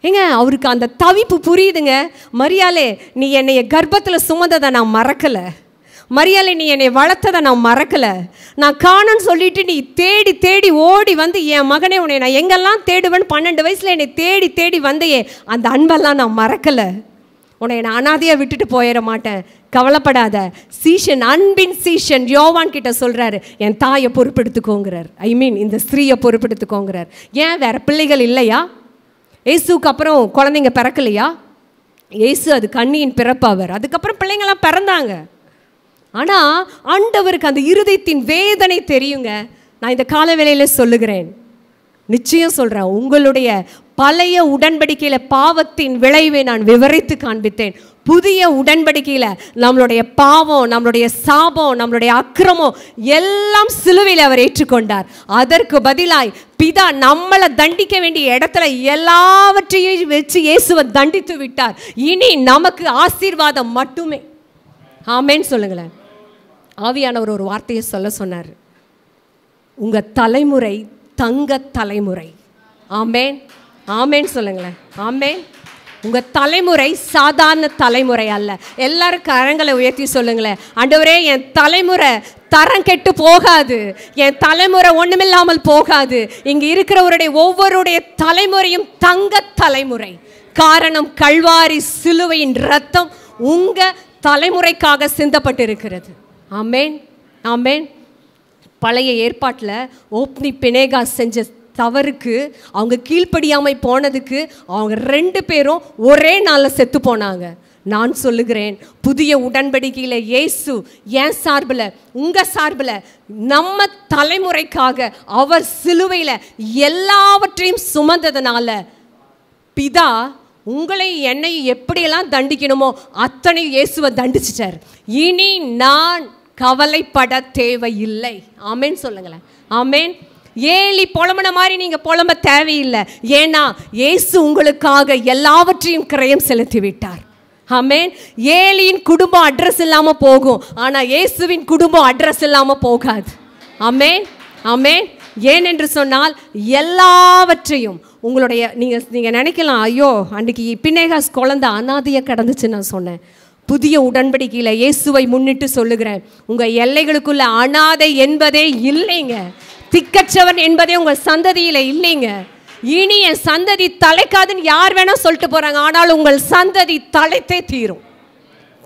ஏங்க அவருக்கு அந்த தவிப்பு புரியுதுங்க. மரியாளே நீ என்னைய கர்ப்பத்தில் சுமந்ததை நான் மறக்கலை. மரியாளே நீ என்னை வளர்த்ததை நான் மறக்கலை. நான் காணன்னு சொல்லிட்டு நீ தேடி தேடி ஓடி வந்து என் மகனே உன்னை நான் எங்கெல்லாம் தேடுவேன்னு 12 வயசில் என்னை தேடி தேடி வந்தையே, அந்த அன்பெல்லாம் நான் மறக்கலை. உன்னை நான் அனாதையாக விட்டுட்டு போயிட மாட்டேன், கவலைப்படாத. சீஷன், அன்பின் சீஷன் யோவான் கிட்ட சொல்கிறாரு, என் தாயை பொறுப்பெடுத்துக்கோங்கிறார். இந்த ஸ்திரீயை பொறுப்பெடுத்துக்கோங்கிறார். ஏன் வேற பிள்ளைகள் இல்லையா? இயேசுக்கு அப்புறம் குழந்தைங்க பிறக்கலையா? இயேசு அது கண்ணியின் பிறப்பு. அவர் அதுக்கப்புறம் பிள்ளைங்களாம் பிறந்தாங்க. ஆனால் ஆண்டவருக்கு அந்த இருதயத்தின் வேதனை தெரியுங்க. நான் இந்த கால வேளையில் சொல்லுகிறேன், நிச்சயம் சொல்கிறேன், உங்களுடைய பழைய உடன்படிக்கையில் பாவத்தின் விளைவை நான் விவரித்து காண்பித்தேன். புதிய உடன்படிக்கையில் நம்மளுடைய பாவம், நம்மளுடைய சாபம், நம்மளுடைய அக்கிரமம் எல்லாம் சிலுவையில் அவர் ஏற்றுக்கொண்டார். அதற்கு பதிலாய் பிதா நம்மளை தண்டிக்க வேண்டிய இடத்துல எல்லாவற்றையும் வச்சு இயேசுவை தண்டித்து விட்டார். இனி நமக்கு ஆசீர்வாதம் மட்டுமே. ஆமேன்னு சொல்லுங்களேன். ஆவியானவர் ஒரு வார்த்தையை சொல்ல சொன்னார், உங்கள் தலைமுறை தங்க தலைமுறை. ஆமேன், ஆமேன்னு சொல்லுங்களேன். ஆமேன். உங்கள் தலைமுறை சாதாரண தலைமுறை அல்ல. எல்லாரும் கரங்களை உயர்த்தி சொல்லுங்களேன், ஆண்டவரே என் தலைமுறை தரம் கெட்டு போகாது, என் தலைமுறை ஒன்றுமில்லாமல் போகாது. இங்கே இருக்கிறவருடைய ஒவ்வொருடைய தலைமுறையும் தங்க தலைமுறை. காரணம் கல்வாரி சிலுவையின் இரத்தம் உங்கள் தலைமுறைக்காக சிந்தப்பட்டிருக்கிறது. ஆமேன், ஆமேன். பழைய ஏற்பாட்டில் ஓப்னி பினேகா செஞ்ச தவறுக்கு, அவங்க கீழ்ப்படியாமல் போனதுக்கு அவங்க 2 பேரும் ஒரே நாளில் செத்து போனாங்க. நான் சொல்லுகிறேன், புதிய உடன்படிக்கையில் இயேசு என் சார்பில், உங்கள் சார்பில், நம்ம தலைமுறைக்காக அவர் சிலுவையில் எல்லாவற்றையும் சுமந்ததுனால பிதா உங்களை என்னை எப்படியெல்லாம் தண்டிக்கணுமோ அத்தனை இயேசுவை தண்டிச்சிட்டார். இனி நான் கவலைப்பட தேவையில்லை. ஆமேன் சொல்லுங்களேன். ஆமேன். ஏலி புலம்புன மாதிரி நீங்க புலம்ப தேவையில்லை. ஏன்னா இயேசு உங்களுக்காக எல்லாவற்றையும் கிரயம் செலுத்தி விட்டார். ஆமேன். ஏலியின் குடும்பம் அட்ரஸ் இல்லாம போகும், ஆனா இயேசுவின் குடும்பம் அட்ரஸ் இல்லாம போகாது. ஆமேன். ஆமேன். ஏனென்று சொன்னால் எல்லாவற்றையும் உங்களுடைய நீங்கள் நினைக்கலாம், ஐயோ அன்றைக்கி பின்னேகாஸ் குழந்தை அனாதையாக கிடந்துச்சு. நான் சொன்னேன், புதிய உடன்படிக்கையில் இயேசுவை முன்னிட்டு சொல்லுகிறேன், உங்கள் எல்லைகளுக்குள்ள அனாதை என்பதே இல்லைங்க. திக்கற்றவன் என்பதே உங்கள் சந்ததியில் இல்லைங்க. இனி என் சந்ததி தலைக்காதுன்னு யார் வேணால் சொல்லிட்டு போகிறாங்க, ஆனால் உங்கள் சந்ததி தலைத்தே தீரும்.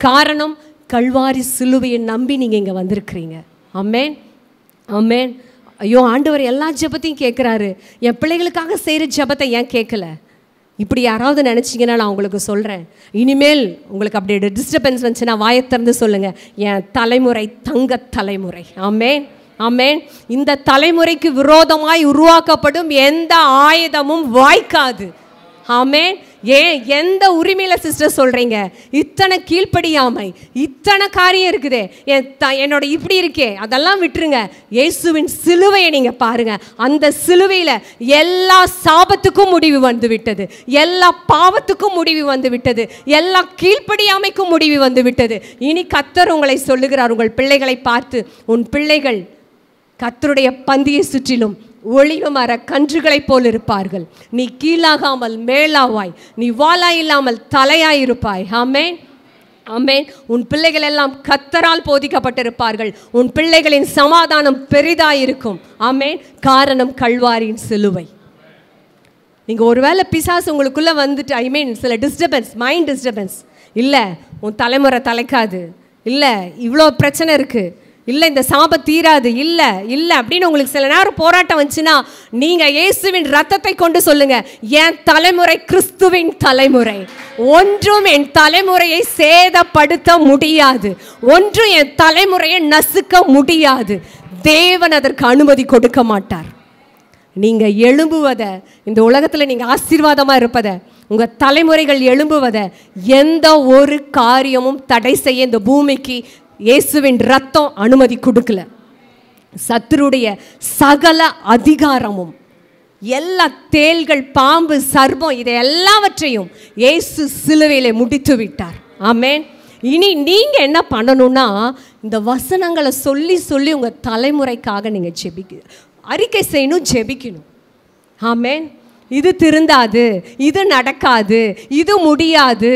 காரணம், கல்வாரி சிலுவையை நம்பி நீங்கள் இங்கே வந்திருக்கிறீங்க. ஆமேன். ஆமேன். ஐயோ ஆண்டவர் எல்லா ஜெபத்தையும் கேட்குறாரு, என் பிள்ளைகளுக்காக செய்கிற ஜெபத்தை ஏன் கேட்கல? இப்படி யாராவது நினச்சிங்கன்னா நான் உங்களுக்கு சொல்கிறேன், இனிமேல் உங்களுக்கு அப்படி டிஸ்டர்பன்ஸ் வந்துச்சுன்னா வாயை திறந்து சொல்லுங்கள், என் தலைமுறை தங்க தலைமுறை. ஆமேன். ஆமேன். இந்த தலைமுறைக்கு விரோதமாய் உருவாக்கப்படும் எந்த ஆயுதமும் வாய்க்காது. ஆமேன். எந்த உரிமையில் சிஸ்டர் சொல்கிறீங்க? இத்தனை கீழ்ப்படியாமை, இத்தனை காரியம் இருக்குதே, என்னோட இப்படி இருக்கே, அதெல்லாம் விட்டுருங்க. இயேசுவின் சிலுவையை நீங்கள் பாருங்கள். அந்த சிலுவையில் எல்லா சாபத்துக்கும் முடிவு வந்து விட்டது, எல்லா பாவத்துக்கும் முடிவு வந்து விட்டது, எல்லா கீழ்ப்படியாமைக்கும் முடிவு வந்து விட்டது. இனி கர்த்தர் உங்களை சொல்லுகிறார், உங்கள் பிள்ளைகளை பார்த்து, உன் பிள்ளைகள் கர்த்தருடைய பந்தியை சுற்றிலும் ஒளிவு மர கன்றுகளைப் போல் இருப்பார்கள். நீ கீழாகாமல் மேலாவாய், நீ வாலாய் இல்லாமல் தலையாயிருப்பாய். ஆமேன். ஆமேன். உன் பிள்ளைகள் எல்லாம் கர்த்தரால் போதிக்கப்பட்டிருப்பார்கள். உன் பிள்ளைகளின் சமாதானம் பெரிதாயிருக்கும். ஆமேன். காரணம் கல்வாரியின் சிலுவை. நீங்கள் ஒருவேளை பிசாசு உங்களுக்குள்ளே வந்துட்டு சில டிஸ்டர்பன்ஸ், மைண்ட் டிஸ்டர்பன்ஸ், இல்லை உன் தலைமுறை தலைக்காது, இல்லை இவ்வளோ பிரச்சனை இருக்குது, இல்லை இந்த சாபம் தீராது, இல்லை இல்லை அப்படின்னு உங்களுக்கு சில நேரம் போராட்டம் வந்துச்சுன்னா நீங்கள் இயேசுவின் ரத்தத்தை கொண்டு சொல்லுங்கள், என் தலைமுறை கிறிஸ்துவின் தலைமுறை, ஒன்றும் என் தலைமுறையை சேதப்படுத்த முடியாது, ஒன்றும் என் தலைமுறையை நசுக்க முடியாது. தேவன் அதற்கு அனுமதி கொடுக்க மாட்டார். நீங்கள் எழும்புவதை, இந்த உலகத்தில் நீங்கள் ஆசீர்வாதமாக இருப்பதை, உங்கள் தலைமுறைகள் எழும்புவதை எந்த ஒரு காரியமும் தடை செய்ய இந்த பூமிக்கு இயேசுவின் ரத்தம் அனுமதி கொடுக்கல. சத்துருடைய சகல அதிகாரமும், எல்லா தேள்கள், பாம்பு, சர்ப்பம், இதை எல்லாவற்றையும் இயேசு சிலுவையிலே முடித்து விட்டார். ஆமேன். இனி நீங்கள் என்ன பண்ணணும்னா, இந்த வசனங்களை சொல்லி சொல்லி உங்கள் தலைமுறைக்காக நீங்கள் அறிக்கை செய்யணும், ஜெபிக்கணும். ஆமேன். இது திருந்தாது, இது நடக்காது, இது முடியாது.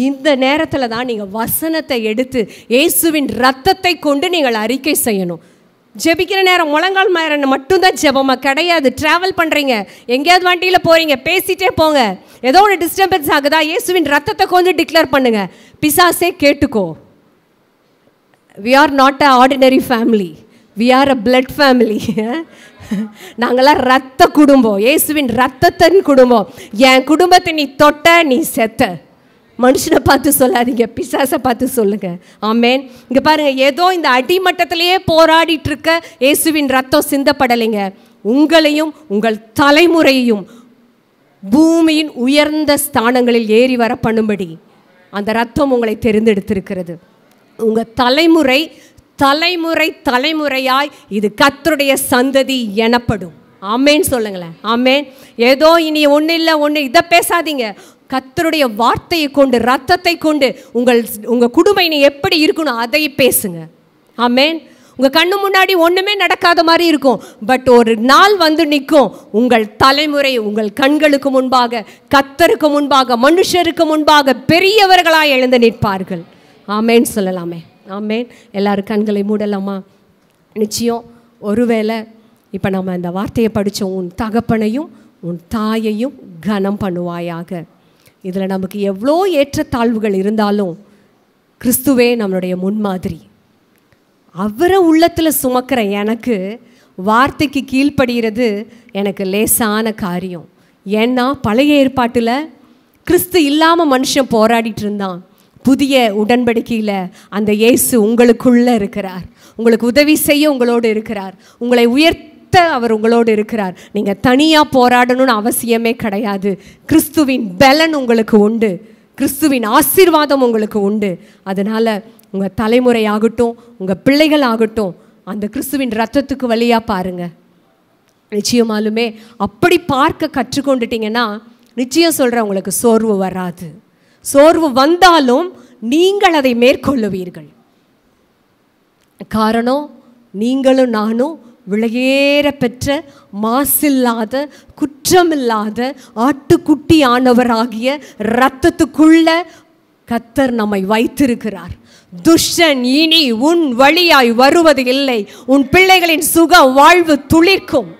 இந்த நேரத்தில் தான் நீங்கள் வசனத்தை எடுத்து இயேசுவின் ரத்தத்தை கொண்டு நீங்கள் அறிக்கை செய்யணும். ஜெபிக்கிற நேரம் முழங்கால் நேரம் மட்டும்தான் ஜெபமாக கிடையாது. ட்ராவல் பண்ணுறீங்க, எங்கேயாவது வண்டியில் போகிறீங்க, பேசிகிட்டே போங்க. ஏதோ ஒரு டிஸ்டர்பன்ஸ் ஆகுதா, இயேசுவின் ரத்தத்தை கொண்டு டிக்ளேர் பண்ணுங்க. பிசாசே கேட்டுக்கோ. we are not an ordinary family, we are a blood family. நாங்களாம் ரத்த குடும்பம், இயேசுவின் ரத்தத்தின் குடும்பம். என் குடும்பத்தை நீ தொட்ட நீ செத்த. மனுஷனை பார்த்து சொல்லாதீங்க, பிசாசை பார்த்து சொல்லுங்க. ஆமேன். இங்கே பாருங்க, ஏதோ இந்த அடிமட்டத்திலேயே போராடிட்டு இருக்க இயேசுவின் ரத்தம் சிந்தப்படலைங்க. உங்களையும் உங்கள் தலைமுறையையும் பூமியின் உயர்ந்த ஸ்தானங்களில் ஏறி வர பண்ணும்படி அந்த ரத்தம் உங்களை தெரிந்தெடுத்திருக்கிறது. உங்கள் தலைமுறை தலைமுறை தலைமுறையாய் இது கர்த்தருடைய சந்ததி எனப்படும். ஆமேன் சொல்லுங்களேன். ஆமேன். ஏதோ இனி ஒன்று இல்லை ஒன்று இதை பேசாதீங்க. கர்த்தருடைய வார்த்தையை கொண்டு, ரத்தத்தை கொண்டு உங்கள் குடும்பம் இனி எப்படி இருக்கணும் அதை பேசுங்க. ஆமேன். உங்கள் கண்ணு முன்னாடி ஒன்றுமே நடக்காத மாதிரி இருக்கும், பட் ஒரு நாள் வந்து நிற்கும். உங்கள் தலைமுறை உங்கள் கண்களுக்கு முன்பாக, கர்த்தருக்கு முன்பாக, மனுஷருக்கு முன்பாக பெரியவர்களாய் எழுந்து நிற்பார்கள். ஆமேன் சொல்லலாமே. ஆமேன். எல்லாரும் கண்களை மூடலாமா? நிச்சயம் ஒருவேளை இப்போ நம்ம இந்த வார்த்தையை படித்தோம், உன் தகப்பனையும் உன் தாயையும் கனம் பண்ணுவாயாக. இதில் நமக்கு எவ்வளோ ஏற்றத்தாழ்வுகள் இருந்தாலும் கிறிஸ்துவே நம்மளுடைய முன்மாதிரி. அவரை உள்ளத்தில் சுமக்கிற எனக்கு வார்த்தைக்கு கீழ்ப்படுகிறது எனக்கு லேசான காரியம். ஏன்னா பழைய ஏற்பாட்டில் கிறிஸ்து இல்லாமல் மனுஷன் போராடிட்டு இருந்தான். புதிய உடன்படிக்கையில் அந்த இயேசு உங்களுக்குள்ளே இருக்கிறார், உங்களுக்கு உதவி செய்ய உங்களோடு இருக்கிறார், உங்களை அவர் உங்களோடு இருக்கிறார். நீங்கள் தனியாக போராடணும்னு அவசியமே கிடையாது. கிறிஸ்துவின் பலன் உங்களுக்கு உண்டு, கிறிஸ்துவின் ஆசீர்வாதம் உங்களுக்கு உண்டு. அதனால் உங்கள் தலைமுறையாகட்டும், உங்கள் பிள்ளைகள் ஆகட்டும், அந்த கிறிஸ்துவின் ரத்தத்துக்கு வழியாக பாருங்கள். நிச்சயமாலுமே அப்படி பார்க்க கற்றுக்கொண்டுட்டீங்கன்னா நிச்சயம் சொல்கிறேன், உங்களுக்கு சோர்வு வராது. சோர்வு வந்தாலும் நீங்கள் அதை மேற்கொள்ளுவீர்கள். காரணம், நீங்களும் நானும் விலையேற பெற்ற மாசில்லாத குற்றமில்லாத ஆட்டுக்குட்டி ஆனவராகிய இரத்தத்துக்குள்ள கர்த்தர் நம்மை வைத்திருக்கிறார். துஷ்டன் இனி உன் வழியாய் வருவது இல்லை. உன் பிள்ளைகளின் சுக வாழ்வு துளிர்க்கும்.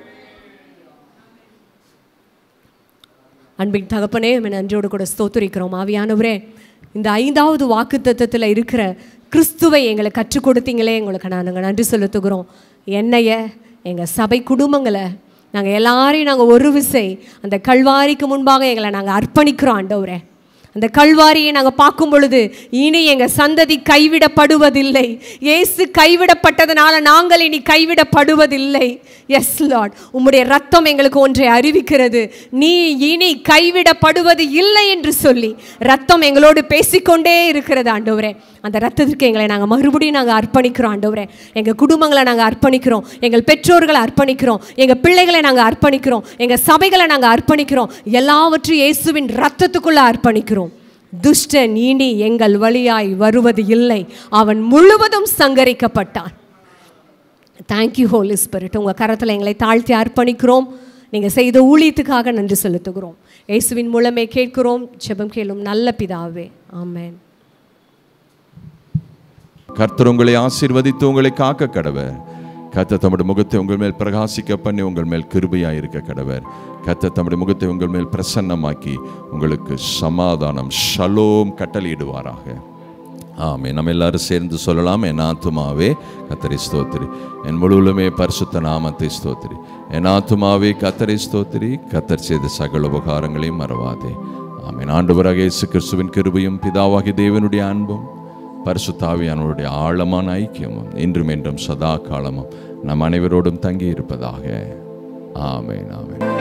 அன்பின் தகப்பனே, நன்றியோடு கூட ஸ்தோத்திரிக்கிறோம். ஆவியானவரே, இந்த 5வது வாக்குத்தத்தத்தில் இருக்கிற கிறிஸ்துவை எங்களை கற்றுக் கொடுத்தீங்களே, எங்களுக்கு நாங்கள் நன்றி செலுத்துகிறோம். என்னைய, எங்கள் சபை குடும்பங்களை, நாங்கள் எல்லாரையும் நாங்கள் ஒரு விசை அந்த கல்வாரிக்கு முன்பாக எங்களை நாங்கள் அர்ப்பணிக்கிறோம். ஆண்டவரே, அந்த கல்வாரியை நாங்கள் பார்க்கும் பொழுது இனி எங்கள் சந்ததி கைவிடப்படுவதில்லை. இயேசு கைவிடப்பட்டதுனால நாங்கள் இனி கைவிடப்படுவதில்லை. எஸ் லார்ட், உம்முடைய ரத்தம் எங்களுக்கு ஒன்றை அறிவிக்கிறது. நீ இனி கைவிடப்படுவது இல்லை என்று சொல்லி ரத்தம் எங்களோடு பேசிக்கொண்டே இருக்கிறது. ஆண்டவரே, அந்த ரத்தத்திற்கு எங்களை நாங்கள் மறுபடியும் நாங்கள் அர்ப்பணிக்கிறோம். ஆண்டவரே, எங்கள் குடும்பங்களை நாங்கள் அர்ப்பணிக்கிறோம், எங்கள் பெற்றோர்களை அர்ப்பணிக்கிறோம், எங்கள் பிள்ளைகளை நாங்கள் அர்ப்பணிக்கிறோம், எங்கள் சபைகளை நாங்கள் அர்ப்பணிக்கிறோம். எல்லாவற்றையும் இயேசுவின் ரத்தத்துக்குள்ளே அர்ப்பணிக்கிறோம். துஷ்டன் இனி எங்கள் வழியாய் வருவது இல்லை. அவன் முழுவதும் சங்கரிக்கப்பட்டான். Thank you Holi spirit. உங்கள் கரத்தில் எங்களை தாழ்த்தி அர்ப்பணிக்கிறோம். நீங்கள் செய்த ஊழியத்துக்காக நன்றி செலுத்துகிறோம். இயேசுவின் மூலமே கேட்கிறோம், ஜெபம் கேளும் நல்ல பிதாவே, ஆமென். கர்த்தர் உங்களை ஆசீர்வதித்து உங்களை காக்க கடவர். கர்த்தர் தம்முடைய முகத்தை உங்கள் மேல் பிரகாசிக்க பண்ணி உங்கள் மேல் கிருபையாக இருக்க கடவர். கர்த்தர் தம்முடைய முகத்தை உங்கள் மேல் பிரசன்னமாக்கி உங்களுக்கு சமாதானம் ஷலோம் கட்டளையிடுவாராக. ஆமென். நம்ம எல்லாரும் சேர்ந்து சொல்லலாம். என் ஆத்துமாவே கர்த்தரை ஸ்தோத்திரி, என் முழுவதுமே பரிசுத்த நாமத்தை ஸ்தோத்திரி. என் ஆத்துமாவே கர்த்தரை ஸ்தோத்திரி, கர்த்தர் செய்த சகல உபகாரங்களையும் மறவாதே. ஆமென். ஆண்டவராகிய இயேசு கிறிஸ்துவின் கிருபையும் பிதாவாகிய தேவனுடைய அன்பும் பரிசுத்த ஆவியானவருடைய ஆழமான ஐக்கியமும் இன்றும் என்றும் சதா காலமும் நம் அனைவரோடும் தங்கி இருப்பதாக. ஆமென். ஆமென்.